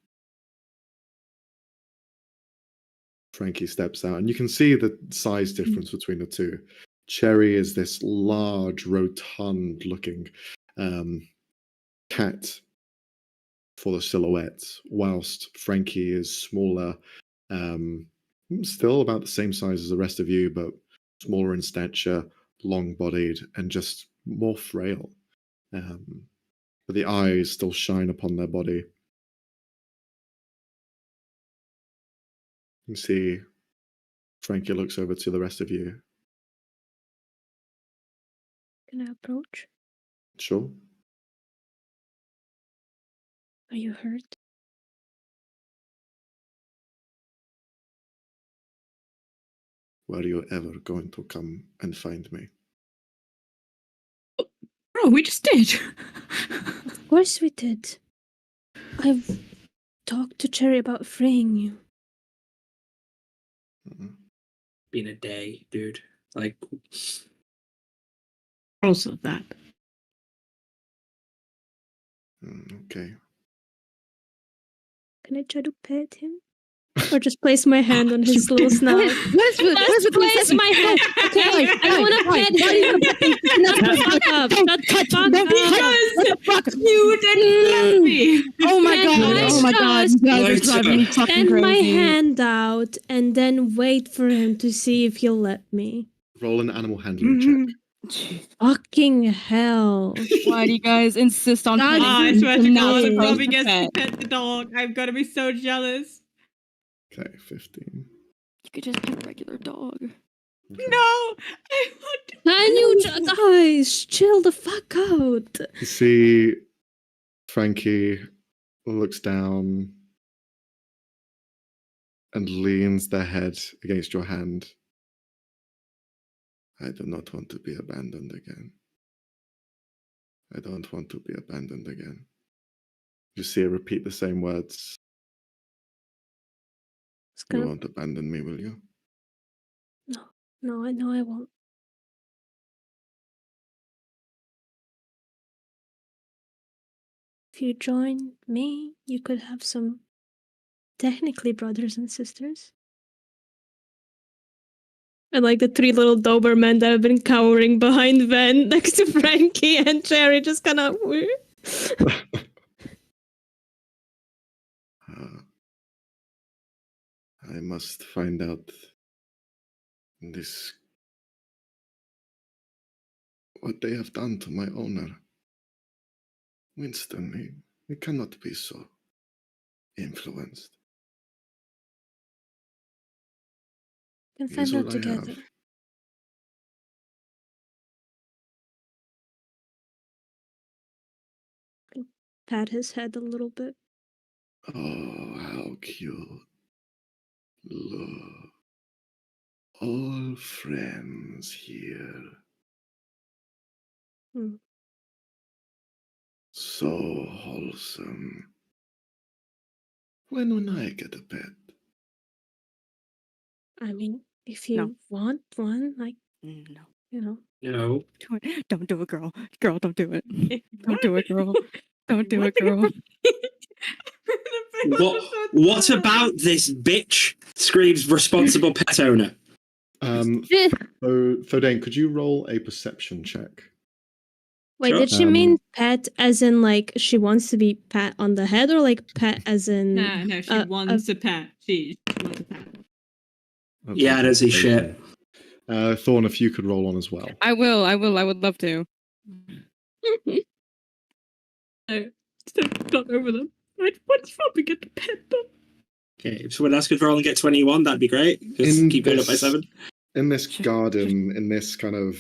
Frankie steps out, and you can see the size difference between the two. Cherry is this large, rotund-looking cat for the silhouette, whilst Frankie is smaller, still about the same size as the rest of you, but smaller in stature, long-bodied, and just more frail. But the eyes still shine upon their body. You see, Frankie looks over to the rest of you. Can I approach? Sure. Are you hurt? Were you ever going to come and find me? Bro, we just did. Of course we did. I've talked to Cherry about freeing you. Been a day, dude. Like, Also that. Okay. Can I try to pet him? Or just place my hand on his little snout? What is Place my hand. Okay, I want to pet him. Shut the fuck up. Shut the fuck up. Cute and fluffy. Oh my Can god! I Oh my god! You guys are just driving me fucking Extend my crazy. hand out and then wait for him to see if he'll let me. Roll an animal handling check. Fucking hell. Why do you guys insist on God, petting I him? swear to You're not God, if supposed Robbie to gets to pet. pet the dog, I'm gonna be so jealous. Okay, 15. You could just pet a regular dog. Okay. No, I want to. Can you guys chill the fuck out? You see, Frankie looks down and leans their head against your hand. I do not want to be abandoned again. I don't want to be abandoned again. You see her repeat the same words. You won't abandon me, will you? No, I know I won't. If you join me, you could have some technically brothers and sisters. And like the three little Dobermen that have been cowering behind Ven next to Frankie and Cherry just kind of. I must find out this. What they have done to my owner. Winston, he cannot be so influenced. Can He is find out all I together. have. Pat his head a little bit. Oh, how cute. Look. all friends here. Hmm. So wholesome. When I get a pet? I mean, if you want one, like, No. you know. No. Don't do it, girl. Girl, don't do it. If Don't do it, girl. Don't do What it, the girl. What about this bitch? Screams responsible pet owner. Fodane, could you roll a perception check? Wait, Sure. did she mean pet as in like she wants to be pat on the head, or like pet as in? No, she wants a pet. She wants a pet. That's Yeah, I don't see shit. Thorn, if you could roll on as well. I will. I would love to. No, not over them. I just want to get the pet done. Okay, if someone else could roll and get 21, that'd be great. Just keep going up by 7. In this garden, in this kind of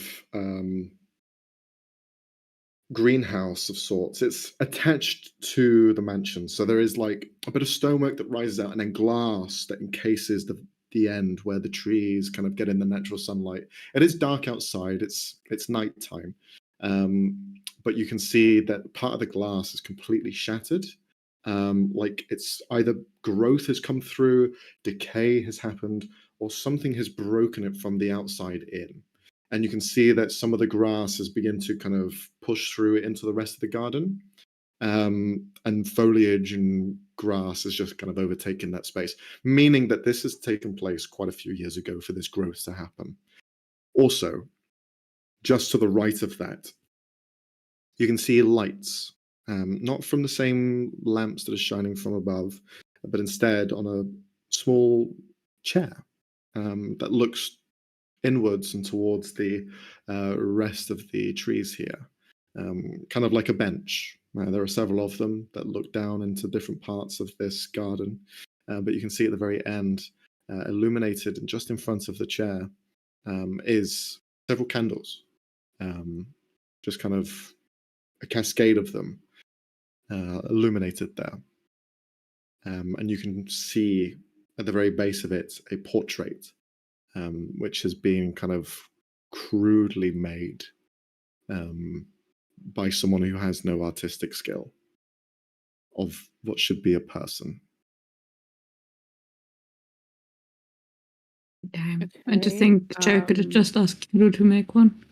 greenhouse of sorts, it's attached to the mansion. So there is like a bit of stonework that rises out and then glass that encases the end where the trees kind of get in the natural sunlight. It is dark outside. It's nighttime. But you can see that part of the glass is completely shattered. Like it's either growth has come through, decay has happened, or something has broken it from the outside in. And you can see that some of the grass has begun to kind of push through into the rest of the garden. And foliage and grass has just kind of overtaken that space, meaning that this has taken place quite a few years ago for this growth to happen. Also, just to the right of that, you can see lights, not from the same lamps that are shining from above, but instead on a small chair that looks inwards and towards the rest of the trees here, kind of like a bench. There are several of them that look down into different parts of this garden, but you can see at the very end, illuminated and just in front of the chair, is several candles, just kind of a cascade of them illuminated there. And you can see at the very base of it a portrait, which has been kind of crudely made by someone who has no artistic skill of what should be a person. Damn. And to think Joe could have just asked Kiro to make one.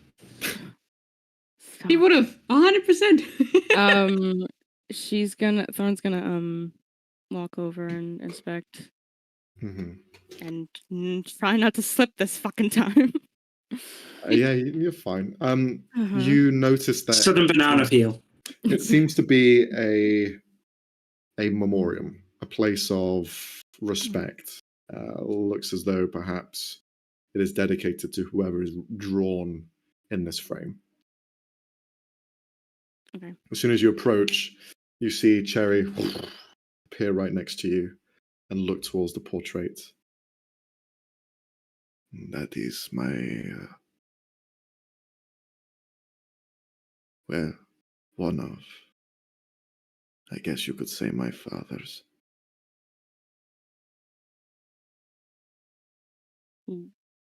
He would have 100%. Thorn's gonna walk over and inspect, and try not to slip this fucking time. Yeah, you're fine. You notice that Southern banana peel. it seems to be a memoriam, a place of respect. Looks as though perhaps it is dedicated to whoever is drawn in this frame. Okay. As soon as you approach, you see Cherry appear right next to you and look towards the portrait. That is my... well, one of... I guess you could say my father's. Who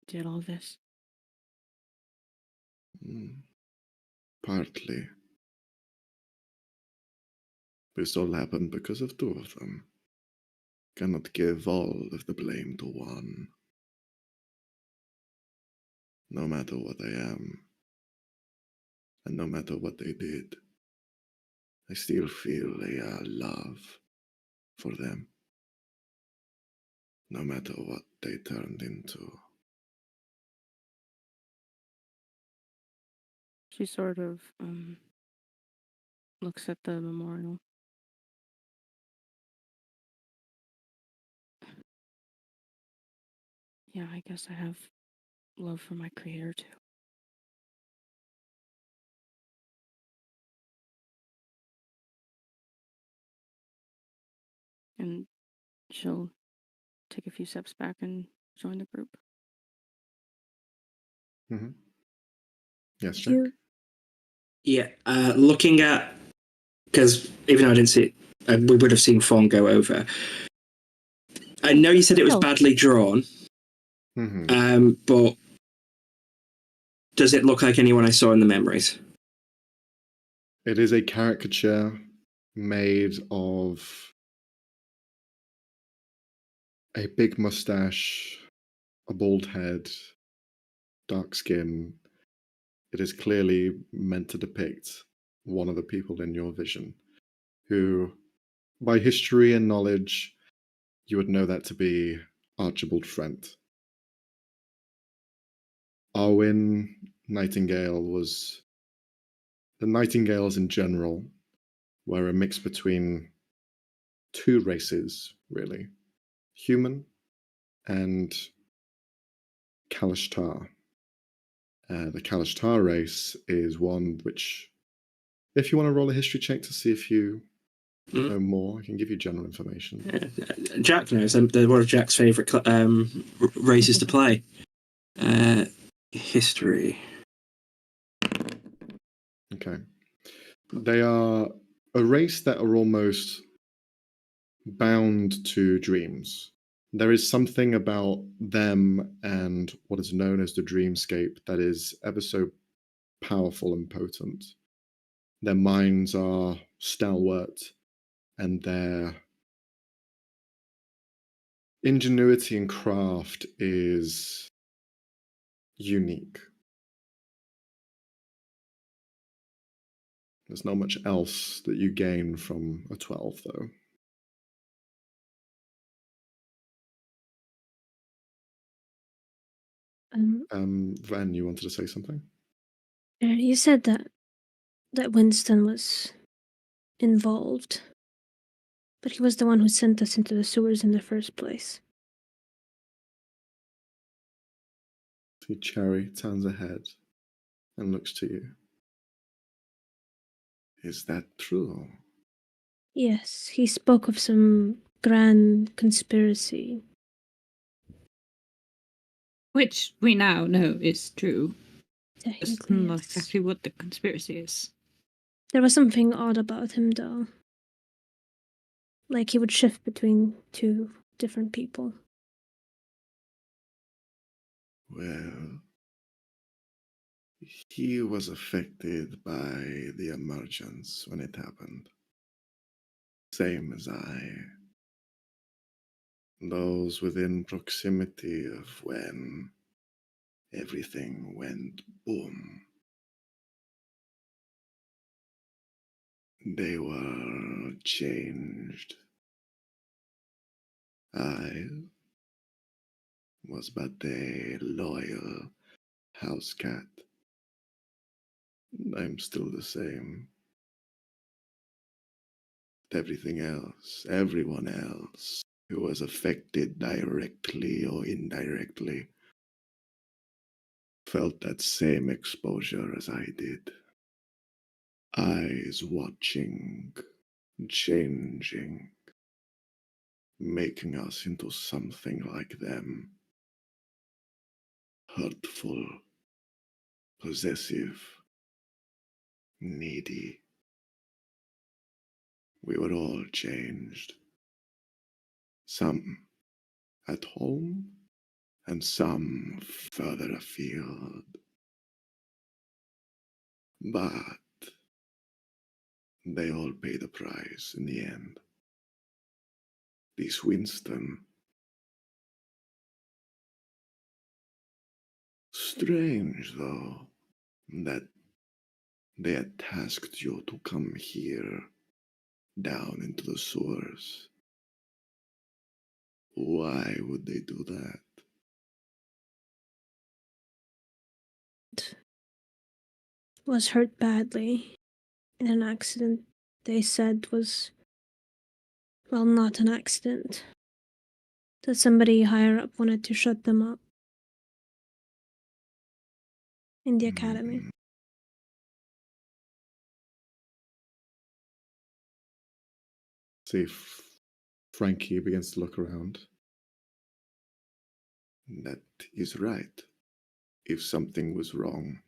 did all this? Partly. This all happened because of two of them. Cannot give all of the blame to one. No matter what I am, and no matter what they did, I still feel a love for them. No matter what they turned into. She sort of looks at the memorial. Yeah, I guess I have love for my creator too. And she'll take a few steps back and join the group. Yes, Jack? Yeah, looking at, because even though I didn't see it, we would have seen Fawn go over. I know you said it was badly drawn. But does it look like anyone I saw in the memories? It is a caricature made of a big mustache, a bald head, dark skin. It is clearly meant to depict one of the people in your vision, who, by history and knowledge, you would know that to be Archibald Frent. Arwen Nightingale was... The Nightingales in general were a mix between two races, really. Human and Kalashtar. The Kalashtar race is one which, if you want to roll a history check to see if you know more, I can give you general information. Jack knows. They're one of Jack's favourite races to play. History. Okay. They are a race that are almost bound to dreams. There is something about them and what is known as the dreamscape that is ever so powerful and potent. Their minds are stalwart, and their ingenuity and craft is unique. There's not much else that you gain from a 12, though. Van, you wanted to say something? You said that Winston was involved, but he was the one who sent us into the sewers in the first place. See, Cherry turns ahead and looks to you. Is that true? Yes, he spoke of some grand conspiracy. Which we now know is true. Just Technically, not yes. exactly what the conspiracy is. There was something odd about him, though. Like he would shift between two different people. Well, he was affected by the emergence when it happened. Same as I. Those within proximity of when everything went boom. They were changed. I was but a loyal house cat. I'm still the same. Everything else, everyone else who was affected directly or indirectly felt that same exposure as I did. Eyes watching, changing, making us into something like them. Hurtful, possessive, needy. We were all changed. Some at home and some further afield. But they all pay the price in the end. This Winston. Strange, though, that they had tasked you to come here, down into the sewers. Why would they do that? Was hurt badly in an accident they said was, well, not an accident. That somebody higher up wanted to shut them up in the academy. See, Frankie begins to look around. That is right. If something was wrong,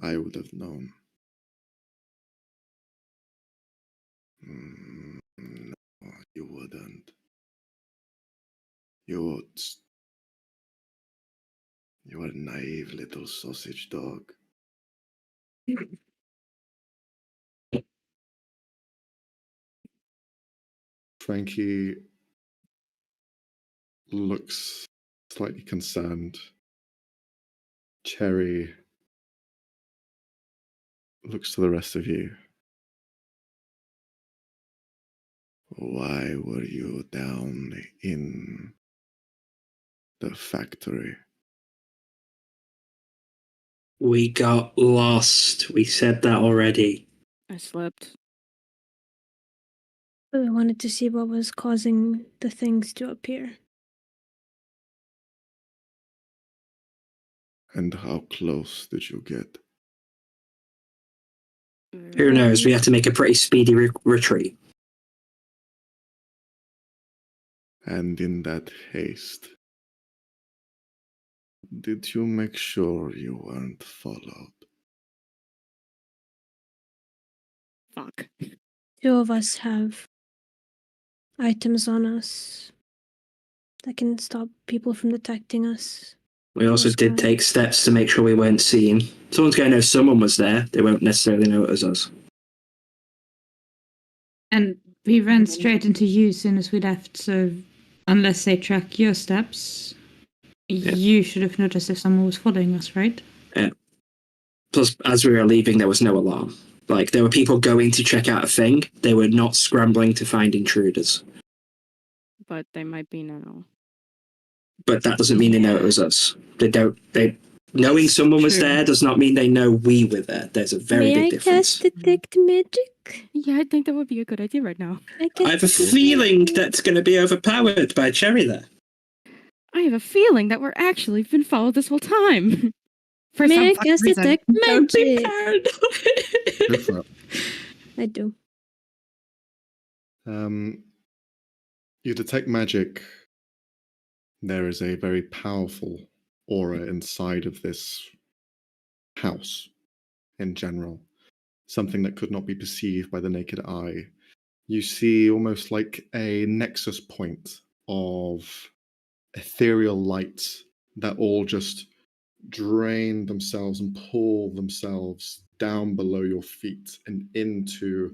I would have known. No, you wouldn't. You would You are a naive little sausage dog. Frankie looks slightly concerned. Cherry looks to the rest of you. Why were you down in the factory? We got lost. We said that already. I slept. I wanted to see what was causing the things to appear. And how close did you get? Who knows? We have to make a pretty speedy retreat. And in that haste, did you make sure you weren't followed? Fuck. Two of us have items on us that can stop people from detecting us. We also did take steps to make sure we weren't seen. Someone's going to know someone was there. They won't necessarily know it was us. And we ran straight into you as soon as we left, so unless they track your steps, you should have noticed if someone was following us, right? Yeah. Plus, as we were leaving, there was no alarm. Like, there were people going to check out a thing. They were not scrambling to find intruders. But they might be now. But that doesn't mean they know it was us. Knowing someone was there does not mean they know we were there. There's a very big difference. May I cast detect magic? Yeah, I think that would be a good idea right now. I have a feeling that's going to be overpowered by Cherry there. I have a feeling that we're actually been followed this whole time. For May I some fucking cast reason. detect Don't be magic? paranoid. Go for it. I do. You detect magic. There is a very powerful aura inside of this house in general. Something that could not be perceived by the naked eye. You see almost like a nexus point of ethereal light that all just drain themselves and pull themselves down below your feet and into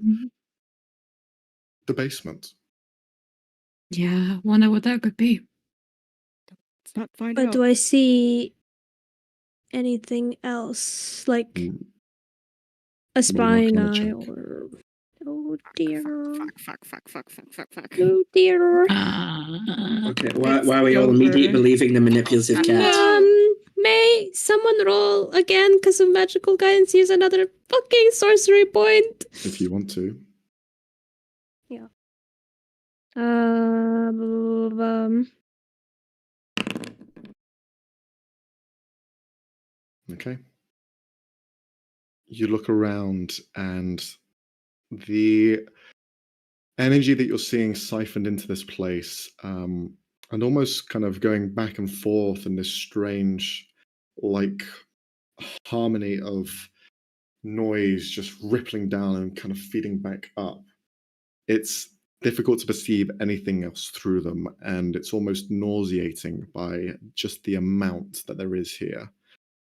the basement. Yeah, wonder what that could be. Let's not find But out. do I see anything else? Like a spying wanna eye check? or... Oh dear. Fuck. Oh dear. Okay, why are we all immediately believing the manipulative cat? May someone roll again because of magical guidance? Use another fucking sorcery point. If you want to. Yeah. Okay. You look around and the energy that you're seeing siphoned into this place, and almost kind of going back and forth in this strange, like, harmony of noise just rippling down and kind of feeding back up. It's difficult to perceive anything else through them, and it's almost nauseating by just the amount that there is here,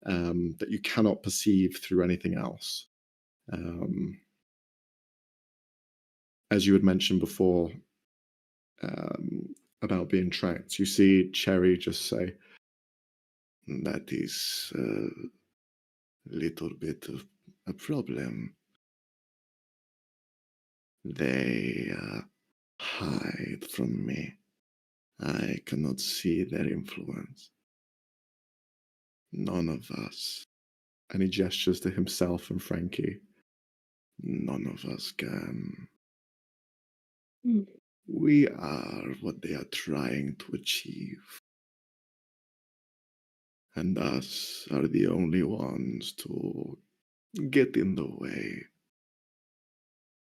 that you cannot perceive through anything else. As you had mentioned before, about being tracked, you see Cherry just say, "That is a little bit of a problem. They hide from me. I cannot see their influence. None of us." And he gestures to himself and Frankie. "None of us can. We are what they are trying to achieve. And us are the only ones to get in the way.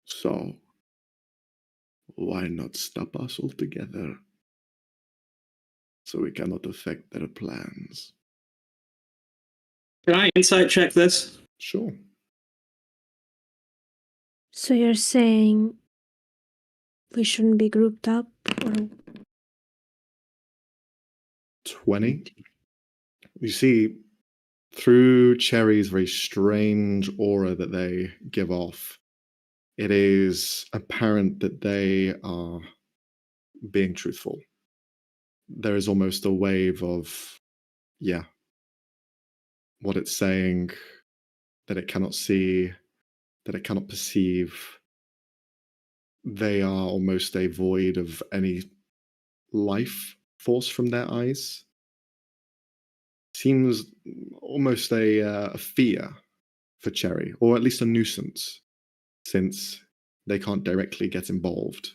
So, why not stop us altogether? So we cannot affect their plans." Can I insight check this? Sure. So you're saying we shouldn't be grouped up? Or 20. You see, through Cherry's very strange aura that they give off, it is apparent that they are being truthful. There is almost a wave of, what it's saying, that it cannot see, that it cannot perceive. They are almost a void of any life force from their eyes. Seems almost a fear for Cherry, or at least a nuisance, since they can't directly get involved.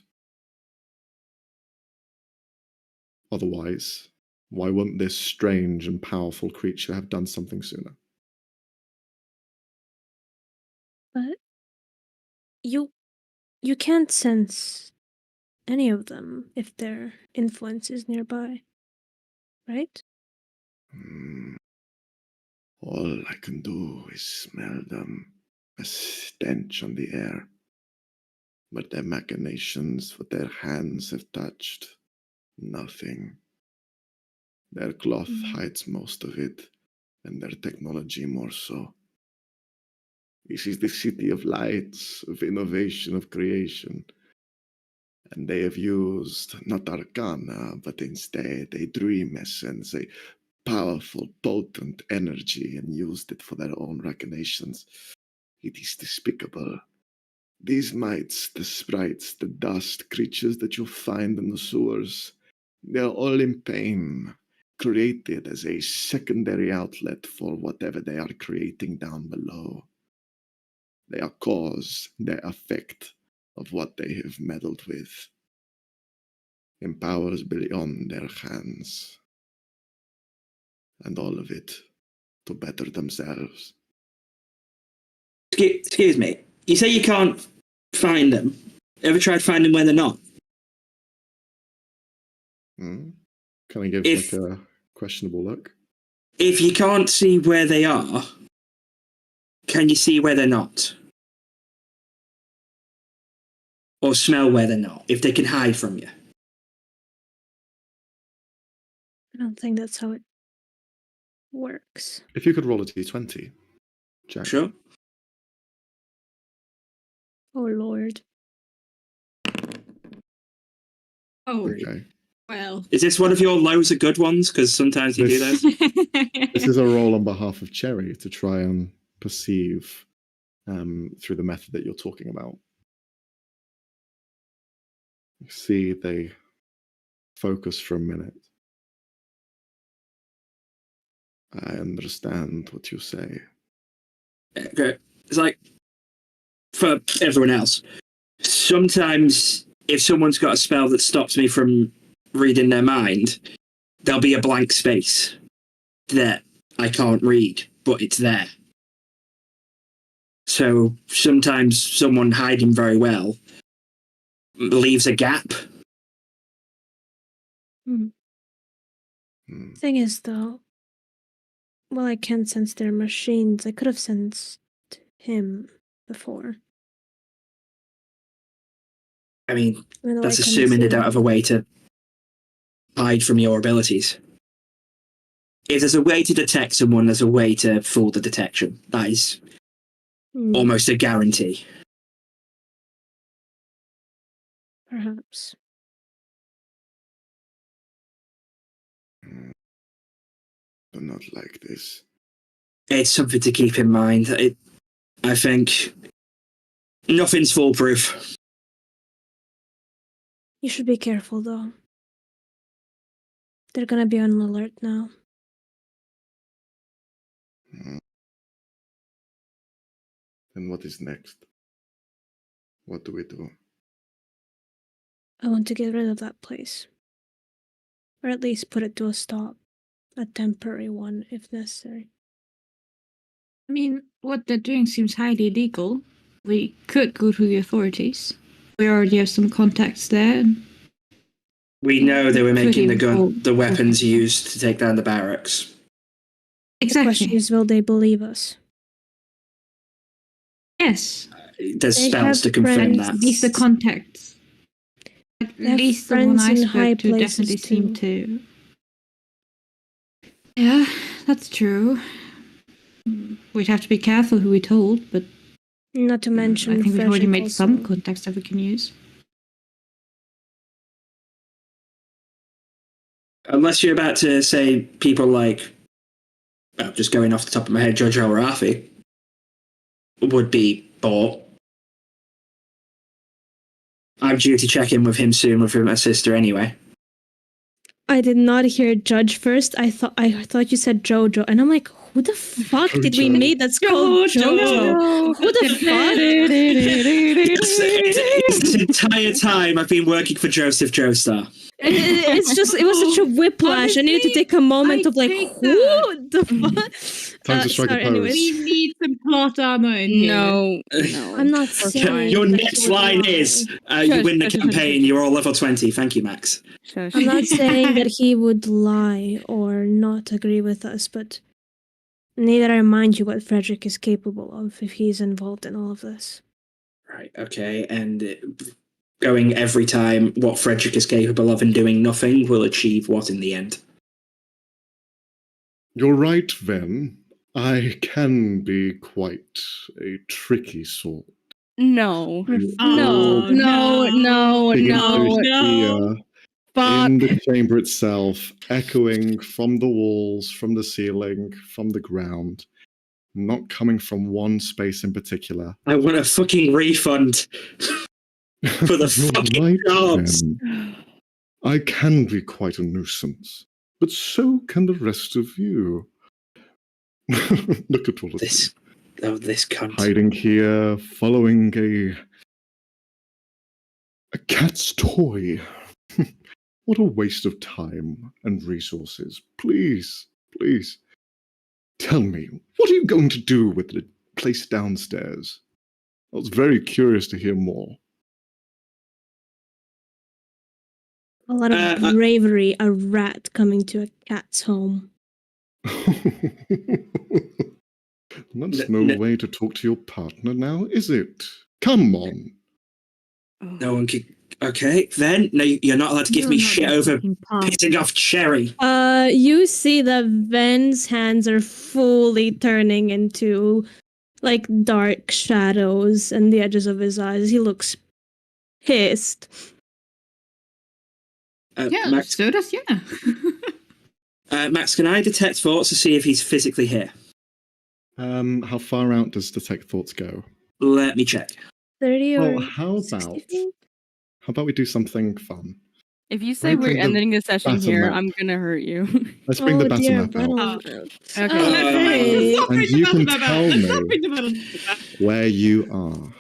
Otherwise, why wouldn't this strange and powerful creature have done something sooner? But you can't sense any of them if their influence is nearby, right? All I can do is smell them, a stench on the air. But their machinations, what their hands have touched, nothing. Their cloth hides most of it, and their technology more so. This is the city of lights, of innovation, of creation. And they have used not arcana, but instead a dream essence, a powerful, potent energy, and used it for their own machinations. It is despicable. These mites, the sprites, the dust creatures that you'll find in the sewers, they're all in pain, created as a secondary outlet for whatever they are creating down below. They are cause, their effect of what they have meddled with. In powers beyond their hands. And all of it to better themselves. Excuse me. You say you can't find them. Ever tried finding where they're not? Kind of gives like a questionable look. If you can't see where they are, can you see where they're not? Or smell where they're not, if they can hide from you? I don't think that's how it works. If you could roll a d20, Jack. Sure. Oh, Lord. Oh, Okay. well. Is this one of your lows of good ones? Because sometimes you do those. This is a roll on behalf of Cherry to try and perceive through the method that you're talking about. You see, they focus for a minute. I understand what you say. Okay. It's like, for everyone else, sometimes if someone's got a spell that stops me from reading their mind, there'll be a blank space that I can't read, but it's there. So sometimes someone hiding very well leaves a gap. Thing is, though, well, I can't sense their machines. I could have sensed him before. I mean, Even though that's I couldn't assuming they see don't him. have a way to hide from your abilities. If there's a way to detect someone, there's a way to fool the detection. That is almost a guarantee. Perhaps. But not like this. It's something to keep in mind. I think nothing's foolproof. You should be careful, though. They're gonna be on alert now. And what is next? What do we do? I want to get rid of that place. Or at least put it to a stop. A temporary one, if necessary. I mean, what they're doing seems highly illegal. We could go to the authorities. We already have some contacts there. We know they were making Pretty the weapons used to take down the barracks. The question is, will they believe us? Yes. There's They spells have to confirm friends. that. At least the contacts. At have least the one friends I in high spoke to places definitely seemed too. to. Yeah, that's true. We'd have to be careful who we told, but Not to mention, I think we've already Frederick made also. some contacts that we can use. Unless you're about to say people like, well, just going off the top of my head, Jojo or Rafi would be bought. I'm due to check in with him soon with my sister anyway. I did not hear Judge first. I thought you said Jojo, and I'm like, who the fuck did we Jojo. meet that's called Jojo? Who the fuck? This entire time I've been working for Joseph Joestar. It was such a whiplash. I needed to take a moment I of like, take who the fuck? Time to strike a pose. anyways. We need some plot armor in here. No. I'm not saying Your that next he would line lie. is, you win the Shush. campaign, you're all level 20. Thank you, Max. Shush. I'm not saying that he would lie or not agree with us, but need I remind you what Frederick is capable of if he's involved in all of this. Right, okay, and going every time what Frederick is capable of and doing nothing will achieve what in the end? You're right, Ven. I can be quite a tricky sort. No. Oh, No. Here Fuck. in the chamber itself, echoing from the walls, from the ceiling, from the ground, not coming from one space in particular. I want a fucking refund for the You're fucking right, jobs. Ven. I can be quite a nuisance, but so can the rest of you. Look at all of This cunt. hiding here, following a cat's toy. What a waste of time and resources. Please, tell me, what are you going to do with the place downstairs? I was very curious to hear more. A lot of bravery, a rat coming to a cat's home. That's no way to talk to your partner now, is it? Come on. No one can... Okay, then. No, you're not allowed to give me shit over pissing off Cherry. You see that Ven's hands are fully turning into like dark shadows and the edges of his eyes. He looks pissed. Max, so does Max, can I detect thoughts to see if he's physically here? How far out does detect thoughts go? Let me check. 30 or Well, how 60 about feet? we do something fun? If you say Bring we're the ending the session battle here, map. I'm gonna hurt you. Let's bring the battle dear, map battle out. map. Okay. And you can tell me where you are.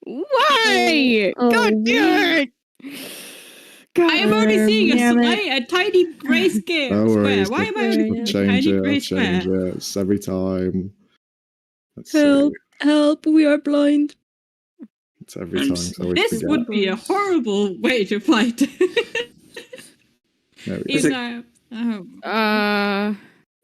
Why? Oh, God damn it! God, I am only seeing damn it. a tiny grey square. No worries. Why am I Yeah, only yeah. seeing a Change tiny it, grey I'll square? change it. It's every time. Let's Help, see. help, we are blind. It's every time, so we This forget. would be a horrible way to fight. There we Is go. it-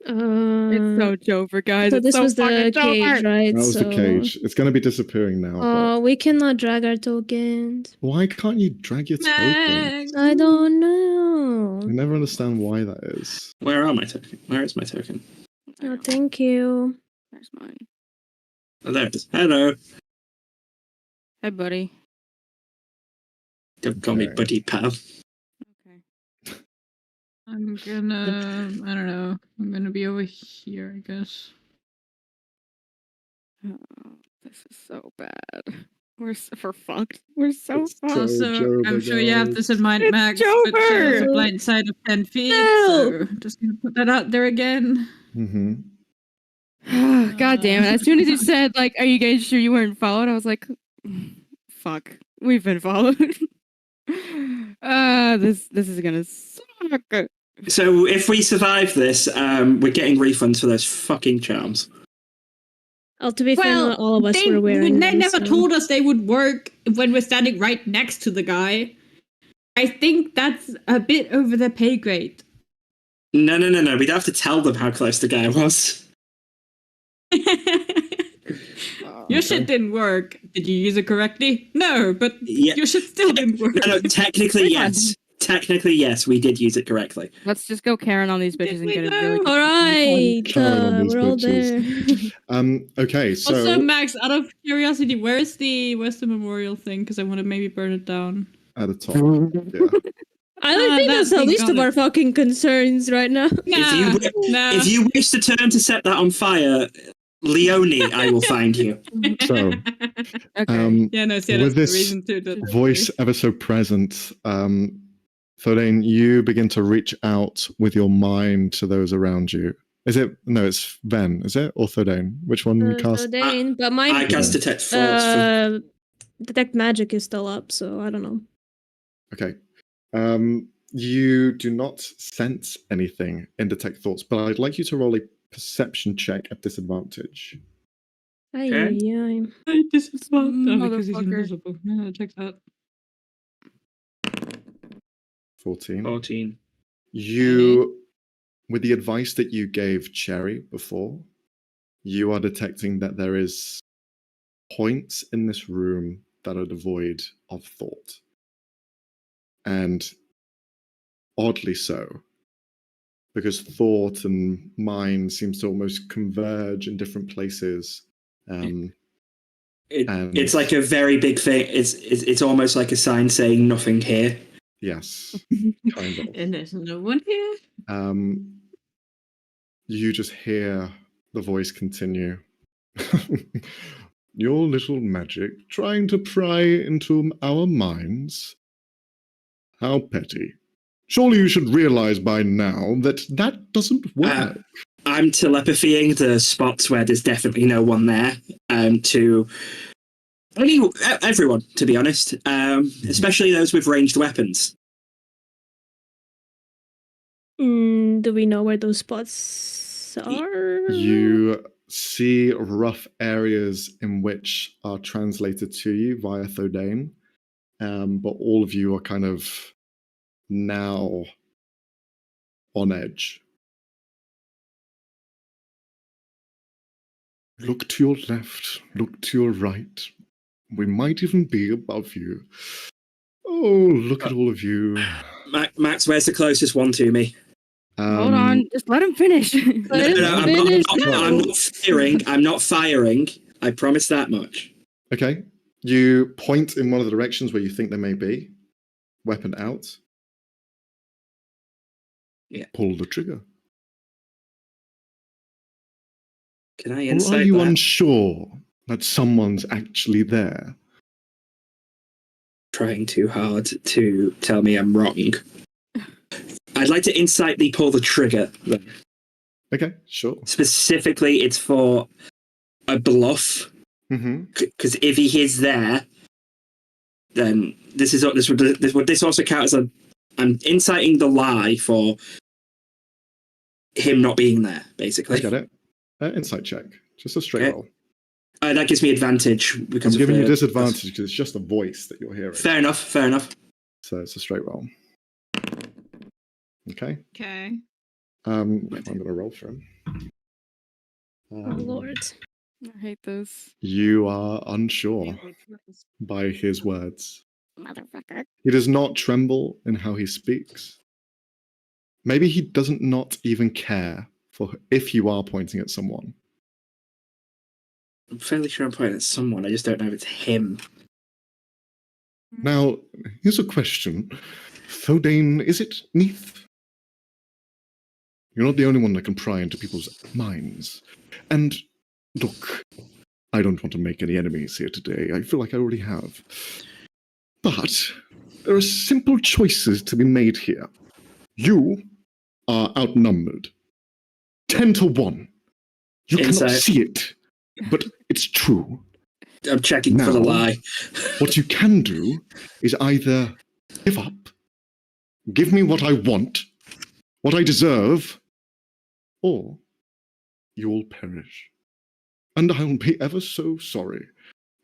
it's so Jover, guys. So It's this so was the fucking cage, Jover. right? That was so, the cage. It's going to be disappearing now. but we cannot drag our tokens. why can't you drag your token? I don't know. I never understand why that is. Where are my token? Where is my token? Oh, thank you. There's mine. Oh, there it is. Hello. Hey, buddy. Don't call me Okay. buddy, pal. Okay. I'm gonna, I don't know. I'm gonna be over here, I guess. Oh, this is so bad. We're fucked. We're so It's fucked. so Also, Jover, I'm sure you have this in mind, It's Max, but she has a Jover! blind side of 10 feet, No! so just gonna put that out there again. Mm-hmm. God damn it. As soon as you said, like, are you guys sure you weren't followed? I was like, fuck. We've been followed. This is gonna suck. So if we survive this, we're getting refunds for those fucking charms. Oh, to be fair, not all of us they, were wearing they them, never so- told us they would work when we're standing right next to the guy. I think that's a bit over their pay grade. No. We'd have to tell them how close the guy was. Your shit didn't work. Did you use it correctly? No, but Yeah. your shit still didn't work. No, technically, yes. Technically, yes, we did use it correctly. Let's just go Karen on these bitches and we get it go? really. All right, Karen on these we're all bitches. there. Okay, so Also, Max, out of curiosity, where's the memorial thing? Because I want to maybe burn it down. at the top, yeah. I don't think that's the thank least of God. our fucking concerns right now. If you wish to turn to set that on fire, Leonie, I will find you. So, Okay. yeah, no, see, with that's this the reason too. That voice ever so present, Thordain, you begin to reach out with your mind to those around you. Is it? No, it's Ven, is it? Or Thordain? Which one cast? So Dane, but my I cast detect thoughts. detect magic is still up, so I don't know. Okay. You do not sense anything in detect thoughts, but I'd like you to roll a perception check at disadvantage. Ay, Okay. ay, ay. this is because he's Motherfucker. invisible. No, check that. 14. 14. You, with the advice that you gave Cherry before, you are detecting that there is points in this room that are devoid of thought. And oddly so, because thought and mind seems to almost converge in different places. It's like a very big thing. It's almost like a sign saying nothing here. Yes, kind of. And there's no one here. You just hear the voice continue. Your little magic trying to pry into our minds? How petty. Surely you should realize by now that that doesn't work. I'm telepathying the spots where there's definitely no one there to everyone, to be honest, especially those with ranged weapons. Do we know where those spots are? You see rough areas in which are translated to you via Thordain, but all of you are kind of now on edge. Look to your left, look to your right. We might even be above you. Oh, look at all of you. Max, where's the closest one to me? Hold on, just let him finish. Let him I'm finish. not firing. I'm not firing. I promise that much. Okay. You point in one of the directions where you think they may be. Weapon out. Yeah. Pull the trigger. Can I Or are insight you that? unsure that someone's actually there? Trying too hard to tell me I'm wrong. I'd like to insightly pull the trigger. Okay, sure. Specifically, it's for a bluff. Because if he is there, then this would also count as I'm inciting the lie for him not being there, basically. I get it. Insight check. Just a straight roll. That gives me advantage because I'm giving you the disadvantage because it's just a voice that you're hearing. Fair enough. So it's a straight roll. Okay. Okay. I'm going to roll for him. Oh Lord. I hate this. You are unsure by his words. Motherfucker. He does not tremble in how he speaks. Maybe he doesn't not even care for if you are pointing at someone. I'm fairly sure I'm pointing at someone. I just don't know if it's him. Now, here's a question. Thordain, is it Neath? You're not the only one that can pry into people's minds. And look, I don't want to make any enemies here today. I feel like I already have. But there are simple choices to be made here. You are outnumbered. 10-1. You Insight. cannot see it, but it's true. I'm checking for the lie. What you can do is either give up, give me what I want, what I deserve, or you will perish. And I will be ever so sorry,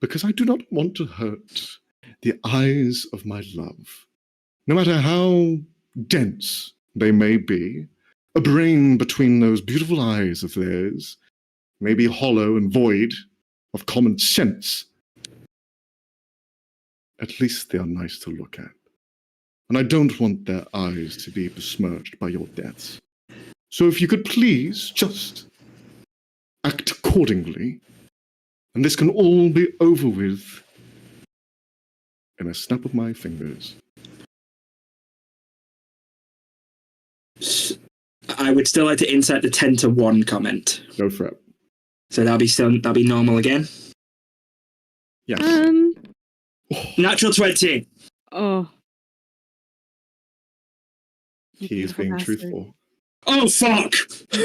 because I do not want to hurt the eyes of my love. No matter how dense they may be, a brain between those beautiful eyes of theirs may be hollow and void of common sense. At least they are nice to look at. and I don't want their eyes to be besmirched by your deaths. So if you could please just act accordingly, and this can all be over with in a snap of my fingers. I would still like to insert the 10 to 1 comment. Go for it. So that'll be normal again. Yes. Natural 20. Oh. You He is beautiful being bastard. truthful. Oh, fuck!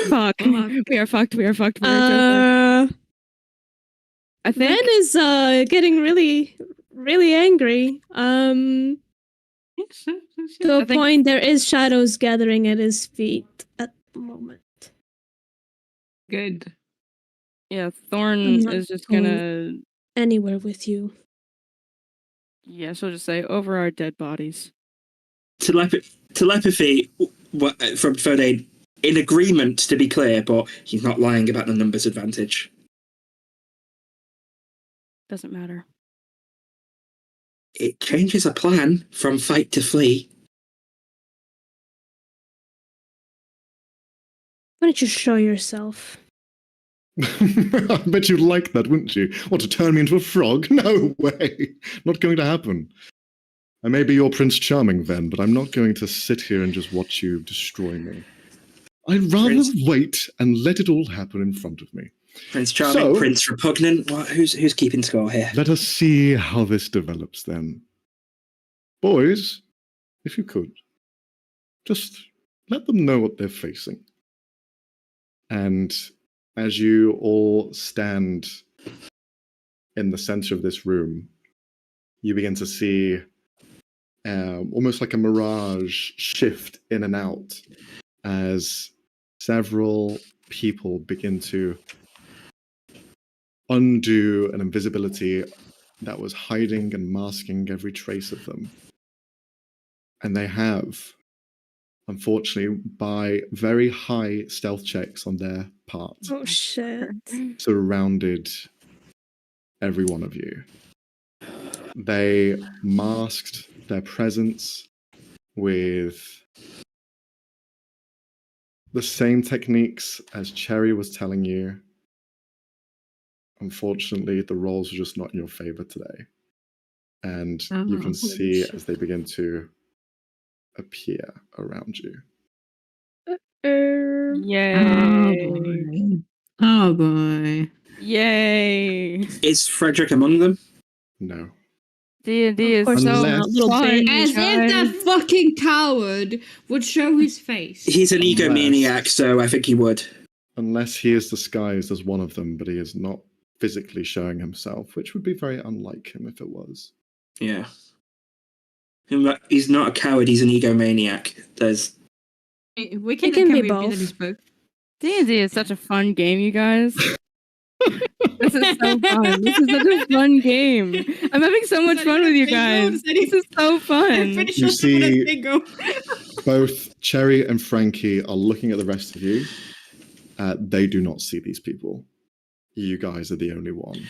Fuck. We are fucked. We are fucked. We are joking. I think. Ven is getting really, really angry. To a point, there is shadows gathering at his feet at the moment. Good. Yeah, I'm Thorn not is just going gonna. Anywhere with you. Yeah, she'll just say, over our dead bodies. Telepathy from Fode, in agreement, to be clear, but he's not lying about the numbers advantage. Doesn't matter. It changes a plan from fight to flee. Why don't you show yourself? I bet you'd like that, wouldn't you? Want to turn me into a frog? No way. Not going to happen. I may be your Prince Charming, Ven, but I'm not going to sit here and just watch you destroy me. I'd rather wait and let it all happen in front of me. Prince Charming, So- Prince Repugnant. What? Who's keeping score here? Let us see how this develops then. Boys, if you could, just let them know what they're facing. And as you all stand in the center of this room, you begin to see almost like a mirage shift in and out as several people begin to undo an invisibility that was hiding and masking every trace of them. And they have, unfortunately, by very high stealth checks on their part, Oh shit. surrounded every one of you. They masked their presence with the same techniques as Cherry was telling you. Unfortunately, the rolls are just not in your favor today. And you can see as they begin to appear around you. Yay. Oh boy. Yay. Is Frederick among them? No. D&D is course so not, little fun, baby. As guys. if that fucking coward would show his face. He's an egomaniac, so I think he would. Unless he is disguised as one of them, but he is not physically showing himself, which would be very unlike him if it was. Yeah. He's not a coward, he's an egomaniac. There's... We It can be repeat both. that he spoke. D&D is such a fun game, you guys. This is so fun. This is such a fun game. I'm having so much fun with you guys. This is so fun. You see both Cherry and Frankie are looking at the rest of you. They do not see these people. You guys are the only one.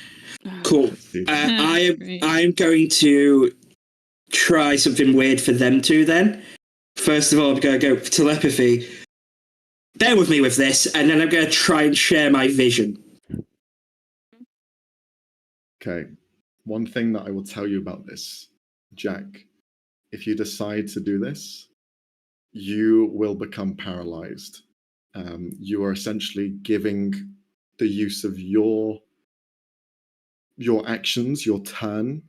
Cool. I'm going to try something weird for them too then. First of all, I'm going to go for telepathy. Bear with me with this, and then I'm going to try and share my vision. Okay. One thing that I will tell you about this, Jack, if you decide to do this, you will become paralyzed. You are essentially giving the use of your actions, your turn,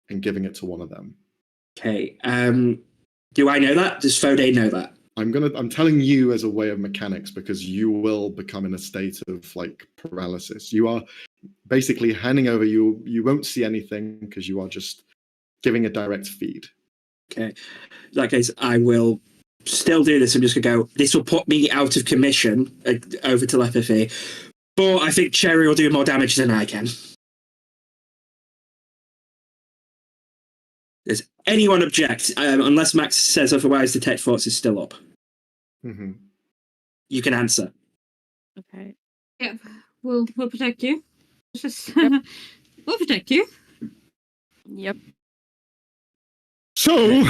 and giving it to one of them. Okay. Do I know that? Does Fode know that? I'm telling you as a way of mechanics because you will become in a state of like paralysis. You are basically handing over, you won't see anything because you are just giving a direct feed. Okay. In that case, I will still do this. I'm just going to go, this will put me out of commission over telepathy. But I think Cherry will do more damage than I can. Does anyone object? Unless Max says otherwise, Detect Force is still up. Mm-hmm. You can answer. Okay. Yeah, we'll protect you. Yep. We'll protect you. Yep. So,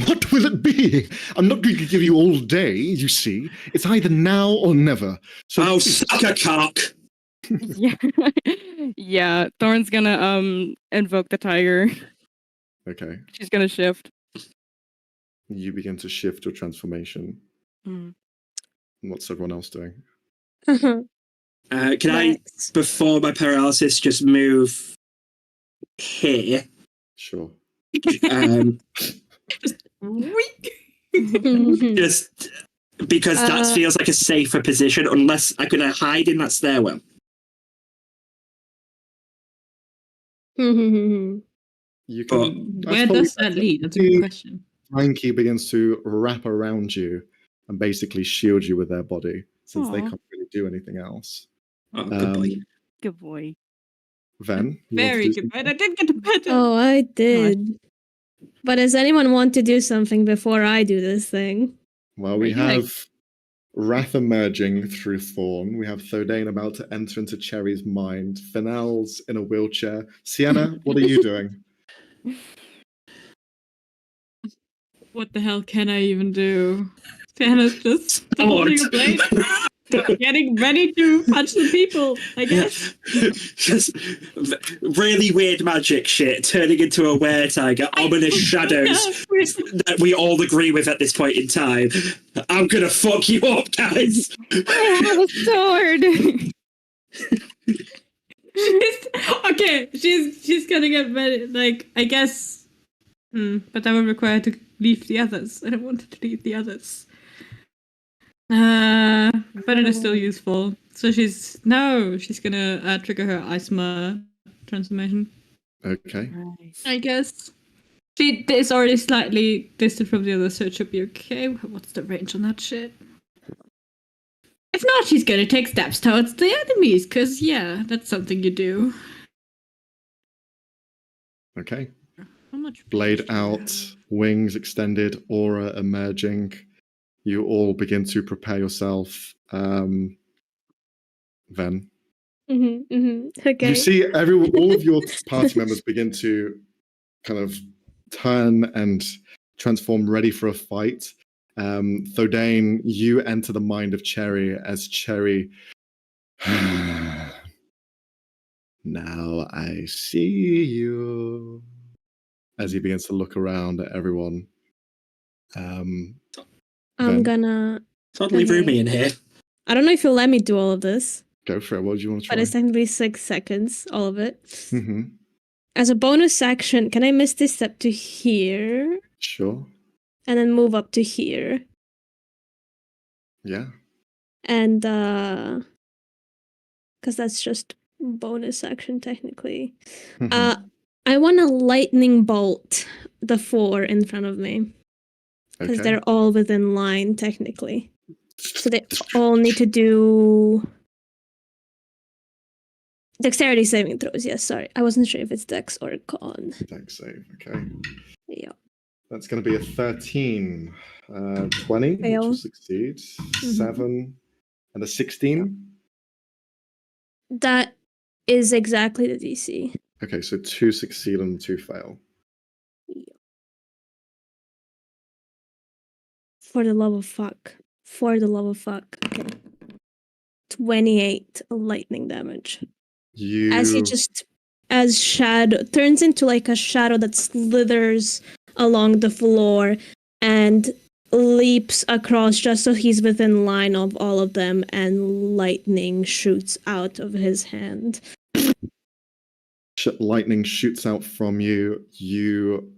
what will it be? I'm not going to give you all day, you see. It's either now or never. So Oh, suck a cock! Yeah. Yeah. Thorn's gonna invoke the tiger. Okay. She's gonna shift. You begin to shift your transformation. Mm. What's everyone else doing? Can I, Nice. before my paralysis, just move here? Sure. Um, Mhm. just because that feels like a safer position, unless I could hide in that stairwell. Mhm. You But can. Where does that lead? That's a good question. Frankie begins to wrap around you and basically shield you with their body, since they Aw. can't really do anything else. oh, good boy. Good boy. Ven, you want to Very do good. something? But I did get a better. Oh, I did. But does anyone want to do something before I do this thing? Well, we Are you, like- have Wrath emerging through Thorn. We have Thodane about to enter into Cherry's mind. Fennell's in a wheelchair. Sienna, what are you doing? What the hell can I even do? Sienna's just holding a blade, getting ready to punch the people, I guess. Just really weird magic shit, turning into a were-tiger, ominous shadows that we all agree with at this point in time. I'm gonna fuck you up, guys. I have a sword. She's gonna get ready. Like, I guess. But that would require to leave the others. I don't want to leave the others. But it is still useful. So she's gonna trigger her Isma transformation. Okay. I guess she is already slightly distant from the others, so it should be okay. What's the range on that shit? If not, she's gonna take steps towards the enemies, because yeah, that's something you do. Okay. How much Blade range do I out, have? wings extended, aura emerging. You all begin to prepare yourself. Ven. Okay. You see all of your party members begin to kind of turn and transform ready for a fight. Thodane, you enter the mind of Cherry as Cherry. Now I see you. As he begins to look around at everyone. I'm Ven, gonna. Totally Okay. roomy in here. I don't know if you'll let me do all of this, go for it. What do you want to but try? it's technically 6 seconds, all of it. Mm-hmm. As a bonus action, can I miss this step to here Sure. and then move up to here? Yeah. And because that's just bonus action technically. Mhm. I want to lightning bolt the 4 in front of me because Okay. they're all within line technically. So they all need to do dexterity saving throws. Yes, sorry, I wasn't sure if it's dex or con. Dex save. Okay. Yeah. That's going to be a 13. 20, which Fail. will succeed. 7 and a 16. That is exactly the DC. Okay, so 2 succeed and 2 fail. For the love of fuck. For the love of fuck. Okay. 28 lightning damage. As shadow turns into like a shadow that slithers along the floor and leaps across just so he's within line of all of them, and lightning shoots out of his hand. Lightning shoots out from you. You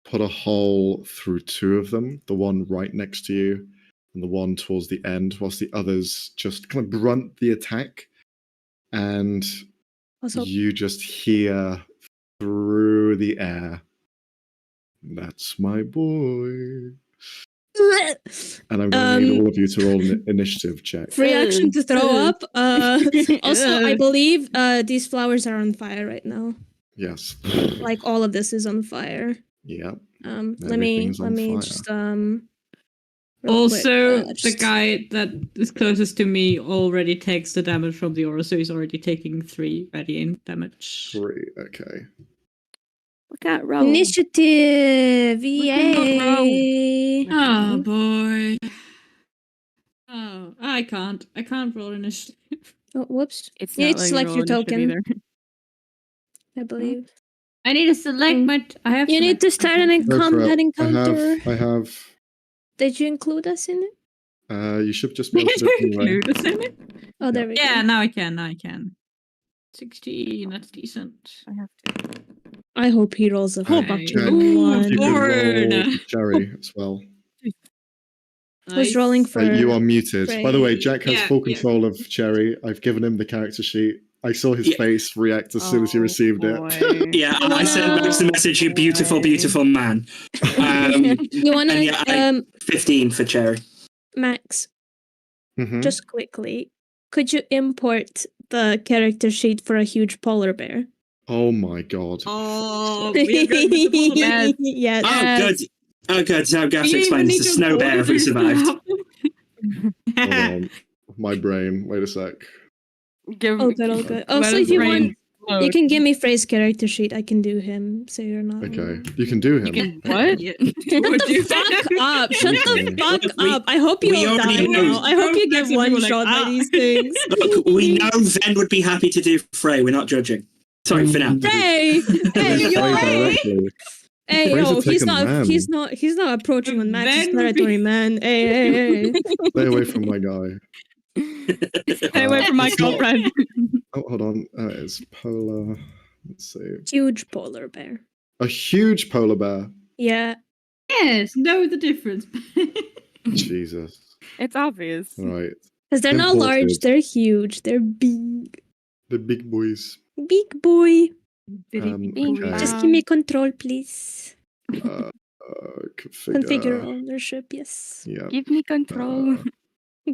put a hole through 2 of them, the one right next to you and the one towards the end, whilst the others just kind of brunt the attack. And Also, you just hear through the air, "That's my boy." And I'm going to need all of you to roll an initiative check. free action to throw up. Also, I believe these flowers are on fire right now. Yes. Like all of this is on fire. Yep. Let me Everything's on fire. just real Also, quick, the guy that is closest to me already takes the damage from the aura, so he's already taking 3 radiant damage. 3. Okay. Look at roll. Initiative! Look at her Yay! Oh boy. Oh, I can't roll initiative. Oh, whoops. It's You not need to letting select roll your initiative token, either. I believe. I need to select my. I have. You need to start an Go for combat it. encounter. I have. Did you include us in it? You should just be able to do it anyway. Oh, there we Yeah, go. now I can. 16, that's decent. I have to. I hope he rolls a Okay. fucking Jack, one. If you could roll Lord. for Jerry as well. Who's rolling for? You are muted. By the way, Jack has Yeah, full yeah. control of Cherry. I've given him the character sheet. I saw his Yeah. face react as soon as he received it. Yeah, I sent Max the message, you beautiful, beautiful man. You wanna and yeah, 15 for Cherry. Max? Mhm. Just quickly, could you import the character sheet for a huge polar bear? Oh my god. Oh, we are good with the polar bear. Yes. Oh, good. Oh, good. So Gas You even explains need the to snow bear if we order survived. Hold on. My brain. Wait a sec. Give, Oh, good, oh, good. let Also, his if you brain want, you load. can give me Frey's character sheet. I can do him, so you're not. Okay. You can do him. You can what? Yeah. Shut the fuck up! Shut the fuck up! I hope you we all die already know. now. I hope you get Some people one are like, shot by "Ah." these things. Look, we know Ven would be happy to do Frey. We're not judging. Sorry, for now. Hey, hey, Frey yo, directly. hey, Frey's a yo! He's taken not, man. he's not approaching on Max's Ben would be- territory, man. Hey. Stay away from my guy. Stay away from my It's not- girlfriend. Oh, hold on. It's polar. Let's see. Huge polar bear. A huge polar bear. Yeah. Yes, know the difference. Jesus. It's obvious. All right. Because they're not large, Imported. they're huge. They're big. The big boys. Big boy. Okay. Just give me control, please. Configure ownership, yes. Yeah. Give me control.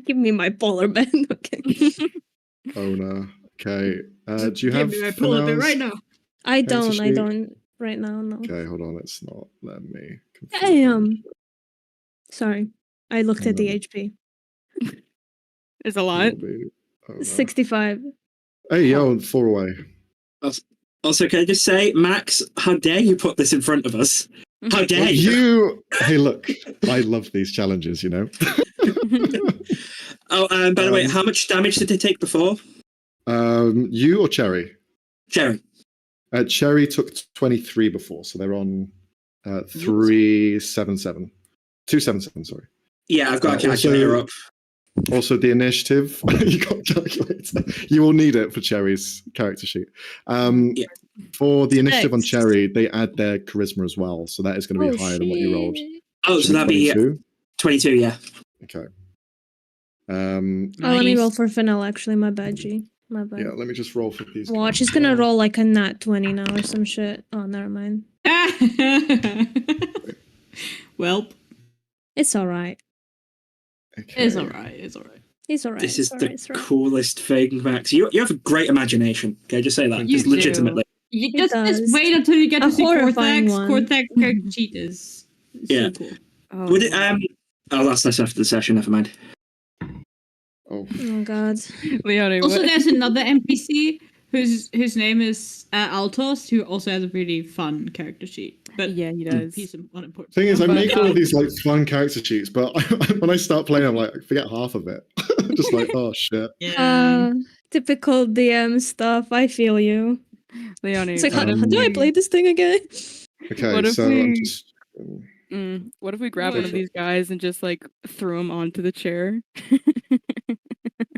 Give me my polar bear. Okay. Owner. Okay. Do you Give have me my polar bear finales? right now. I Character don't. I sheet? don't right now. No. Okay, hold on. It's not letting me. configure Damn. Sorry, I looked at the Um, HP. There's a lot. owner. 65. Hey, yo, 4 away. Also, can I just say, Max, how dare you put this in front of us? How dare Well, you? Hey, look. I love these challenges, you know? Oh, by the way, how much damage did they take before? You or Cherry? Cherry. Cherry took 23 before, so they're on 377. 277, sorry. Yeah, I've got a Also- calculator up. Also, the initiative. You got a calculator. You will need it for Cherry's character sheet. Yeah. For the initiative on Next. Cherry, they add their charisma as well, so that is going to be higher than what you rolled. Oh, Should so that'd be 22? 22, yeah. Okay. Oh, let me roll for Fennel, actually. My bad, G. My bad. Yeah, let me just roll for these. Watch, guys. he's gonna roll like a nat 20 now or some shit. Oh, never mind. Well, It's alright. Okay. it's alright. It's alright. He's alright. This is it's alright, the it's alright. coolest thing, Max. You have a great imagination. Okay, just say that. You Just do. legitimately. You It just does. wait until you get A to see horrifying Cortex. one. Cortex character sheet is Yeah. so cool. Oh. Would it, oh, that's after the session, never mind. Oh, Oh, God. Leone, Also, what? there's another NPC whose name is Altos, who also has a really fun character sheet. But Yeah, he does. he's unimportant. thing is, I But, make all of these like fun character sheets, but when I start playing, I'm like, I forget half of it. Just like, oh shit. Yeah. Typical DM stuff. I feel you. Leone, It's like, what how if do I we- play this thing again? Okay, What if so I'm we- just. What if we grab one of What? these guys and just like throw him onto the chair?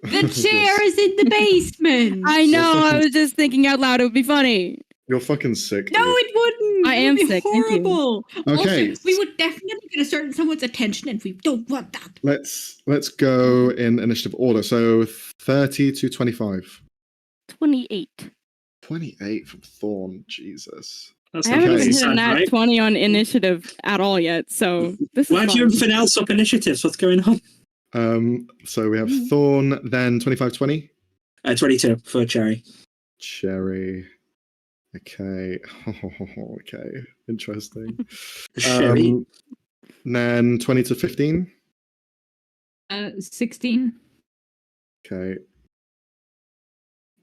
The chair is in the basement. I know. I was just thinking out loud. It would be funny. You're fucking sick. No, dude. it wouldn't. I It am would be sick, thank you. horrible. Okay. Also, we would definitely get a certain someone's attention, and we don't want that. Let's go in initiative order. So 30 to 25. 28. 28 from Thorn. Jesus. That's I haven't Okay. even hit a sad, nat right? 20 on initiative at all yet. So this is Why'd you fun. and Fennel up initiatives? What's going on? So we have Thorn, then 25, 20. 22 for Cherry. Cherry. Okay. Okay. Interesting. Cherry. Then 20 to 15. 16. Okay.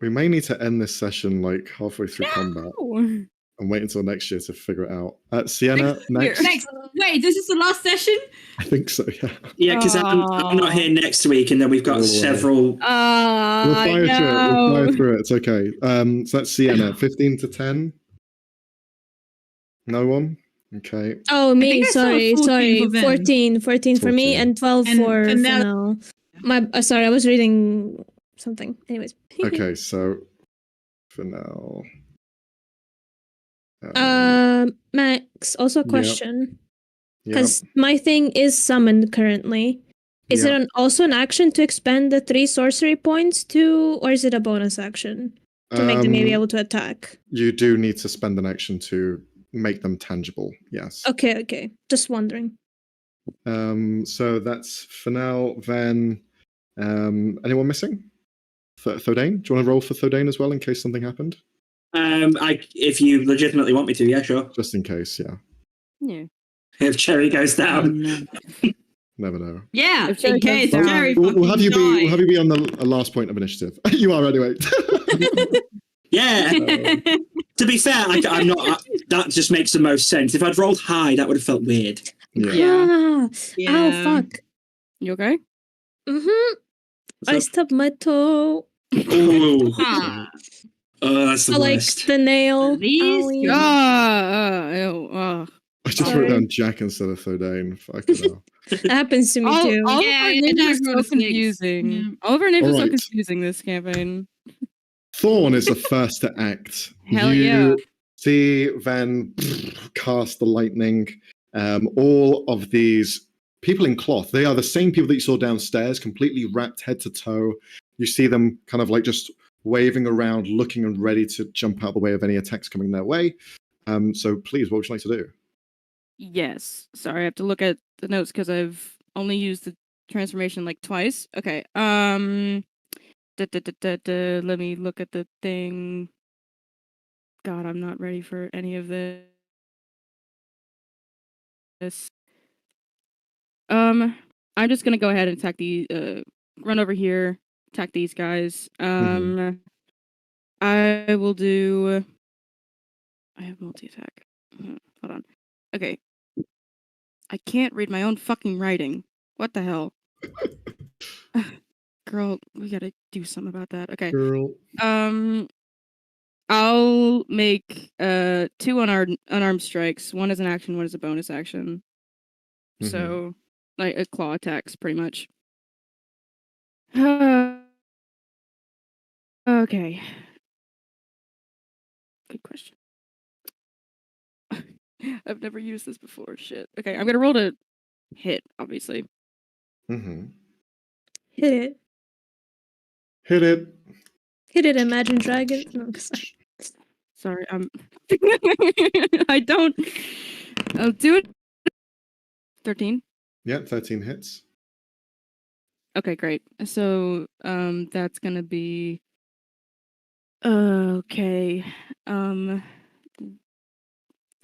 We may need to end this session like halfway through combat. Oh. I'm waiting until next year to figure it out. Sienna, next. Wait, this is the last session? I think so, yeah. Yeah, because I'm not here next week, and then we've got All the way. several. We'll fire through it. We'll fire through it. It's okay. So that's Sienna. 15 to 10? No one? Okay. Oh, me. think I saw Sorry. 14 for Vin. 14 for me 14. and 12 And for Fennel. Fennel. Sorry, I was reading something. Anyways. Okay, so for now. Max, also a Yeah. question. Yeah. Because my thing is summoned currently. Is Yeah. it also an action to expend the 3 sorcery points to, or is it a bonus action to make them maybe able to attack? You do need to spend an action to make them tangible, yes. Okay. Just wondering. So that's for now. Then, anyone missing? Thodane? Do you want to roll for Thodane as well in case something happened? If you legitimately want me to, yeah, sure. Just in case, yeah. Yeah. If Cherry goes down. No. Never know. Yeah, If Cherry in case goes down. Cherry We'll have you fucking be. We'll have you be on the last point of initiative. You are anyway. Yeah. To be fair, I'm not. That just makes the most sense. If I'd rolled high, that would have felt weird. Yeah. Oh, fuck. You okay? Mm-hmm. I stubbed my toe. Ooh. Ah. Oh, that's the I like worst. the nail. These Owie. two- I just wrote down Jack instead of Thodane. Fucking hell. That happens to me All, too. all Yeah, of our yeah, names Jack are so wrote a six. confusing. Yeah. All of our names are so Alright. confusing this campaign. Thorn is the first to act. Hell you yeah. see Van cast the lightning. All of these people in cloth, they are the same people that you saw downstairs, completely wrapped head to toe. You see them kind of like just waving around, looking and ready to jump out the way of any attacks coming their way. So please, what would you like to do? Yes. Sorry, I have to look at the notes because I've only used the transformation like twice. Okay. Let me look at the thing. God, I'm not ready for any of this. I'm just gonna go ahead and attack the run over here, attack these guys. I will do. I have multi-attack. Hold on. Okay. I can't read my own fucking writing. What the hell? Girl, we gotta do something about that. Okay. Girl. I'll make 2 unarmed strikes. One is an action, one is a bonus action. So, like a claw attacks, pretty much. Okay. Good question. I've never used this before. Shit. Okay, I'm gonna roll to hit, obviously. Mm-hmm. Hit it. Hit it. Hit it, Imagine Dragon. No, sorry. Sorry, I don't. I'll do it. 13. Yeah, 13 hits. Okay, great. So, that's gonna be. Okay.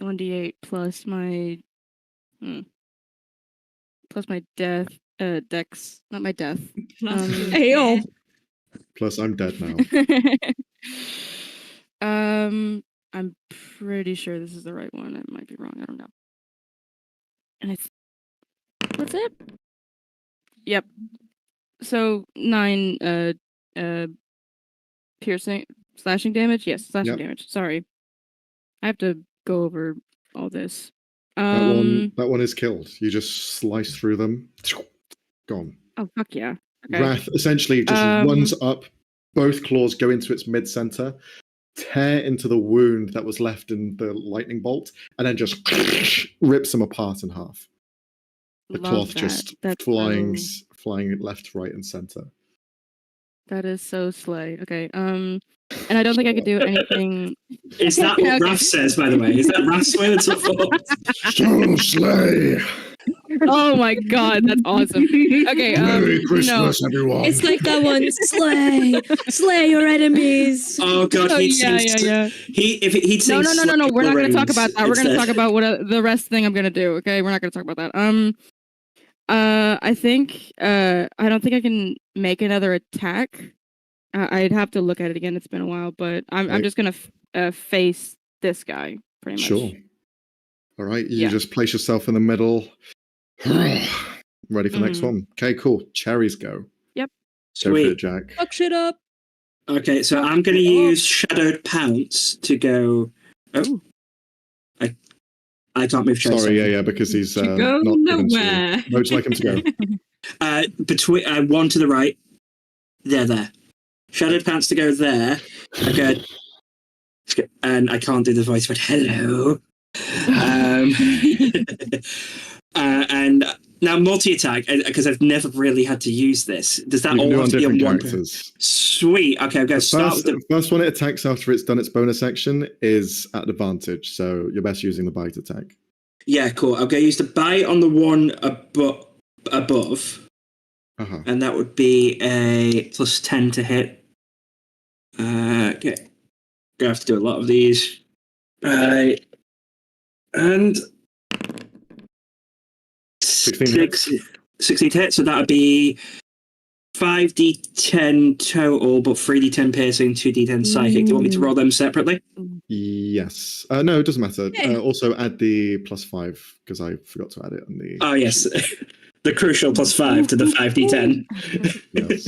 1d8 plus my. Plus my death. Dex. Not my death. Ayo. Plus, I'm dead now. I'm pretty sure this is the right one. I might be wrong. I don't know. And it's. What's it? Yep. So 9 piercing slashing damage? Yes, slashing damage. Sorry. I have to go over all this. That one is killed. You just slice through them. Gone. Oh fuck yeah. Okay. Wrath essentially just runs up, both claws go into its mid-center, tear into the wound that was left in the lightning bolt, and then just rips them apart in half. The cloth just flying left, right, and center. That is so slay. Okay. And I don't think I could do anything. Is that what Raph says, by the way? Is that Raph's words or So slay. Oh my god, that's awesome. Okay, Merry Christmas, everyone. It's like that one. Slay your enemies. Oh god, Oh, he'd yeah. he'd No. We're not going to talk rings about that. We're going to instead. talk about what the rest thing I'm going to do. Okay, we're not going to talk about that. I think I don't think I can make another attack. I'd have to look at it again. It's been a while, but I'm just going to face this guy, pretty much. Sure. All right, you Yeah. just place yourself in the middle. Ready for the next one. Okay, cool. Cherries go. Yep. Go for it, Sweet. Jack. Fuck shit up. Okay, so I'm going to use Shadowed Pounce to go. Oh, Ooh. I can't move Cherry. Sorry, yeah, because he's To go not given to nowhere. you. Where would you like him to go? Between one to the right. There. Shadowed Pounce to go there. Okay. And I can't do the voice, but hello. And now multi-attack, because I've never really had to use this. Does that You can all do it have on to be on different one? characters. Sweet. Okay, I'm going to start with the. First one it attacks after it's done its bonus action is at advantage, so you're best using the bite attack. Yeah, cool. I'm going to use the bite on the one above, Uh-huh. and that would be a plus 10 to hit. Okay. Gonna have to do a lot of these. And 16 hits, so that would be 5d10 total, but 3d10 piercing, 2d10 psychic. Do you want me to roll them separately? Yes. No, it doesn't matter. Yeah. Also add the +5, because I forgot to add it on the... Oh, yes. The crucial +5 to the 5d10. Yes.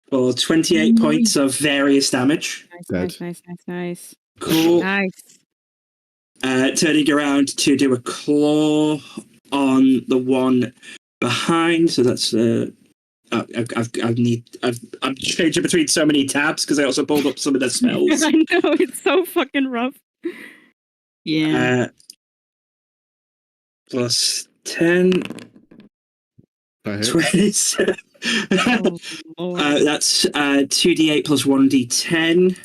For 28 points of various damage. Nice. Cool. Nice. Turning around to do a claw on the one behind. So that's I'm changing between so many tabs because I also pulled up some of the spells. I know, it's so fucking rough. Yeah. Plus 10, That hits. 27. Oh, Lord. That's 2d8 plus 1d10.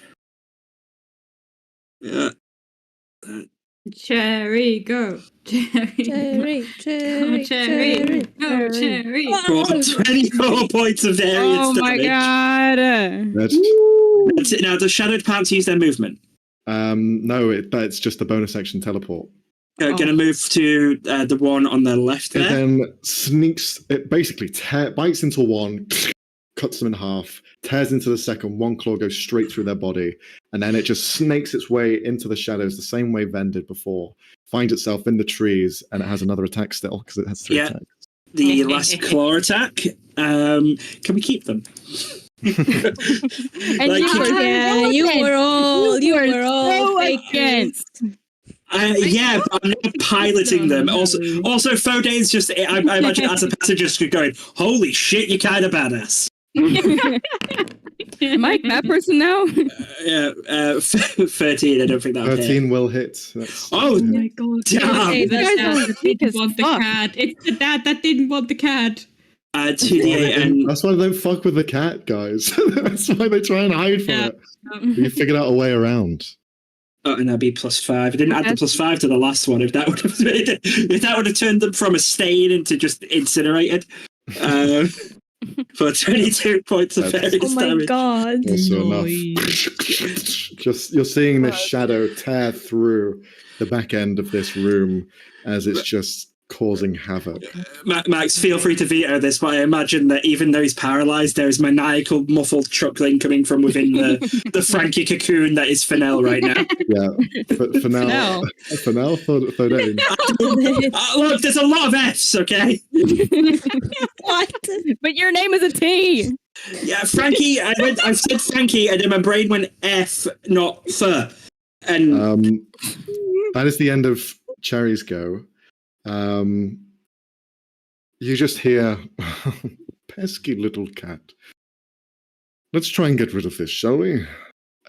Cherry, go. Cherry. Cherry. Go, cherry. For 24 points of various Oh my damage. god. That's it. Now, does Shadowed Pounce use their movement? No, that's just a bonus action teleport. Going to move to the one on the left It there. then sneaks, it basically bites into one, cuts them in half, tears into the second, one claw goes straight through their body, and then it just snakes its way into the shadows the same way Ven did before, finds itself in the trees, and it has another attack still, because it has 3 Yeah. attacks. The last claw attack. Can we keep them? And Like, You were all so fake against. Yeah, but I'm not piloting them. Also, Fodane's just, I imagine as a passenger just going, holy shit, you're kind of badass. Am I that person now? Yeah, 13, I don't think that'll 13 hit. will hit. That's, Oh, my god. damn. It's the You guys dad are that weak didn't as want the fuck. cat. It's the dad that didn't want the cat. 2d8 and... That's why they don't fuck with the cat, guys. That's why they try and hide from it. You figured out a way around. Oh, and that'd be +5. I didn't add the +5 to the last one. If that would have turned them from a stain into just incinerated. For 22 points of That's- various Oh my damage. god. Also enough. Just you're seeing this shadow tear through the back end of this room as it's just causing havoc. Max, feel free to veto this, but I imagine that even though he's paralyzed, there is maniacal, muffled chuckling coming from within the Frankie cocoon that is Fennel right now. Yeah. For now, Thodane. Look, there's a lot of F's, okay? What? But your name is a T. Yeah, Frankie. I said Frankie, and then my brain went F, not F. And That is the end of Cherry's go. You just hear, pesky little cat. Let's try and get rid of this, shall we?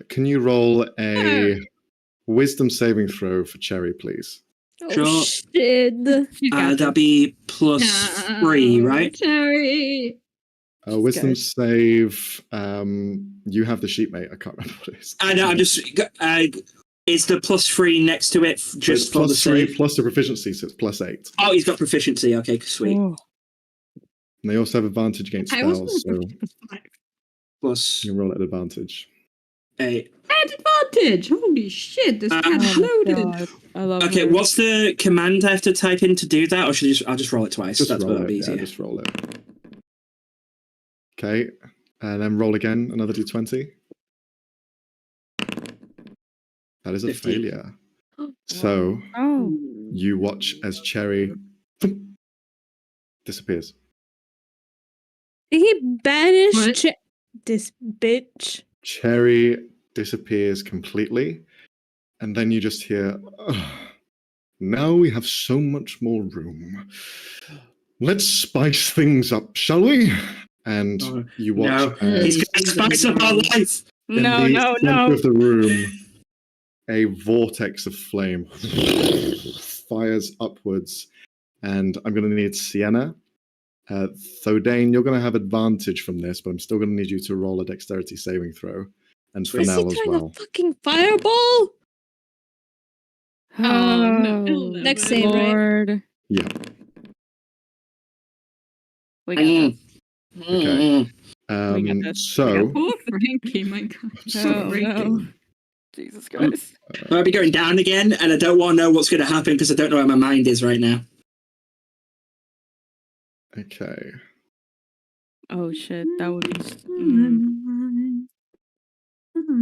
Can you roll a wisdom saving throw for Cherry, please? Sure. Oh, shit. that'd be +3, right? Cherry. Wisdom save. You have the sheet, mate. I can't remember what it is. I know. I'm just. Is the +3 next to it just It's for the +3 save? plus the proficiency, so it's +8. Oh, he's got proficiency. Okay, sweet. Oh. And they also have advantage against I also spells, so Plus you can roll at advantage. 8. Had advantage. Holy shit, this cat's loaded. God. I love Okay, her. what's the command I have to type in to do that, or should I'll just roll it twice? Just That's roll that'll be it. easier. Yeah, just roll it. Okay, and then roll again, another d20. That is a 15. failure. So Oh. you watch as Cherry disappears. He banished What? this bitch. Cherry disappears completely, and then you just hear, "Ugh, now we have so much more room. Let's spice things up, shall we?" And Oh, you watch no. as It's gonna spice up our lives. in No, the no, center no. of the room, a vortex of flame fires upwards, and I'm going to need Sienna. Thodane, you're going to have advantage from this, but I'm still going to need you to roll a dexterity saving throw, and Is he Fennel as throwing well. a fucking fireball? Oh, no, Oh, Next save, right? Lord. Yeah. We got this. Okay. We got this. So, Poor Frankie, my god. Oh, sorry. no. Jesus Christ. I might be going down again, and I don't want to know what's going to happen because I don't know where my mind is right now. okay. Oh, shit. That would be...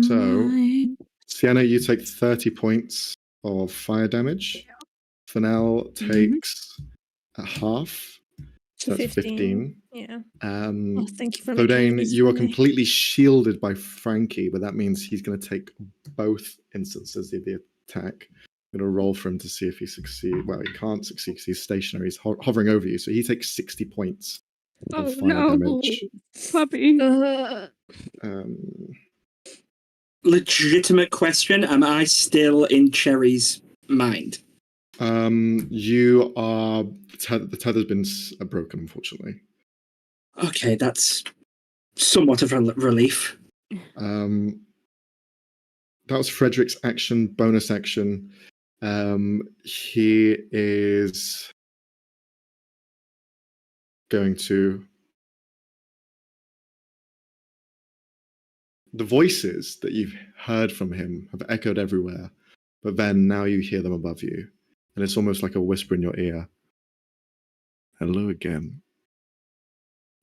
So, Sienna, you take 30 points of fire damage. Fennel takes a half. So that's 15. Yeah. Um, Oh, thank you for making it Bodane, easy you for are me. completely shielded by Frankie, but that means he's going to take both instances of the attack. I'm going to roll for him to see if he succeeds. Well, he can't succeed because he's stationary. He's hovering over you, so he takes 60 points of Oh, fire no. damage. Puppy. Um, Legitimate question: am I still in Cherry's mind? you are. The tether's been broken, unfortunately. Okay, that's somewhat of a relief. That was Frederick's action, bonus action. He is going to. The voices that you've heard from him have echoed everywhere, but then now you hear them above you, and it's almost like a whisper in your ear. Hello again.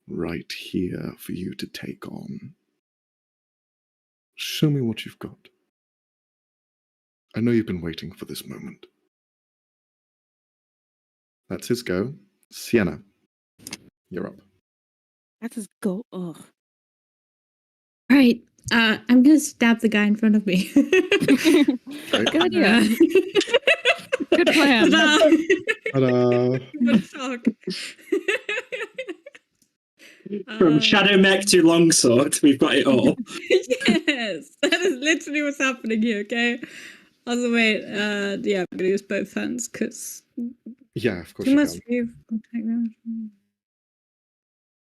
Right here for you to take on. Show me what you've got. I know you've been waiting for this moment. That's his go. Sienna, you're up. That's his go. Ugh. Right. I'm gonna stab the guy in front of me. Good idea. Good plan. Ta-da! What a shock. From Shadow Mech to Longsword, we've got it all. Yes, that is literally what's happening here. Okay. Also, wait. Yeah, I'm gonna use both hands because Yeah, of course too you much can. view.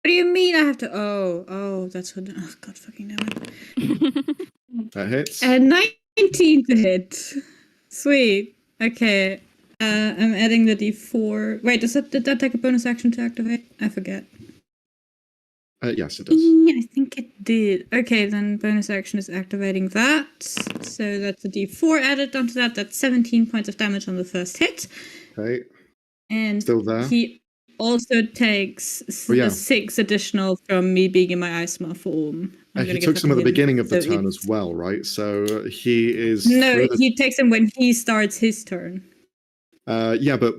What do you mean I have to? Oh, that's what. Oh, God fucking damn it. That hits. And 19 to hit. Sweet. Okay. I'm adding the D4. Wait, did that take a bonus action to activate? I forget. Yes, it does. Yeah, I think it did. Okay, then bonus action is activating that. So that's a D4 added onto that. That's 17 points of damage on the first hit. Okay. And Still there? he also takes 6 additional from me being in my Isma form. He took some at the beginning of the turn as well, right? So he is. No, he takes them when he starts his turn. Yeah, but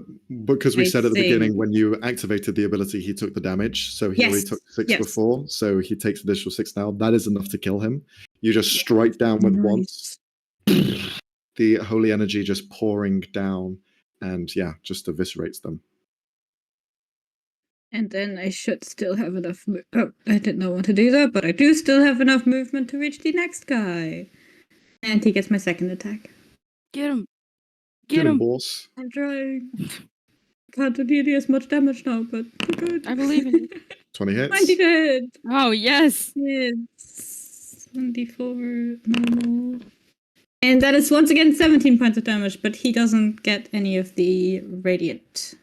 because we said at the think. beginning when you activated the ability, he took the damage. So he already took 6 before. So he takes additional 6 now. That is enough to kill him. You just strike down with once. The holy energy just pouring down, and yeah, just eviscerates them. And then I should still have enough. Oh, I did not want to do that, but I do still have enough movement to reach the next guy. And he gets my second attack. Get him. Get him, boss. I'm trying. Can't do nearly as much damage now, but good. I believe in you. 20 hits. 90 hit. Oh, yes. Yes. 24 normal. And that is once again 17 points of damage, but he doesn't get any of the radiant.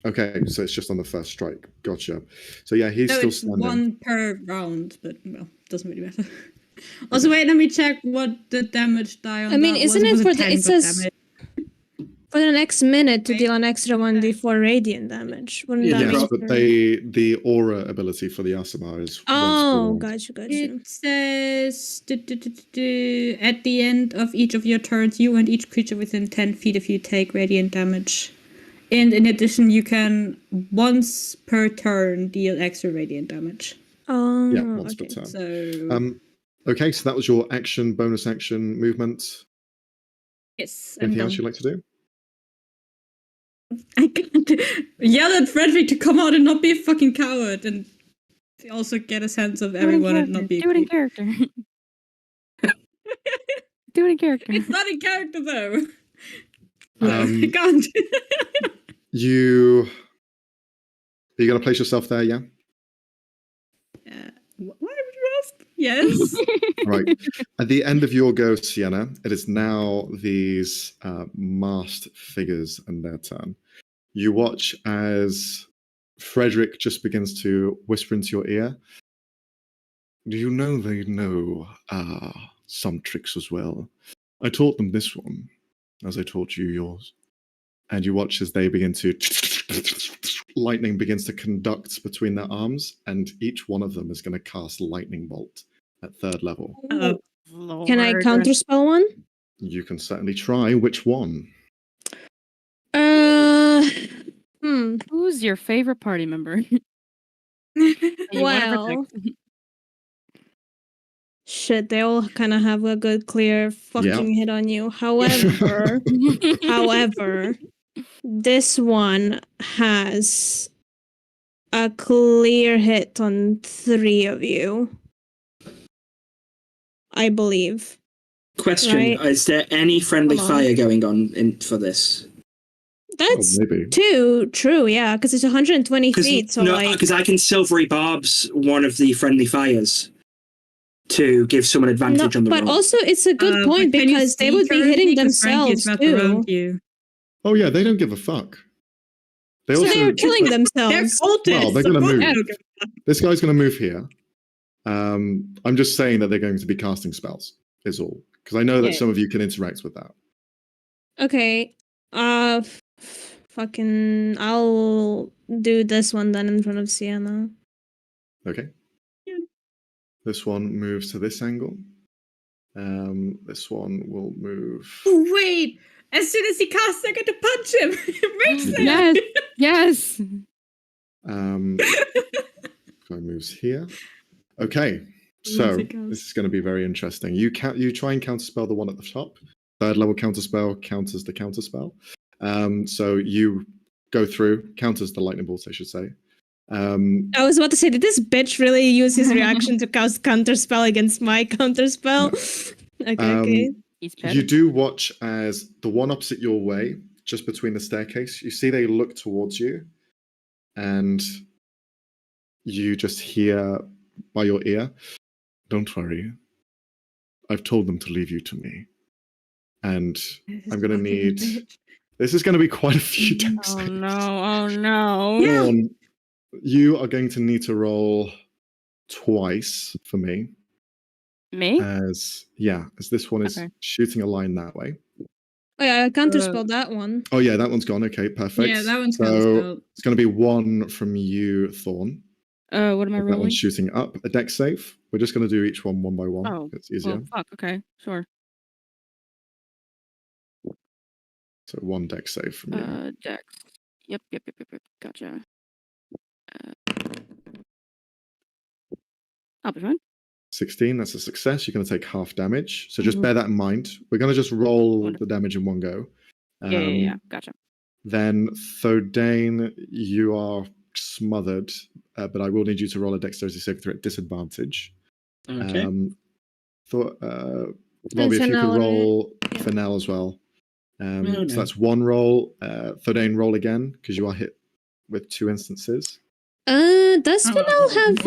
Okay, so it's just on the first strike. Gotcha. So yeah, he's still it's standing. 1 per round, but well, doesn't really matter. Also, wait, let me check what the damage die on. I mean, that isn't was. it for was the? 10 It says. damage. For the next minute to deal an extra 1d4 radiant damage. Wouldn't Yeah, that Yes, make but the aura ability for the Asimar is Oh, once per round. gotcha. It says at the end of each of your turns, you and each creature within 10 feet of you take radiant damage. And in addition, you can once per turn deal extra radiant damage. Oh, Yeah, once per okay. turn. So Okay, so that was your action, bonus action, movement. yes, Anything else you'd like to do? I can't yell at Frederick to come out and not be a fucking coward, and also get a sense of everyone and not be. Do it in character. Do it in character. It's not in character though. Um, I can't. Are you gonna place yourself there? Yeah. Why would you ask? Yes. Right. At the end of your go, Sienna, it is now these masked figures and their turn. You watch as Frederick just begins to whisper into your ear. Do you know they know some tricks as well? I taught them this one, as I taught you yours. And you watch as they begin to... lightning begins to conduct between their arms, and each one of them is going to cast lightning bolt at 3rd level. Can I counterspell one? You can certainly try. Which one? Who's your favorite party member? You wanna Well, protect. shit, they all kind of have a good, clear fucking hit on you. However, this one has a clear hit on 3 of you. I believe. Question: Right. Is there any friendly Hold on. fire going on for this? That's maybe. true, yeah, because it's 120 feet, so like... Because I can silvery barbs one of the friendly fires to give someone advantage on the but roll. also it's a good point But can you because they see would be currently? hitting 'Cause Frankie is themselves wrapped too. around you. Oh yeah, they don't give a fuck. They So also they're killing They're themselves. cultists. Well, they're gonna of course move. they don't give a fuck. This guy's going to move here. I'm just saying that they're going to be casting spells. Is all, because I know that Yeah. some of you can interact with that. Okay, fucking, I'll do this one then in front of Sienna. Okay. Yeah. This one moves to this angle. This one will move. Oh, wait! As soon as he casts, I get to punch him. It makes sense. Yes. Yes. Guy moves here. Okay, so this is going to be very interesting. You try and counterspell the one at the top. 3rd level counterspell counters the counterspell. So you go through, counters the lightning bolt, I should say. I was about to say, did this bitch really use his reaction to cast counterspell against my counterspell? Okay. He's petty. You do watch as the one opposite your way, just between the staircase, you see they look towards you, and you just hear by your ear, "Don't worry. I've told them to leave you to me. And I'm going to need... This is going to be quite a few dex Oh saves. no! Oh no! Yeah. Dawn, you are going to need to roll twice for me. Me? As this one is Okay. shooting a line that way. Oh yeah, I counterspelled that one. Oh yeah, that one's gone. Okay, perfect. Yeah, that one's so counterspelled. it's going to be 1 from you, Thorn. What am I That rolling? one's shooting up. A dex save. We're just going to do each one by one. Oh, It's easier. well, fuck. Okay, sure. So 1 dex save from you. Dex. Yep. Gotcha. I'll be fine. 16, that's a success. You're going to take half damage. So just Mhm. bear that in mind. We're going to just roll Wonderful. the damage in one go. Yeah. Gotcha. Then Thodane, you are smothered, but I will need you to roll a dexterity saving throw at disadvantage. Okay. Robbie, if you could Fennel, roll yeah. Fennel as well. no. So that's 1 roll. Thodane, roll again, because you are hit with 2 instances. Does Fennel have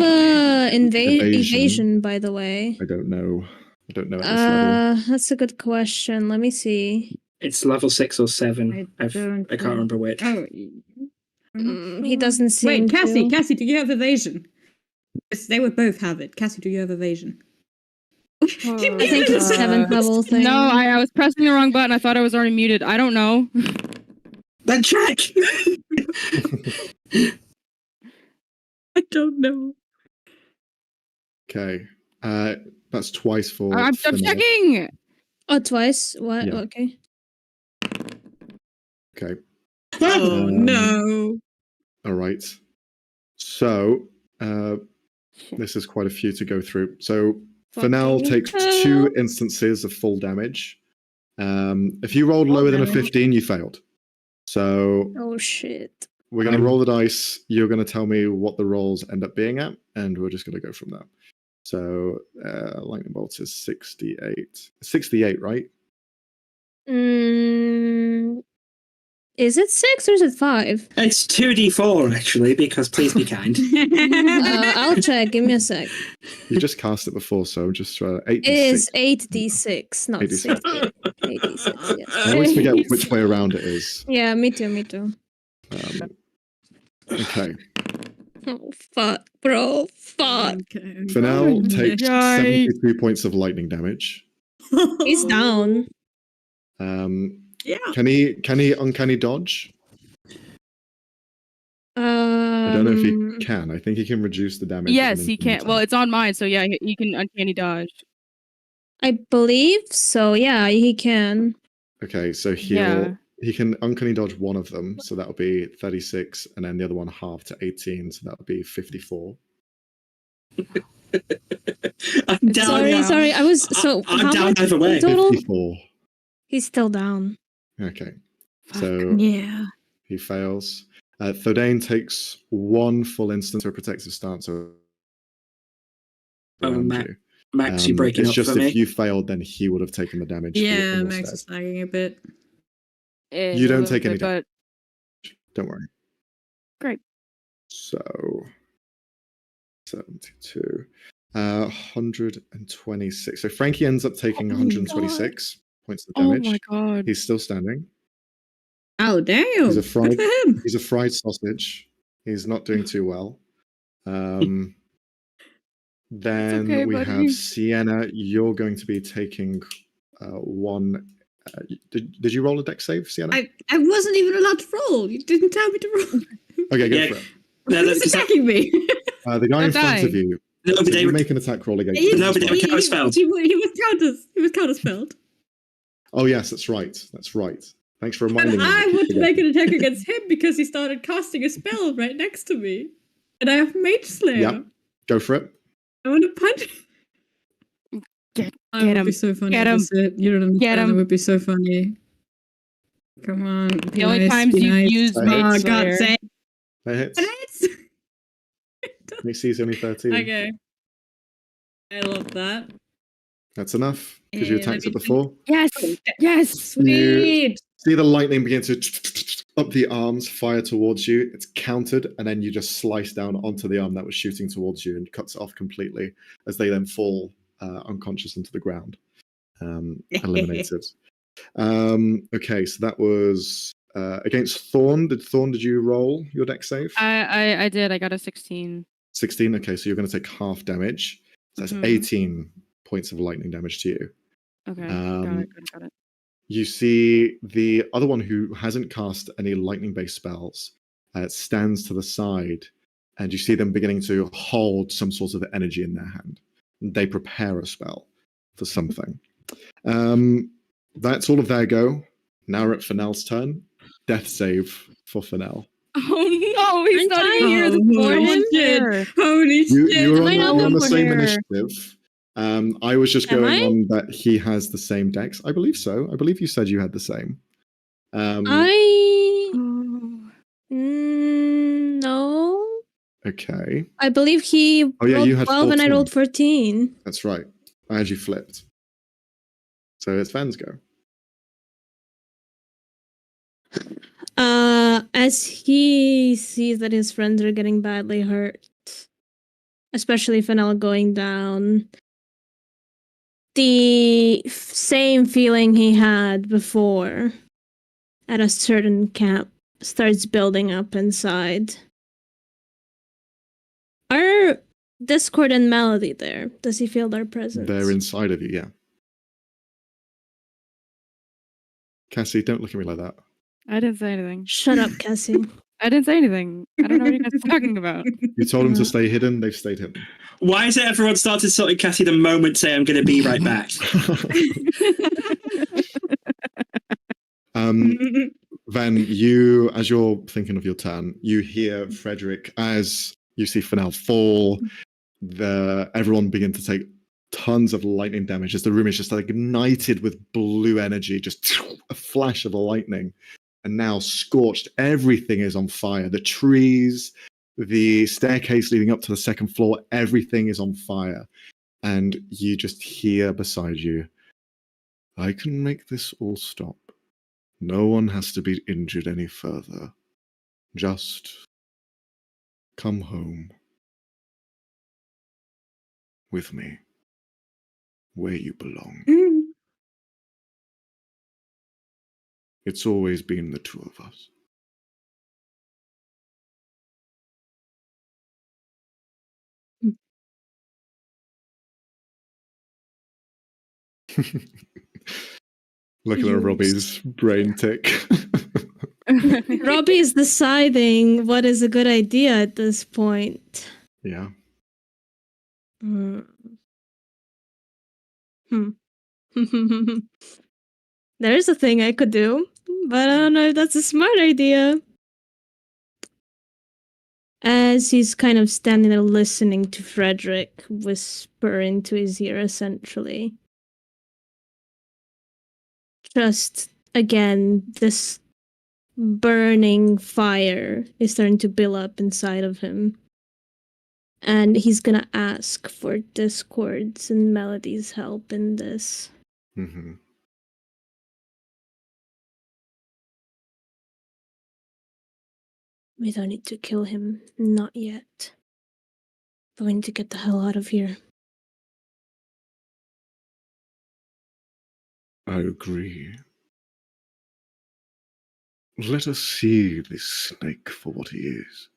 Evasion. evasion, by the way? I don't know. At this level. That's a good question. Let me see. It's level 6 or 7. I can't remember which. Oh, He doesn't seem Wait, Cassie, to. Cassie, do you have evasion? Yes, they would both have it. Cassie, do you have evasion? I think it's 7th level thing. No, I was pressing the wrong button. I thought I was already muted. I don't know. Then check. I don't know. Okay. That's twice for. I'm Fennel. checking. Oh, twice. What? Yeah. Okay. Okay. Oh no. All right. So this is quite a few to go through. So Fennel Fucking takes hell. 2 instances of full damage. If you rolled lower than a damage. 15, you failed. So Oh shit. we're going to roll the dice. You're going to tell me what the rolls end up being at, and we're just going to go from there. So lightning bolt is 68. 68, right? Is it 6 or is it 5? It's 2d4 actually, because please be kind. I'll check. Give me a sec. You just cast it before, so just 8 It is 8d6, not 8d6. 6. 8d6, yes. I always forget which way around it is. Yeah, me too. Okay. Oh, fuck, bro. Fuck. Okay. Fennel takes Yikes. 72 points of lightning damage. He's down. Yeah. Can he uncanny dodge? I don't know if he can. I think he can reduce the damage. Yes, of an he can. incoming Well, attack. it's on mine, so yeah, he can uncanny dodge. I believe so. Yeah, he can. Okay, so Yeah. he can uncanny dodge one of them, so that'll be 36, and then the other one half to 18, so that'll be 54. I'm down. Sorry, down. sorry. I was so. I'm how down much either way. total? 54. He's still down. Okay, Fuck. so Yeah. he fails. Thodane takes 1 full instance of protective stance Oh, around Max, you. Max, you're breaking It's up just for if me. you failed, then he would have taken the damage. Yeah, in your Max stead. is lagging a bit. You don't take any but Don't worry. Great. So 72. 126. So Frankie ends up taking Oh my 126 points of oh damage. my god. He's still standing. Oh damn! He's a Good fried- for him. He's a fried sausage. He's not doing too well. Then okay, we have buddy. Sienna. You're going to be taking 1. Did you roll a dex save, Sienna? I wasn't even allowed to roll. You didn't tell me to roll. Okay, go Yeah. for it. Who's attacking me? The guy in Don't front of die. you. No, So but they you were make an attack roll against He- him. No, but as they well. were counterspelled. He was counterspelled. Oh yes, that's right. That's right. Thanks for And reminding me. I keep want to make forgetting. an attack against him because he started casting a spell right next to me. And I have Mage Slayer. Yep. Go for it. I want to punch. Get That would him. be so funny. Get him. That's it. You don't understand. Get him. That would be so funny. Come on. Be The only nice, times be you've nice. used Oh, Oh, Mage God Slayer. sake. That hits. It's... AC's only 13. Okay. I love that. That's enough because you Yeah, attacked let it me before. Yes. Yes. Sweet. See the lightning begin to up the arms, fire towards you. It's countered, and then you just slice down onto the arm that was shooting towards you and cuts it off completely as they then fall unconscious into the ground. Eliminated. Okay, so that was against Thorn. Did you roll your dex save? I did. I got a 16. 16. Okay, so you're going to take half damage. So that's Mhm. 18 points of lightning damage to you. Okay. Um, got it. You see the other one who hasn't cast any lightning-based spells stands to the side, and you see them beginning to hold some sort of energy in their hand. They prepare a spell for something. That's all of their go. Now we're at Fennel's turn. Death save for Fennel. Oh no, he's I'm not even dying. here. Oh, No holy one's shit. there. Holy You, shit. you're Am I not on the one same here? initiative. I was just Am going I? on that he has the same dex. I believe so. I believe you said you had the same. I Oh. no. Okay, I believe he Oh, yeah, rolled you had 12 and I 14. rolled 14. that's right. I had you flipped. So it's Van's go. As he sees that his friends are getting badly hurt, especially Fennel going down, the same feeling he had before at a certain camp starts building up inside. Are Discord and Melody there? Does he feel their presence? They're inside of you, yeah. Cassie, don't look at me like that. I didn't say anything. Shut up, Cassie. I didn't say anything. I don't know what you guys are talking about. You told them to stay hidden, they've stayed hidden. Why is it everyone started sorting Cassie the moment say I'm going to be right back? Van, you, as you're thinking of your turn, you hear Frederick as you see Fennel fall. Everyone begin to take tons of lightning damage as the room is just like ignited with blue energy, just a flash of lightning, and now scorched. Everything is on fire. The trees, the staircase leading up to the second floor, everything is on fire. And you just hear beside you, I can make this all stop. No one has to be injured any further. Just come home with me, where you belong. It's always been the two of us. Looking at Robbie's brain tick. Robbie is deciding what is a good idea at this point. Yeah. There's a thing I could do, but I don't know if that's a smart idea. As he's kind of standing there listening to Frederick whisper into his ear, essentially. Just, again, this burning fire is starting to build up inside of him. And he's gonna ask for Discord's and Melody's help in this. Mm-hmm. We don't need to kill him, not yet. But we need to get the hell out of here. I agree. Let us see this snake for what he is.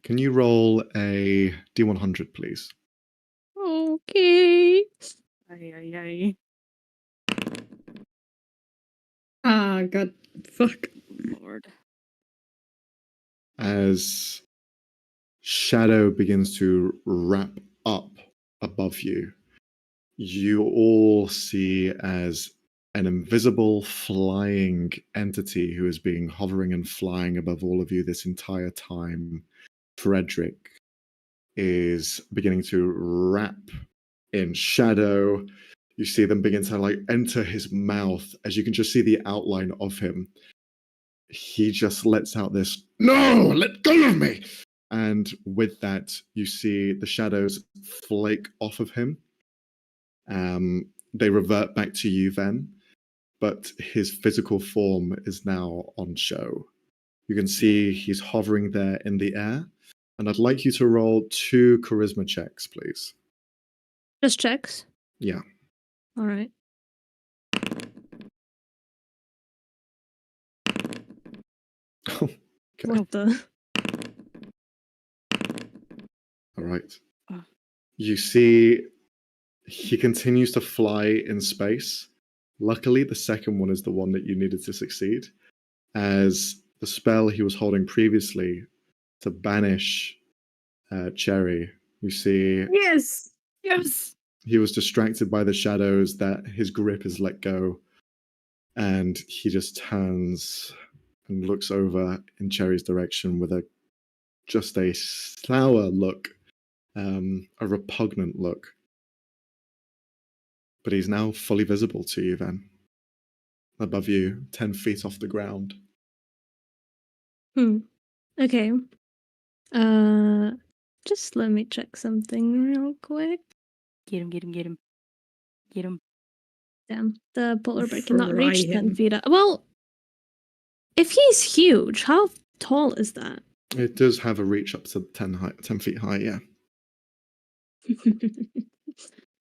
Can you roll a D100, please? Okay. Ay. Ah, God. Fuck. Lord. As shadow begins to wrap up above you, you all see as an invisible flying entity who has been hovering and flying above all of you this entire time. Frederick is beginning to wrap in shadow. You see them begin to like enter his mouth as you can just see the outline of him. He just lets out this, "No, let go of me!" And with that, you see the shadows flake off of him. They revert back to you then, but his physical form is now on show. You can see he's hovering there in the air, and I'd like you to roll 2 charisma checks, please. Just checks? Yeah. Alright. Okay. What the? All right. Oh. You see he continues to fly in space. Luckily, the second one is the one that you needed to succeed, as the spell he was holding previously to banish Cherry. You see, Yes! Yes. he was distracted by the shadows that his grip is let go, and he just turns and looks over in Cherry's direction with just a sour look, a repugnant look. But he's now fully visible to you, Van. Above you, 10 feet off the ground. Okay. Just let me check something real quick. Get him. Damn, the polar bear cannot Fry reach 10 him. feet up. Well, if he's huge, how tall is that? It does have a reach up to 10 feet high, yeah.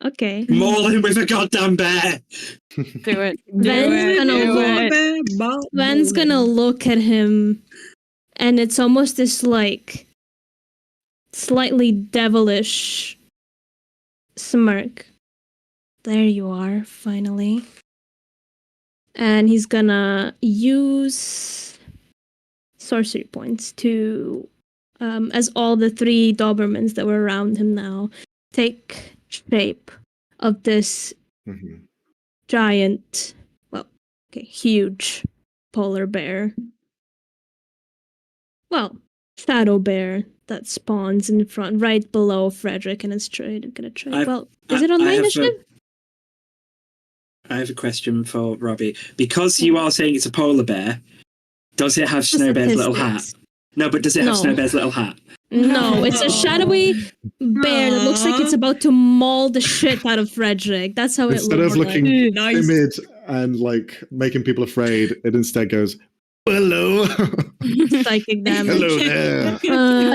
Okay. Maul him with a goddamn bear! Do it. Van's gonna look at him, and it's almost this like slightly devilish smirk. There you are, finally. And he's gonna use sorcery points to, as all the 3 Dobermans that were around him now take shape of this Mhm. giant, huge polar bear. Well, shadow bear that spawns in front, right below Frederick, and it's gonna try. Is it on my initiative? I have a question for Robbie. Because you are saying it's a polar bear, does it have Snowbear's little hat? Statistics. No, but does it have No. Snowbear's little hat? No, it's a shadowy bear that looks like it's about to maul the shit out of Frederick. That's how Instead it of looks looking like. Nice. timid and like making people afraid, it instead goes, "Hello, Psychic damage. hello there."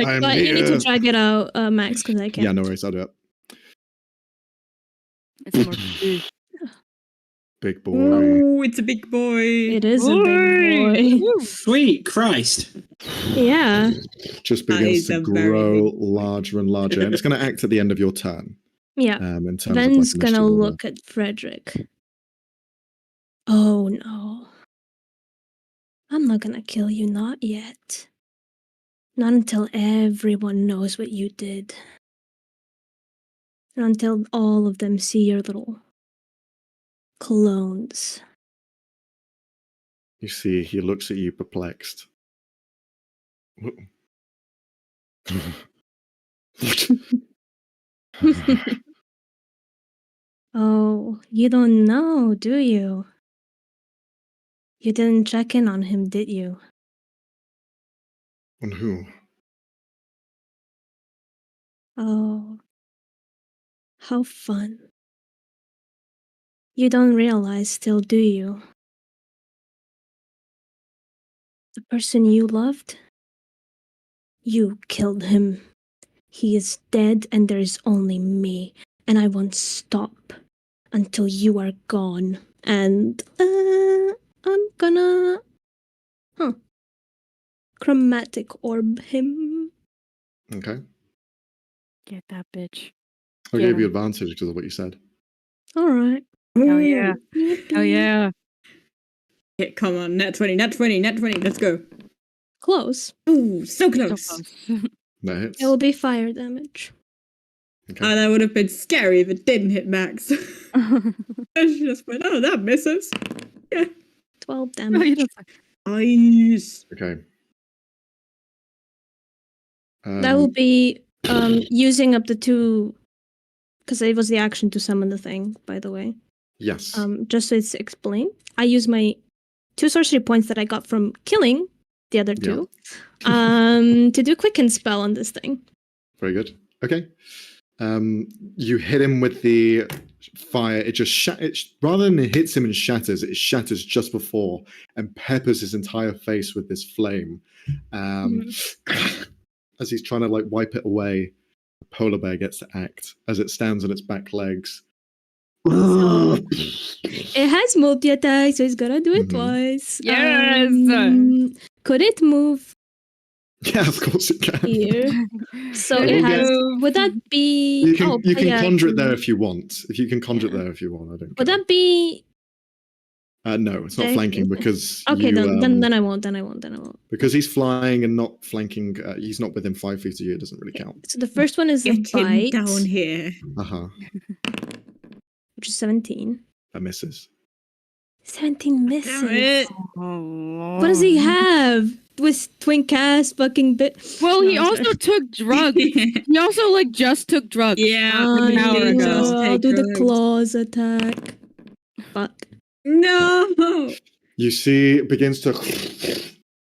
I'm But you need here. to drag it out, Max, because I can't. Yeah, no worries, I'll do it. It's more. Big boy. Ooh, it's a big boy. It is a big boy. Sweet Christ. Yeah. Just That begins is to a very grow big- larger and larger, and it's going to act at the end of your turn. Yeah. In terms Ven's of like gonna initiative order. look at Frederick. Oh no. I'm not gonna kill you, not yet. Not until everyone knows what you did. Not until all of them see your little clones. You see, he looks at you perplexed. What? Oh, you don't know, do you? You didn't check in on him, did you? On who? Oh, how fun. You don't realize still, do you? The person you loved? You killed him. He is dead and there is only me. And I won't stop until you are gone. And, I'm gonna... chromatic orb him. Okay. Get that bitch. I Yeah. gave you advantage because of what you said. Alright. Oh yeah. Yippee. Oh yeah. Yeah, come on, net 20, net 20, net 20, let's go. Close. Ooh, so So close. close. That hits. It will be fire damage. Okay. That would have been scary if it didn't hit Max. I just went, oh, that misses. 12 No, you damage. don't say. Nice. Okay. That will be using up the 2, because it was the action to summon the thing, by the way. Yes. Just so it's explained, I use my 2 sorcery points that I got from killing the other 2 to do quicken spell on this thing. Very good. Okay. You hit him with the fire. It just rather than it hits him and shatters, it shatters just before and peppers his entire face with this flame. As he's trying to like wipe it away, the polar bear gets to act as it stands on its back legs. It has multi-attack, so it's gonna do it Mhm. twice. Yes! Could it move Yeah, of course it can. here? So It it will has. get- Would that be? You can oh, yeah, conjure it mm, there if you want. If you can conjure it Yeah. there if you want, I don't. Would care. that be? No, it's not Okay. flanking because Okay, you, then I won't. Then I won't. because he's flying and not flanking. He's not within 5 feet of you. It doesn't really count. So the first one is a Get him bite, down here. which is 17. That misses. 17 misses. Damn it. Oh, What does he have? With twink ass fucking bit. Well, he No, I'm also sorry. took drugs. He also like just took drugs. Yeah, an hour he ago. does I'll take do the drugs. claws attack. Fuck. No. You see, it begins to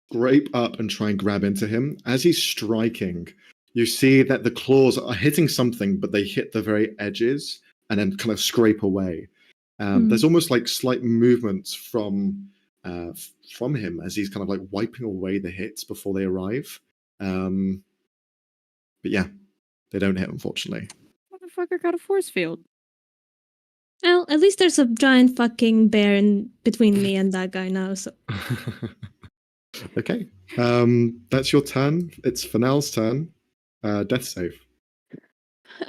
scrape up and try and grab into him. As he's striking, you see that the claws are hitting something, but they hit the very edges and then kind of scrape away. There's almost like slight movements from him as he's kind of like wiping away the hits before they arrive. But yeah, they don't hit, unfortunately. Motherfucker got a force field. Well, at least there's a giant fucking bear in between me and that guy now, so. Okay, that's your turn. It's Fennell's turn. Death save.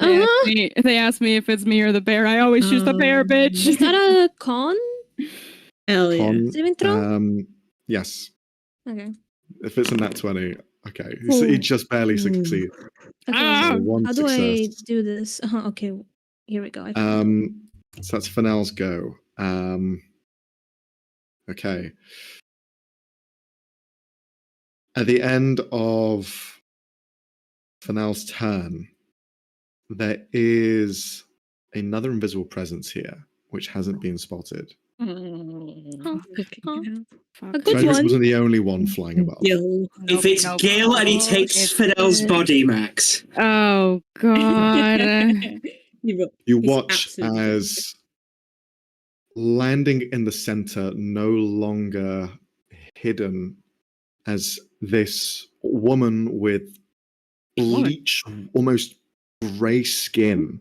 They ask me if it's me or the bear. I always choose the bear, bitch. Is that a con? Hell yeah. Con, Saving throw? yes. Okay. If it's a nat 20, okay. He just barely succeeds. Okay. Ah! One How do I success. do this? Okay. Here we go. I found it. So that's Fennell's go. Okay. At the end of Fennell's turn, there is another invisible presence here, which hasn't been spotted. Fuck. A good Frederick one. wasn't the only one flying above. Yo. If it's Gil and he Oh, takes it's- Fidel's body, Max. Oh god. You He's watch absolutely as landing in the center, no longer hidden, as this woman with bleach, almost grey skin,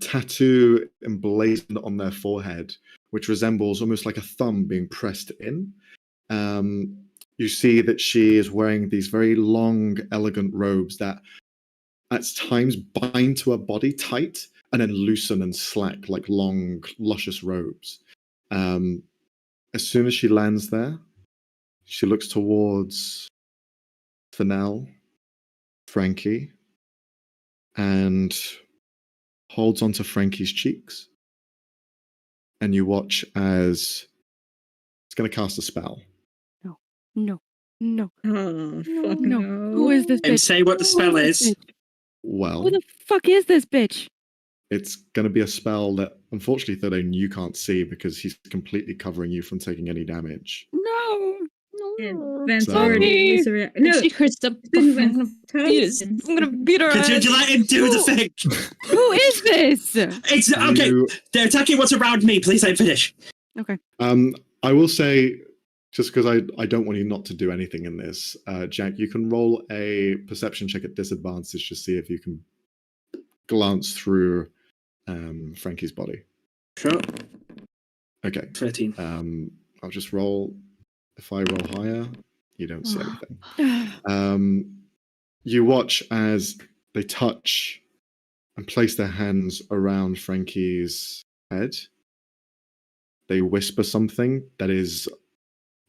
tattoo emblazoned on their forehead, which resembles almost like a thumb being pressed in. You see that she is wearing these very long, elegant robes that at times bind to her body tight and then loosen and slack like long, luscious robes. As soon as she lands there, she looks towards Fennell, Frankie, and holds onto Frankie's cheeks. And you watch as it's going to cast a spell. No. Oh, fuck No. no. Who is this bitch? And say what the spell Who is. is. this bitch? Well, Who the fuck is this bitch? it's going to be a spell that, unfortunately, Thordain, you can't see because he's completely covering you from taking any damage. No. Ben's So- already misery. No, She hurts the. been Ben's I'm gonna beat her. Could you let him do the thing? Who is this? It's okay. You- They're attacking what's around me. Please let him finish. I will say, just because I don't want you not to do anything in this, Jack, you can roll a perception check at disadvantage to see if you can glance through Frankie's body. Sure. Okay. 13. I'll just roll. If I roll higher, you don't see anything. You watch as they touch and place their hands around Frankie's head. They whisper something that is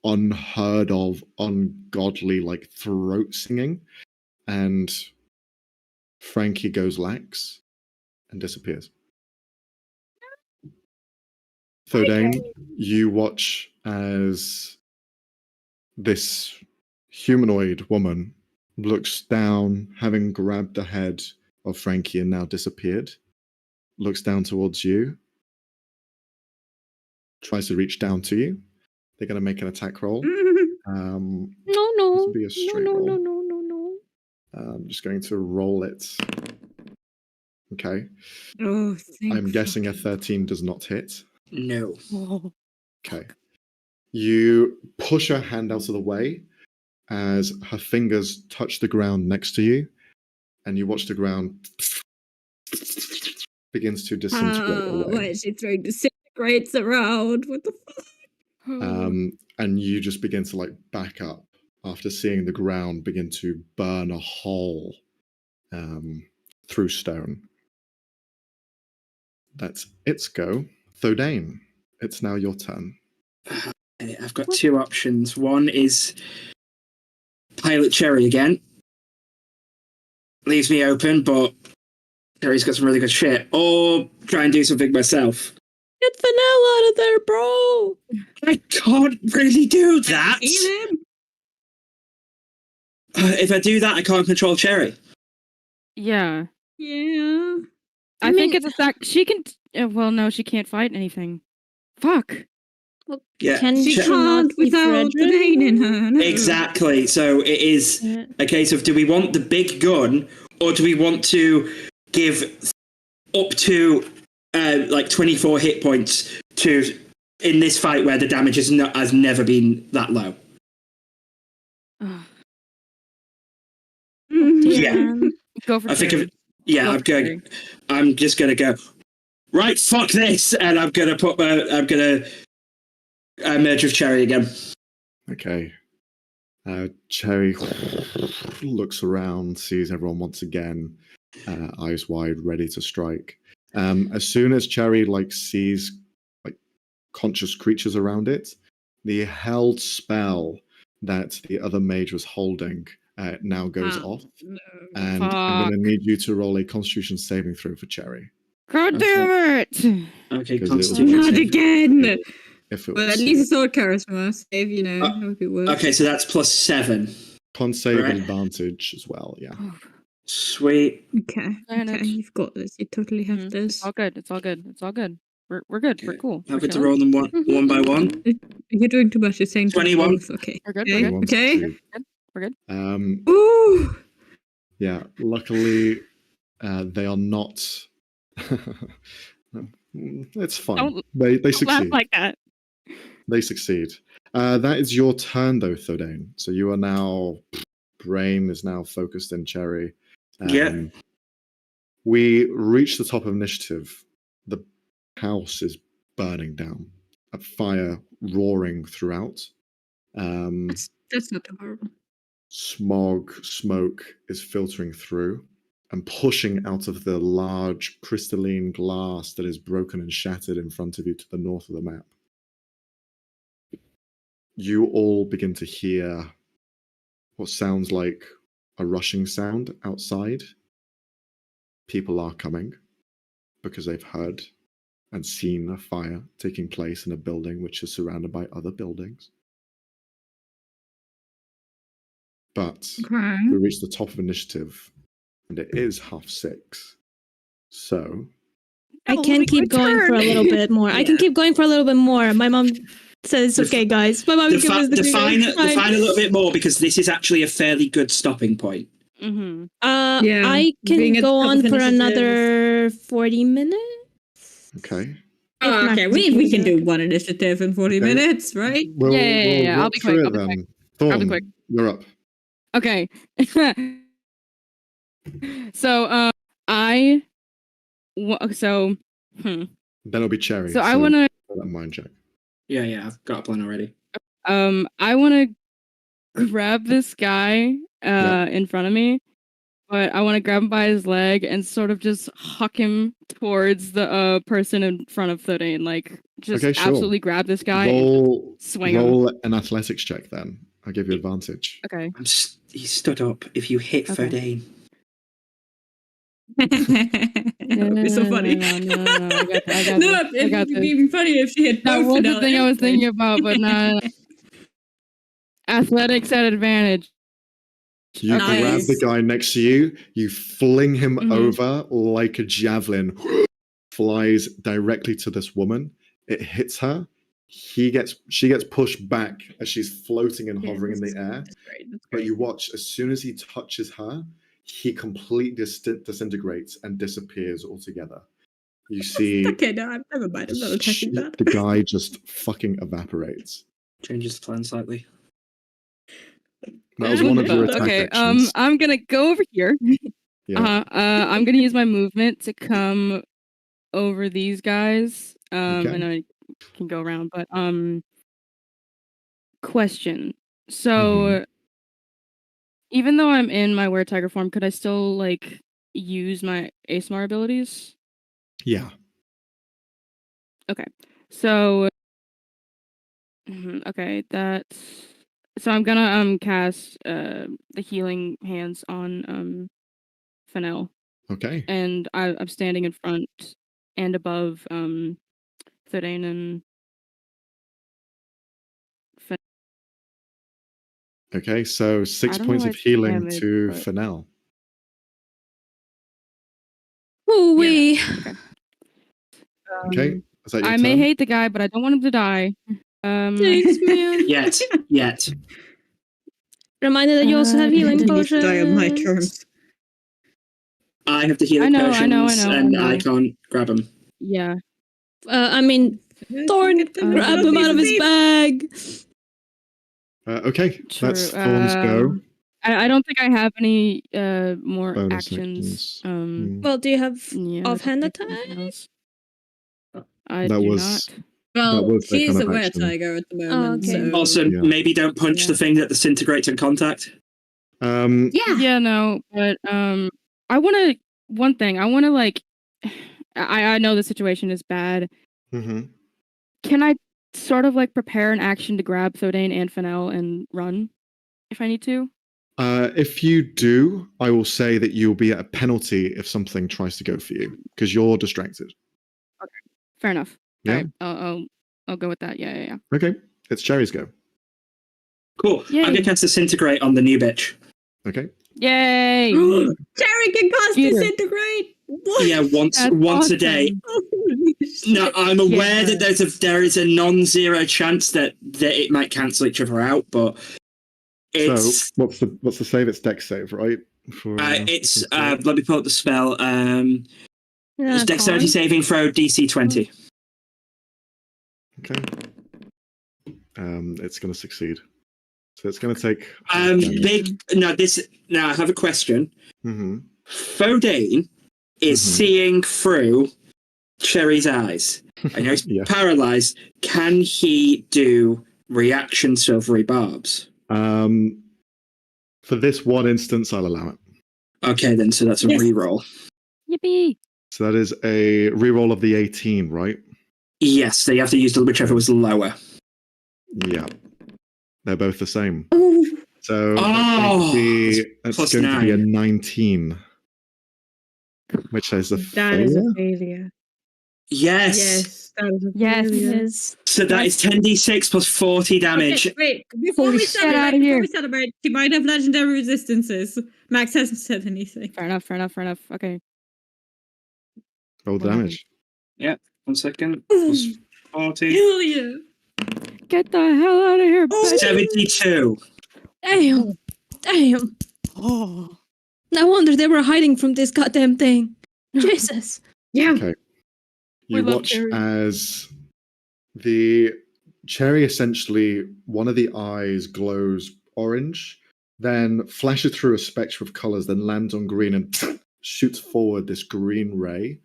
unheard of, ungodly, like throat singing, and Frankie goes lax and disappears. Thordain, you watch as this humanoid woman looks down, having grabbed the head of Frankie and now disappeared, looks down towards you, tries to reach down to you. They're going to make an attack roll. No. This will be a straight roll. No. I'm just going to roll it. Okay. Oh, thank I'm guessing a fuck. 13 does not hit. No. Oh. Okay. You push her hand out of the way as her fingers touch the ground next to you, and you watch the ground begins to disintegrate Why away. is she throwing disintegrates around? What the fuck? And you just begin to like back up after seeing the ground begin to burn a hole through stone. That's its go. Thordain, it's now your turn. I've got two options. One is Pilot Cherry again. Leaves me open, but Cherry's got some really good shit. Or try and do something myself. Get Vanilla out of there, bro. I can't really do that. Eat him. If I do that, I can't control Cherry. Yeah. Yeah. I think it's a sack. She can. Well, no, she can't fight anything. Fuck. Yeah, Can She she not can't be without the Frederick? pain in her. No. exactly. So it is Yeah. a case of, do we want the big gun, or do we want to give up to like 24 hit points to in this fight where the damage has never been that low? Ugh. Yeah. Go for I think Cherry. of yeah. Go I'm for going. Cherry. I'm just gonna go. Right, fuck this, and I'm gonna put my. I'm gonna merge with Cherry again. Okay. Cherry looks around, sees everyone once again, eyes wide, ready to strike. As soon as Cherry like sees like conscious creatures around it. The held spell that the other mage was holding now goes off. No. And I'm going to need you to roll a Constitution saving throw for Cherry. God damn it! Okay, 'Cause it was Constitution. Not saving. again! If it But was at least it's all charisma. Save, you know, that would be worse. Okay, so that's +7. con save Right. advantage as well, yeah. Sweet. Okay, Manage. okay, you've got this. You totally have It's this. all good. It's all good. It's all good. We're good. We're cool. Happy We're to chilling. roll them one by one. You're doing too much. You're saying 21. both. Okay. We're good. Okay. We're good. 21's Okay. succeed. We're good. Ooh! Yeah, luckily they are not. It's fine. Don't They Laugh succeed. like that. They succeed. That is your turn, though, Thodane. So you are now. Brain is now focused in Cherry. Yeah. We reach the top of initiative. The house is burning down. A fire roaring throughout. That's not too horrible. Smoke is filtering through and pushing out of the large crystalline glass that is broken and shattered in front of you to the north of the map. You all begin to hear what sounds like a rushing sound outside. People are coming because they've heard and seen a fire taking place in a building which is surrounded by other buildings. But Okay. we reach the top of initiative, and it is 6:30. So I can keep going for a little bit more. I can keep going for a little bit more. My mom says it's okay, guys. My mom gives us the green light. It's fine. Define a little bit more, because this is actually a fairly good stopping point. Mm-hmm. Yeah, I being can at go top on of for initiative. another 40 minutes. okay. Oh, okay, we can do one initiative in 40 Okay. minutes, right? We'll, Yeah, we'll I'll walk be through quick, it I'll be then. I'll be Thorn, quick. you're up. Okay. So Then it'll be Cherry. So I wanna roll that mind check. Yeah, I've got a plan already. I wanna grab this guy in front of me, but I wanna grab him by his leg and sort of just huck him towards the person in front of Thodane. Like just Okay, sure. absolutely grab this guy and Roll, swing him. roll an athletics check then. I'll give you advantage. Okay. He stood up. If you hit Okay. Fodane. That would be so funny. No, I got No, this. I it got would this. be even funnier if she had That both was the Fidel thing I was and thinking about, but no. Athletics at advantage. You Nice. grab the guy next to you, you fling him Mhm. over like a javelin, flies directly to this woman. It hits her. She gets pushed back as she's floating and hovering in the air. That's great. That's But great. you watch, as soon as he touches her, he completely disintegrates and disappears altogether. You see Okay, no, never mind. I'm not attacking that. the guy just fucking evaporates. Changes the plan slightly. That was one of your attack Okay, actions. I'm gonna go over here. Yeah. I'm gonna use my movement to come over these guys. Okay. I know I can go around, but question. So even though I'm in my were tiger form, could I still like use my ASMR abilities? Yeah. So okay, so I'm gonna cast the healing hands on Fennel. Okay. And I'm standing in front and above Thordain and Okay, so 6 don't points know of why it's healing damage, to but- Fennel. Ooh-wee. Okay, is that your I turn? may hate the guy, but I don't want him to die. Thanks, man. Yet. Reminder that you also have healing You need to potions. die on my terms. I have the healing I know, potions, I and know. I can't grab him. Yeah. I mean, Thorn, grab him out of his bag. Okay, that's True. Thorn's go. I don't think I have any more Bonus actions. actions. Well, do you have Yeah, offhand I don't think attack? anything else. I That do was- not. Well, was their she's kind a of were action. tiger at the moment, okay. so... Also, Yeah. maybe don't punch Yeah. the thing that disintegrates on contact. Yeah. Yeah, no, but I want to one thing. I want to like I know the situation is bad. mhm. Can I sort of like prepare an action to grab Thodane and Fennel and run if I need to? If you do, I will say that you'll be at a penalty if something tries to go for you because you're distracted. Fair enough. Yeah. All right, I'll go with that. Yeah. Okay. It's Cherry's go. Cool. Yay. I'm going to cast Disintegrate on the new bitch. Okay. Yay! Jerry can cast Cheater. Disintegrate. What? Yeah, once That's a day. Holy shit. No, I'm aware Yeah. that there is a non-zero chance that it might cancel each other out, but it's So what's the save? It's Dex save, right? it's let me pull up the spell. Yeah, It's Dexterity con. saving throw DC 20. Okay. It's going to succeed. So it's going to take. half damage. Now I have a question. Mhm. Fodane is seeing through Cherry's eyes. I know he's Yeah. paralyzed. Can he do reaction silvery barbs? For this one instance, I'll allow it. Okay, then, so that's a Yes. reroll. Yippee! So that is a reroll of the 18, right? Yes, so you have to use whichever was lower. Yeah. They're both the same. Oh, So Oh, it's plus going to be a 9. 19, which is a that is failure. a failure. Yes. Yes, that is a Yes. failure. Yes. So that is 10d6 plus 40 damage. Okay, wait, before Holy we shit, outta celebrate, here. she might have legendary resistances. Max hasn't said anything. Fair enough. Okay. Roll What damage. 1 second. Plus 40. Hell yeah. Get the hell out of here, Oh. bitch! 72. Damn. Oh. No wonder they were hiding from this goddamn thing. Jesus. Yeah. Okay. We You love watch Cherry. as the cherry, essentially, one of the eyes glows orange, then flashes through a spectrum of colors, then lands on green and shoots forward this green ray,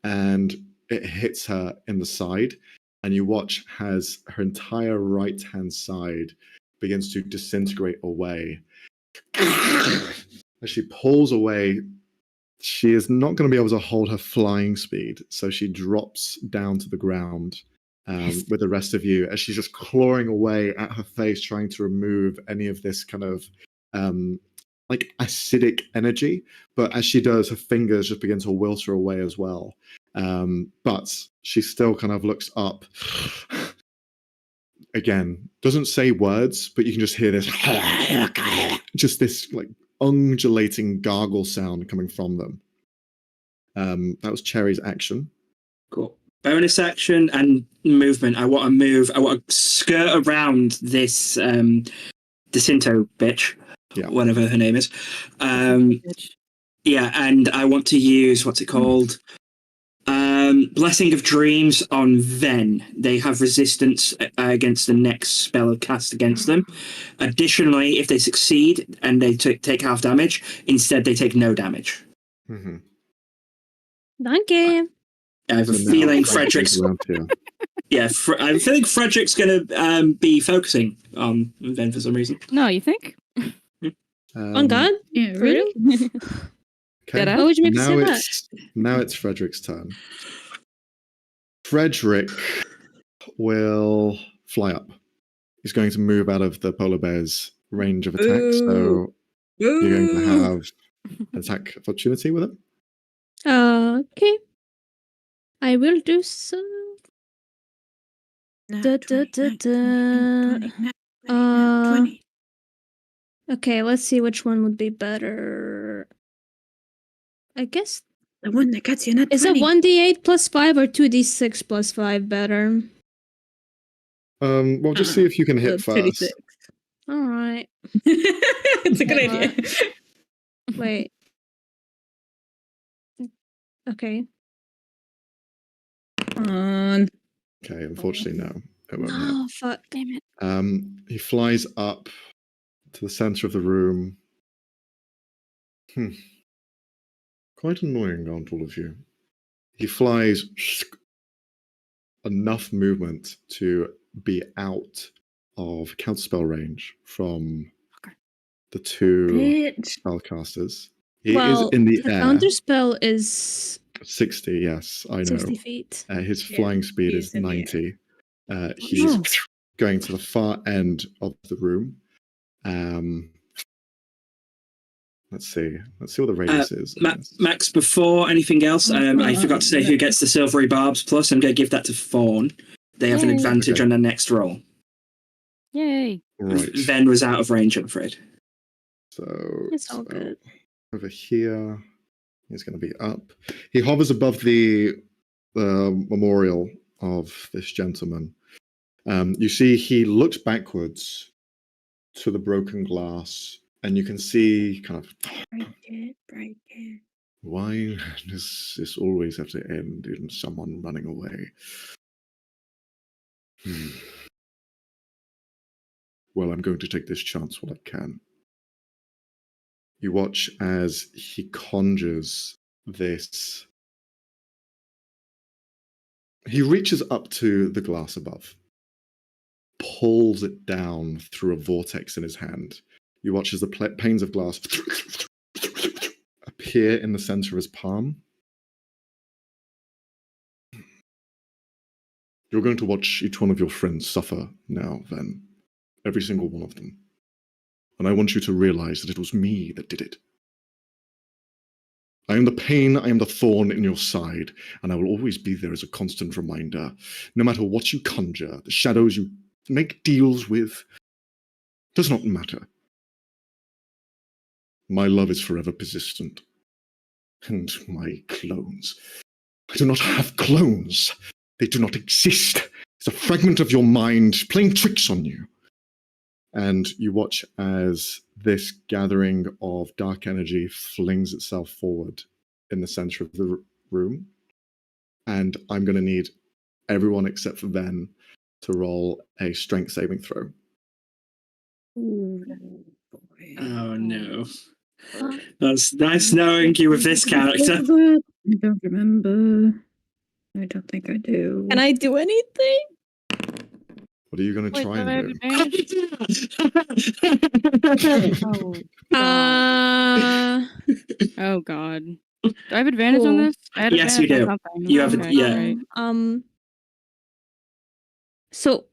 and it hits her in the side. And you watch as her entire right hand side begins to disintegrate away. As she pulls away, she is not going to be able to hold her flying speed, so she drops down to the ground with the rest of you as she's just clawing away at her face, trying to remove any of this kind of like acidic energy. But as she does, her fingers just begin to wilter away as well. But she still kind of looks up. Again, doesn't say words, but you can just hear this, just this like undulating gargle sound coming from them. That was Cherry's action. Cool. Bonus action and movement. I want to skirt around this Disinto bitch. Yeah. Whatever her name is. Bitch. Yeah, and I want to use, what's it called? Blessing of Dreams on Ven. They have resistance against the next spell cast against them. Additionally, if they succeed and they take half damage, instead they take no damage. Mm-hmm. Danke. I have a So now feeling Frederick's Frederick's... around here. Yeah, I'm feeling Frederick's going to be focusing on Ven for some reason. No, you think? On God? Yeah, For really? real? Okay. Get Why would you make me say that? Now it's Frederick's turn. Frederick will fly up. He's going to move out of the polar bear's range of attack, so you're going to have an attack opportunity with him. Okay. I will do so. Da, da, da, da. Okay, let's see which one would be better. I guess. The one that gets you net Is it 1d8 plus 5 or 2d6 plus 5 better? Well, just see if you can hit first. Alright. It's a good idea. Wait. Okay. On. Okay, unfortunately, no. It won't hit. Oh, fuck. Damn it. He flies up to the center of the room. Quite annoying, aren't all of you? He flies enough movement to be out of counterspell range from the two Bitch. spellcasters. He Well, is in the the air. counterspell is 60, yes, I know. 60 feet. His Yeah, flying speed he's is in the air. 90. He's going to the far end of the room. Let's see what the radius is. Max, before anything else, I forgot to say who gets the silvery barbs plus. I'm going to give that to Fawn. They have an advantage on their next roll. Yay. Right. Ven was out of range, I'm afraid. So It's all good. Over here, he's going to be up. He hovers above the memorial of this gentleman. You see he looks backwards to the broken glass, and you can see kind of... Break it. Why does this always have to end in someone running away? Well, I'm going to take this chance while I can. You watch as he conjures this. He reaches up to the glass above, pulls it down through a vortex in his hand. You watch as the panes of glass appear in the center of his palm. You're going to watch each one of your friends suffer now, Ven. Every single one of them. And I want you to realize that it was me that did it. I am the pain, I am the thorn in your side, and I will always be there as a constant reminder. No matter what you conjure, the shadows you make deals with, does not matter. My love is forever persistent. And my clones. I do not have clones. They do not exist. It's a fragment of your mind playing tricks on you. And you watch as this gathering of dark energy flings itself forward in the center of the room. And I'm going to need everyone except for Ven to roll a strength saving throw. Ooh, boy. Oh no. That's nice knowing you with this character. I don't remember. I don't think I do. Can I do anything? What are you going to Wait, try do I have and do? advantage? Oh god. Do I have advantage on Cool. this? I had Yes, you advantage do. on something. You have Okay, yeah. right. So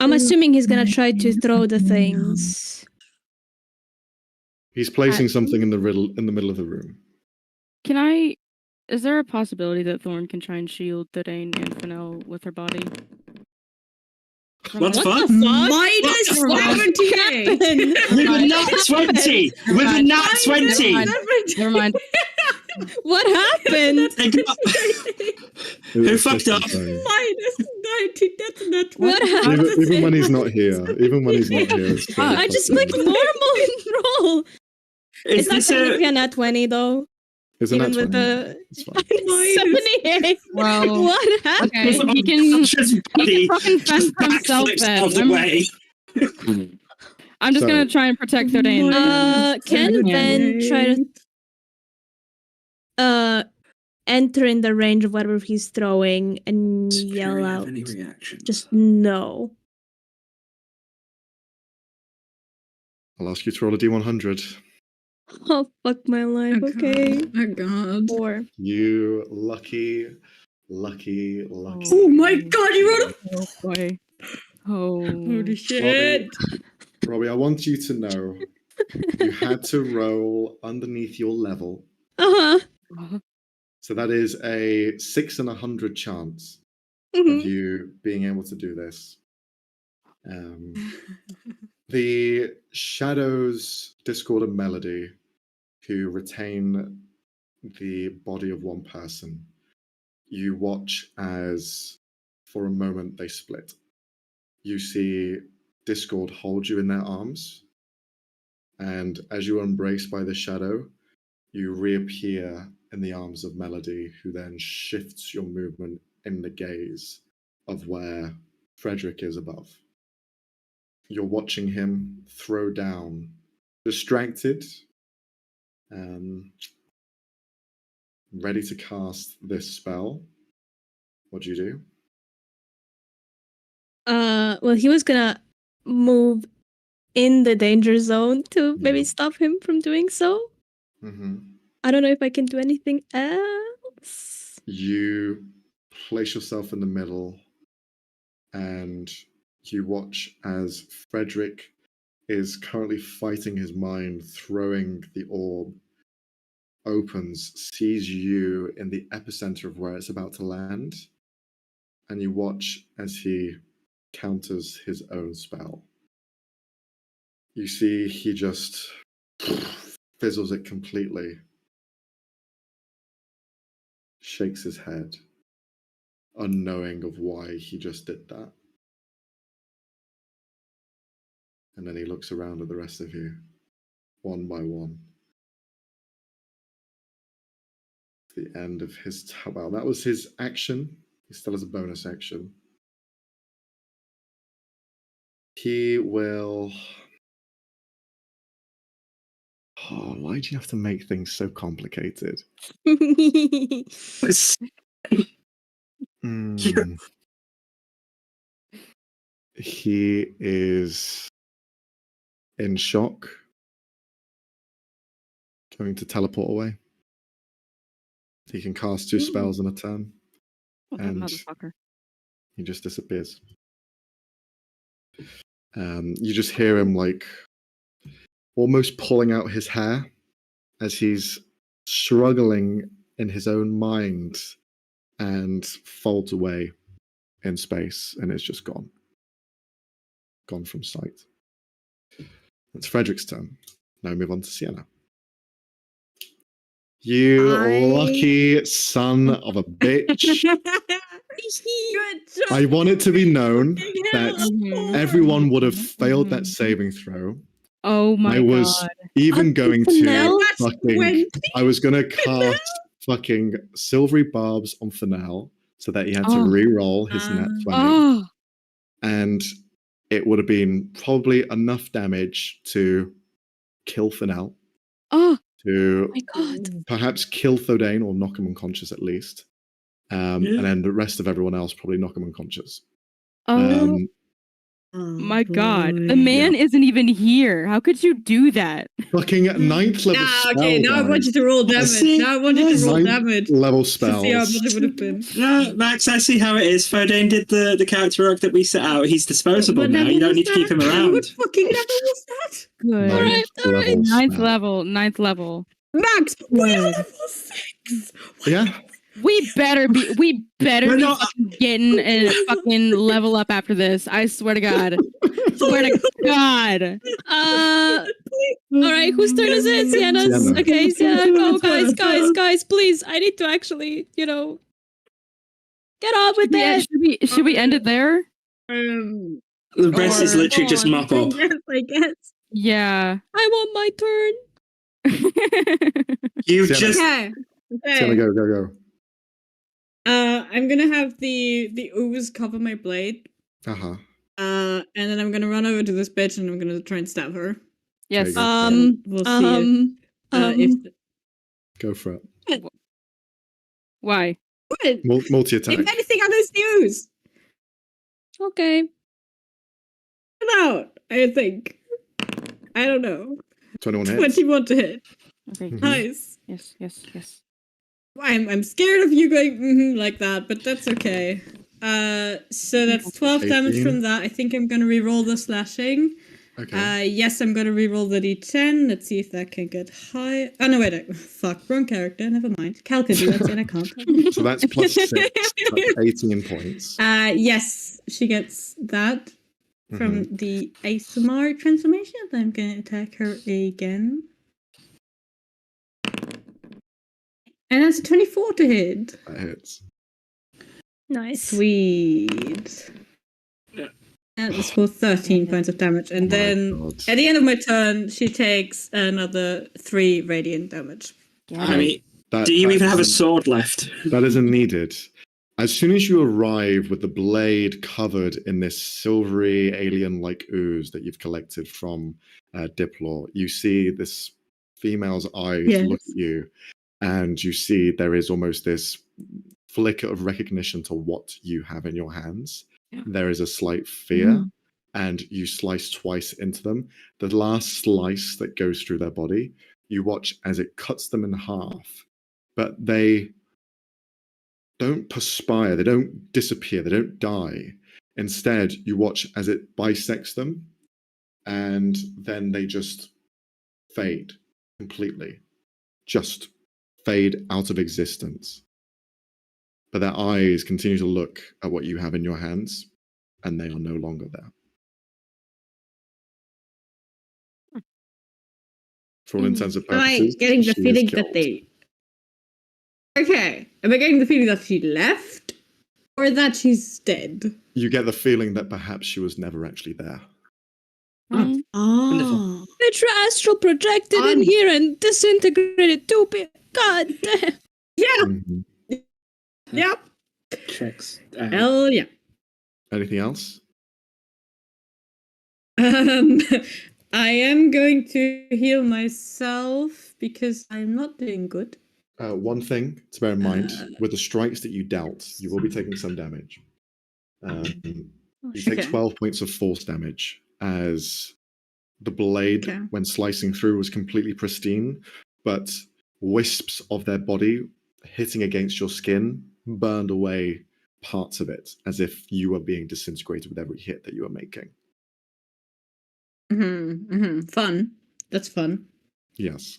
I'm assuming he's gonna try to throw the things. He's placing something in the middle of the room. Is there a possibility that Thorn can try and shield Thordain and Fennel with her body? What's What fun? the fuck? Minus Never mind. 78! With a nat 20! With a nat 20! Never mind. What happened? They got- Who fucked up? Minus 90, that's not What happened? Even when he's not here. It's very I just frustrating. clicked normal and roll. Is It's not this a... technically a nat 20 though. It's a Even nat with 20. the It's fine. 78. Well, What happened? okay, he can fucking fend just for himself backflips then. out of the way. I'm just gonna try and protect Thordain. Can Ben try to enter in the range of whatever he's throwing and yell out? Any reactions? Just no. I'll ask you to roll a d100. Oh fuck my life. Okay. Oh god. 4. You lucky. Oh my god, you rolled a... Oh boy. Oh. Holy shit. Robbie, I want you to know you had to roll underneath your level. Uh-huh. So that is a 6 in 100 chance Mhm. of you being able to do this. The shadows, Discord and Melody, who retain the body of one person, you watch as for a moment they split. You see Discord hold you in their arms, and as you are embraced by the shadow, you reappear in the arms of Melody, who then shifts your movement in the gaze of where Frederick is above. You're watching him throw down, distracted, ready to cast this spell. What do you do? Well, he was gonna move in the danger zone to maybe Yeah. stop him from doing so. Mm-hmm. I don't know if I can do anything else. You place yourself in the middle and you watch as Frederick is currently fighting his mind, throwing the orb, opens, sees you in the epicenter of where it's about to land, and you watch as he counters his own spell. You see he just fizzles it completely, shakes his head, unknowing of why he just did that. And then he looks around at the rest of you, one by one. The end of his... Well, that was his action. He still has a bonus action. He will... Oh, why do you have to make things so complicated? He is in shock, going to teleport away. He can cast 2 spells in a turn, What that and motherfucker. he just disappears. You just hear him like almost pulling out his hair as he's struggling in his own mind and folds away in space, and it's just gone from sight. It's Frederick's turn. Now we move on to Sienna. You lucky son of a bitch. Good job. I want it to be known that Mhm. everyone would have failed that Mhm. saving throw. Oh my I was god. even going to Fennel? I was going to cast fucking silvery barbs on Fennel so that he had to Oh. re-roll his net 20. Oh. And it would have been probably enough damage to kill Fennel, Oh. to My God. perhaps kill Thodane or knock him unconscious at least. And then the rest of everyone else probably knock him unconscious. Oh. My god. The man isn't even here. How could you do that? Fucking 9th level spell. Okay, now I want you to roll damage. see. Now I want you to roll 9th damage. level To see how spells. much it would have been. No, Max, I see how it is. Fodane did the character arc that we set out. He's disposable What now. level You don't was need to keep that? him around. What fucking level was that? Good. Ninth level Ninth spell. level. Ninth level. Max, we are Good. level 6. Yeah. We better be We're be not- fucking getting a fucking level up after this. I swear to God. Swear to God. All right, whose turn is it? Sienna's. Sienna. Okay, Sienna, go, guys, please. I need to actually, get on with Yeah, it. should we end it there? Um, The rest is Or- literally just mop up. I guess. Yeah. I want my turn. You've Sienna. just Okay. Sienna, Okay. go. I'm gonna have the ooze cover my blade. Uh-huh. And then I'm gonna run over to this bitch and I'm gonna try and stab her. Yes. go. And we'll see if Go for it. Why? what? Multi-attack. If anything, I'll lose the ooze. Okay. Get out, I think. I don't know. 21 hits. 21 to hit. Okay. Mhm. Nice. Yes. I'm scared of you going like that, but that's okay. So that's 12 damage 18. from that. I think I'm gonna re-roll the slashing. Okay. Yes, I'm gonna re-roll the d10. Let's see if that can get high. Oh no, wait, fuck, wrong character. Never mind. Cal can do that, and I can't. So that's plus 6. That's 18 points. Yes, she gets that from the ASMR transformation. Then I'm gonna attack her again. And that's a 24 to hit. That hits. Nice. Sweet. Yeah. And it's for 13 points of damage. And My then God. at the end of my turn, she takes another 3 radiant damage. I mean, That- do you that even have a isn't- sword left? That isn't needed. As soon as you arrive with the blade covered in this silvery alien-like ooze that you've collected from Diplor, you see this female's eyes Yes. look at you, and you see there is almost this flicker of recognition to what you have in your hands. Yeah. There is a slight fear, and you slice twice into them. The last slice that goes through their body, you watch as it cuts them in half, but they don't perspire, they don't disappear, they don't die. Instead, you watch as it bisects them, and then they just fade completely, just fade out of existence. But their eyes continue to look at what you have in your hands, and they are no longer there. For all intents and Am I purposes, getting the she is feeling killed. that they... Okay. Am I getting the feeling that she left? Or that she's dead? You get the feeling that perhaps she was never actually there. Um, Oh. Astral projected in here and disintegrated too. God damn. Yeah. Mhm. Yep. Checks. Hell yeah. Anything else? I am going to heal myself because I'm not doing good. One thing to bear in mind, with the strikes that you dealt, you will be taking some damage. You take 12 points of force damage as the blade, when slicing through, was completely pristine, but wisps of their body hitting against your skin burned away parts of it, as if you were being disintegrated with every hit that you were making. Fun. That's fun. Yes.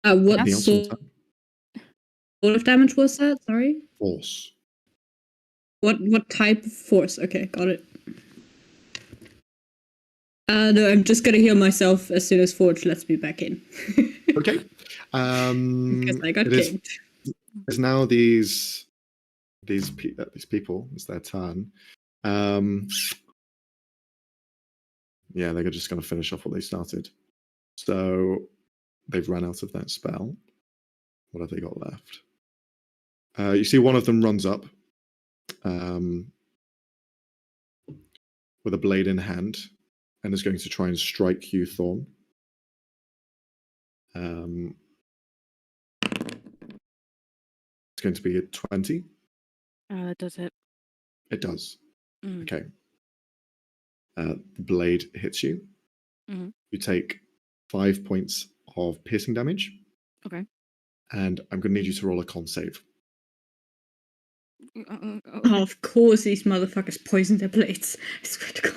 What Anything else on top? sort of damage was that? Sorry. Force. What type of force? Okay, got it. No, I'm just gonna heal myself as soon as Forge lets me back in. Okay. Because I got kicked. It's now these people. It's their turn. Yeah, they're just going to finish off what they started. So they've run out of that spell. What have they got left? You see one of them runs up with a blade in hand and is going to try and strike you, Thorn. It's going to be a 20. that does it. It does. Mm. Okay. The blade hits you. Mhm. You take 5 points of piercing damage. Okay. And I'm going to need you to roll a con save. Oh, of course these motherfuckers poison their blades. I swear to God.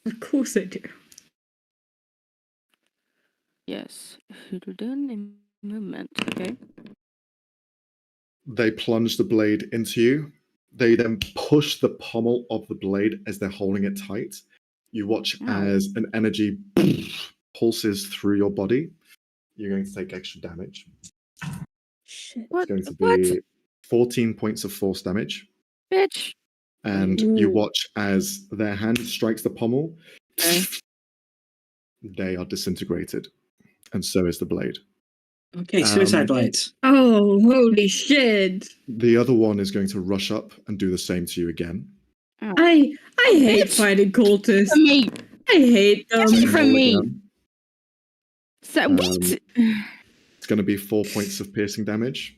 Of course they do. Yes. Hidden in movement. Okay. They plunge the blade into you. They then push the pommel of the blade as they're holding it tight. You watch as an energy pulses through your body. You're going to take extra damage. Shit. What? It's going to be 14 points of force damage. Bitch. And you watch as their hand strikes the pommel. Okay. They are disintegrated. And so is the blade. Okay, suicide blades. Oh, holy shit. The other one is going to rush up and do the same to you again. Oh. I hate fighting cultists. From me. I hate them. Get from Roll me. again. So, what? It's going to be 4 points of piercing damage.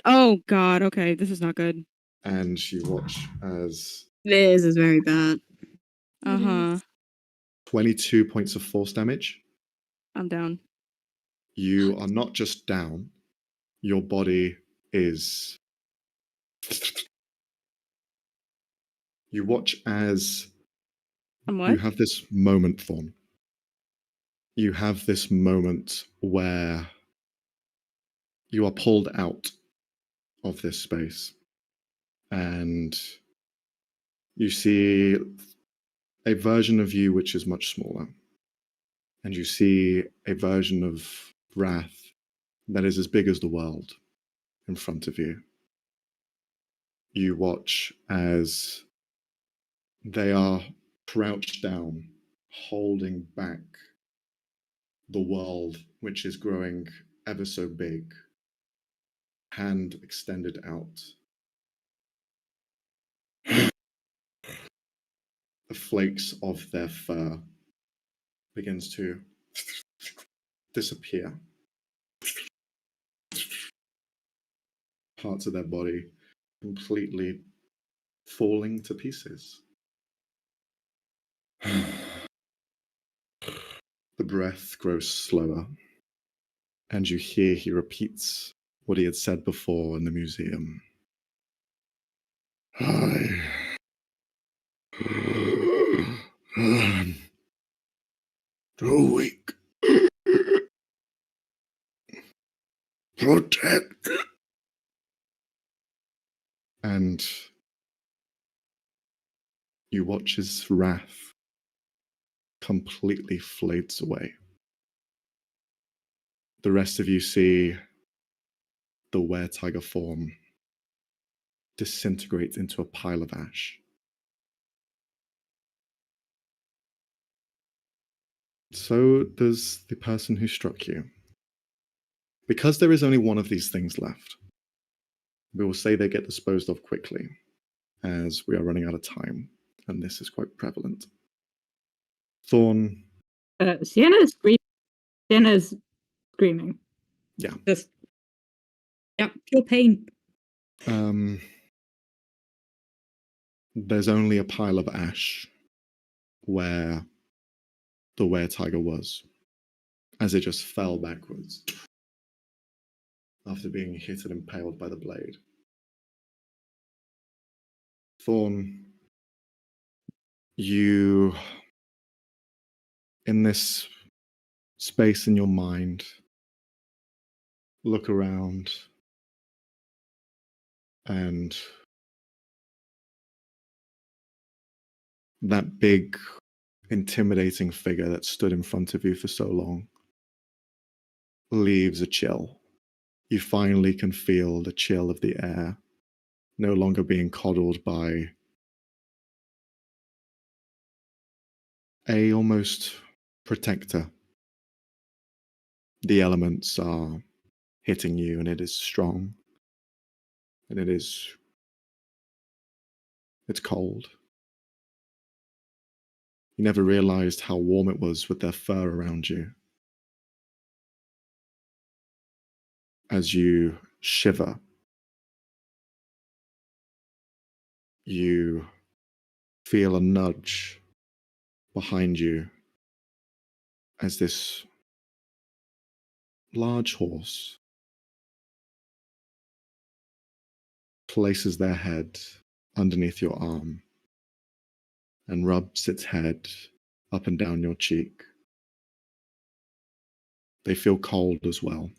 Oh God. Okay, this is not good. And you watch as This is very bad. 22 points of force damage. I'm down. You are not just down, your body is. You watch as I'm what? you have this moment, Thorn. You have this moment where you are pulled out of this space and you see a version of you which is much smaller. And you see a version of Wrath that is as big as the world in front of you. You watch as they are crouched down, holding back the world which is growing ever so big, hand extended out. The flakes of their fur begins to disappear. Parts of their body completely falling to pieces. The breath grows slower, and you hear he repeats what he had said before in the museum. I am too weak. Protect. And you watch his wrath completely fades away. The rest of you see the were-tiger form disintegrate into a pile of ash. So does the person who struck you. Because there is only one of these things left, we will say they get disposed of quickly, as we are running out of time, and this is quite prevalent. Thorn. Sienna's screaming. Sienna's screaming. Yeah. Just, pure pain. There's only a pile of ash where the were-tiger was, as it just fell backwards after being hit and impaled by the blade. Thorn, you, in this space in your mind, look around and that big, intimidating figure that stood in front of you for so long leaves a chill. You finally can feel the chill of the air, no longer being coddled by a almost protector. The elements are hitting you, and it is strong, and it's cold. You never realized how warm it was with their fur around you. As you shiver, you feel a nudge behind you as this large horse places their head underneath your arm and rubs its head up and down your cheek. They feel cold as well,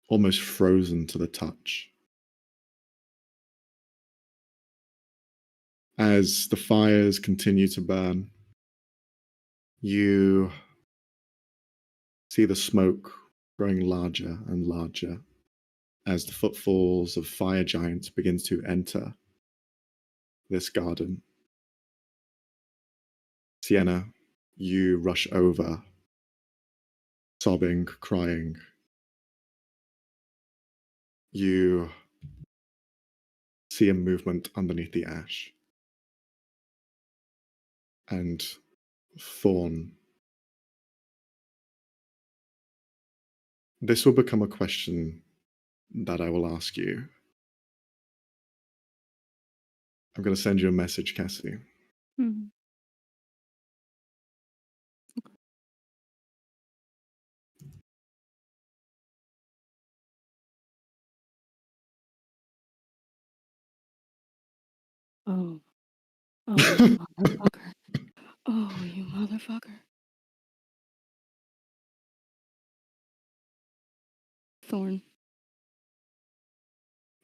almost frozen to the touch. As the fires continue to burn, you see the smoke growing larger and larger as the footfalls of fire giants begin to enter this garden. Sienna, you rush over, sobbing, crying. You see a movement underneath the ash. And Thorn, this will become a question that I will ask you. I'm going to send you a message, Cassidy. Mm-hmm. Oh. Oh, you motherfucker. Oh, you motherfucker. Thorn.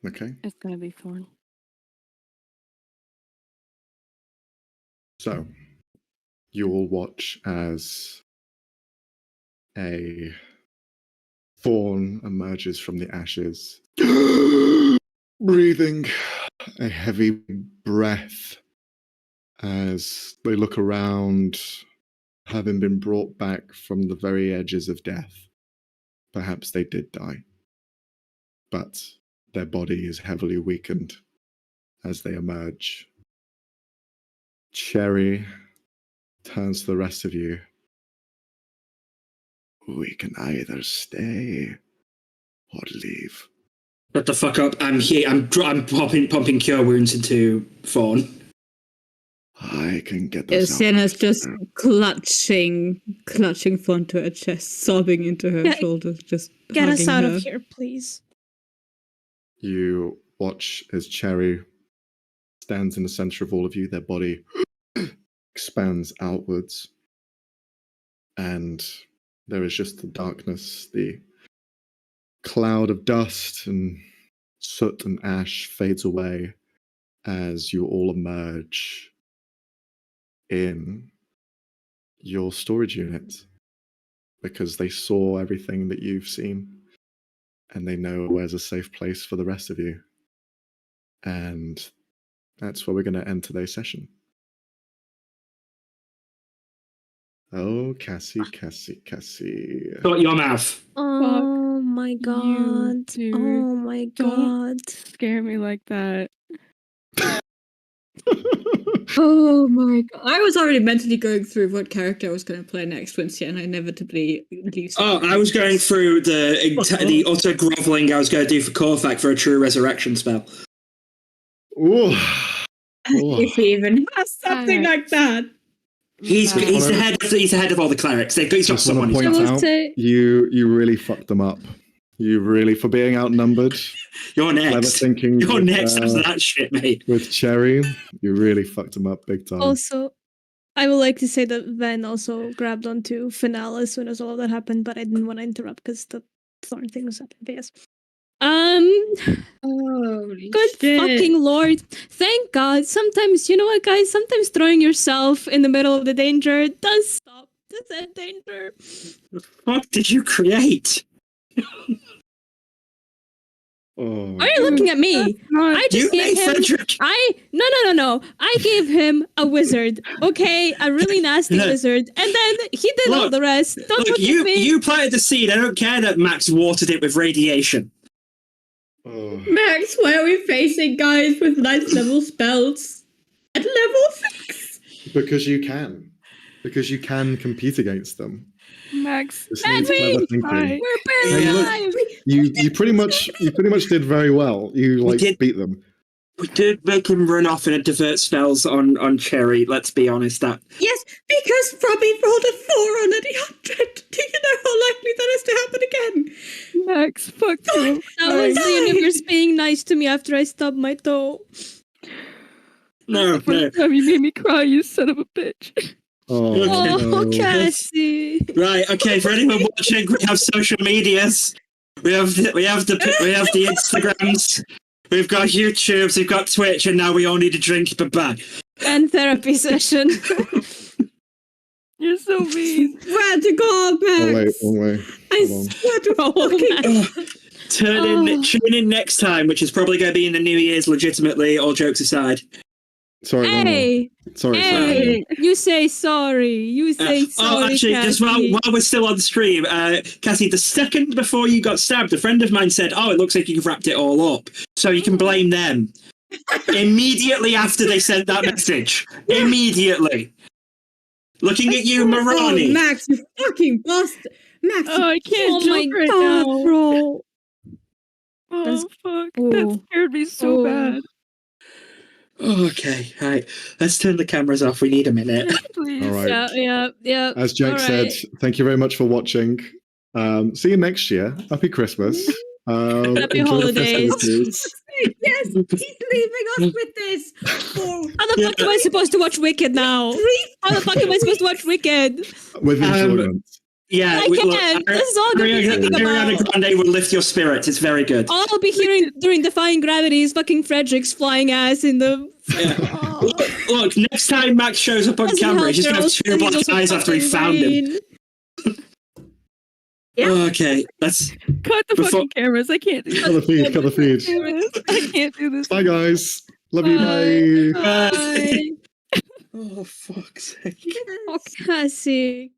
Okay. It's gonna be Thorn. So, you will watch as a Thorn emerges from the ashes, breathing a heavy breath as they look around, having been brought back from the very edges of death. Perhaps they did die, but their body is heavily weakened as they emerge. Cherry turns to the rest of you. We can either stay or leave. Shut the fuck up. I'm here. I'm pumping cure wounds into Fawn. I can get this out. Sienna's just clutching Fawn to her chest, sobbing into her shoulders, just get us hugging out her. of here, please. You watch as Cherry stands in the center of all of you. Their body expands outwards, and there is just the darkness, the cloud of dust and soot and ash fades away as you all emerge in your storage unit, because they saw everything that you've seen and they know where's a safe place for the rest of you. And that's where we're going to end today's session. Oh, Cassie. Shut your mouth. Oh my god. dude. Oh my Don't god. Scare me like that. Oh my god. I was already mentally going through what character I was going to play next once yet, and I inevitably leave. Oh, I was going through the utter groveling I was going to do for Korthak for a true resurrection spell. Ooh. If he even has something like that. He's the head of all the clerics. He's got Just want someone. to point I will out, say- you really fucked them up. You really, for being outnumbered, You're clever next. thinking. You're with, next after that shit, mate. with Cherry, you really fucked them up big time. Also, I would like to say that Ven also grabbed onto Finale as soon as all of that happened, but I didn't want to interrupt because the thorn thing was happening. But yes. Holy Good shit. fucking lord. Thank God. Sometimes, you know what, guys? Sometimes throwing yourself in the middle of the danger does stop. Does end danger. What did you create? Oh, Why are you looking at me? I You just gave made him. Frederick. No. I gave him a wizard. Okay, a really nasty Look. wizard, and then he did all Look. the rest. Don't Look, look you at me. you planted the seed. I don't care that Max watered it with radiation. oh. Max, why are we facing guys with ninth level spells at level 6? Because you can. Because you can compete against them. Max. This needs Edwin! clever thinking. Hi. We're barely Yeah. alive. You pretty much did very well. You did. beat them. We did make him run off and divert spells on Cherry. Let's be honest. That Yes, because Robbie rolled a 4 on a D100. Do you know how likely that is to happen again? Max, fuck you. That was the universe being nice to me after I stubbed my toe. no. First time you made me cry, you son of a bitch. Oh, Oh, no. Cassie. Right. Okay. For anyone watching, we have social medias. We have the Instagrams. We've got YouTubes. We've got Twitch, and now we all need a drink. Bye. And therapy session. You're so mean. Swear to God, Max. Oh wait. I Hold on. swear to Oh, fucking man. Tune in next time, which is probably going to be in the New Year's. Legitimately, all jokes aside. Sorry, no, no. Hey, Sorry. hey, you say sorry. You say sorry, actually, just while Cassie. we're still on stream, Cassie, the second before you got stabbed, a friend of mine said, "Oh, it looks like you've wrapped it all up," so you can blame them. Immediately after they sent that message, immediately. Looking at you, Marani. Oh, Max, you fucking bastard. Max, Oh, I can't Oh my joke right god, now. bro. Oh, That's- fuck. Oh. That scared me so Oh. bad. Okay, right. Let's turn the cameras off. We need a minute. Please. All right. Yeah. As Jack All said, right. thank you very much for watching. See you next year. Happy Christmas. Happy enjoy the holidays. festivities. yes, he's leaving us with this. Oh, How the fuck am I supposed to watch Wicked now? How the fuck am I supposed to watch Wicked? With enjoyment. Yeah, I can't. This is all I'm gonna be thinking Ariana about. Grande will lift your spirits. It's very good. All I'll be hearing during Defying Gravity is fucking Frederick's flying ass in the. Look, next time Max shows up on Doesn't camera, help, he's just going to have girls, two and he's black also eyes after he fucking found him. green. Yeah. Okay, let's. Cut the Before- fucking cameras. I can't do Cut the feed. Cut the feed. this. I can't do this. Bye, guys. Love you. Bye. Bye. Bye. Oh, fuck's sake. Oh, Cassie.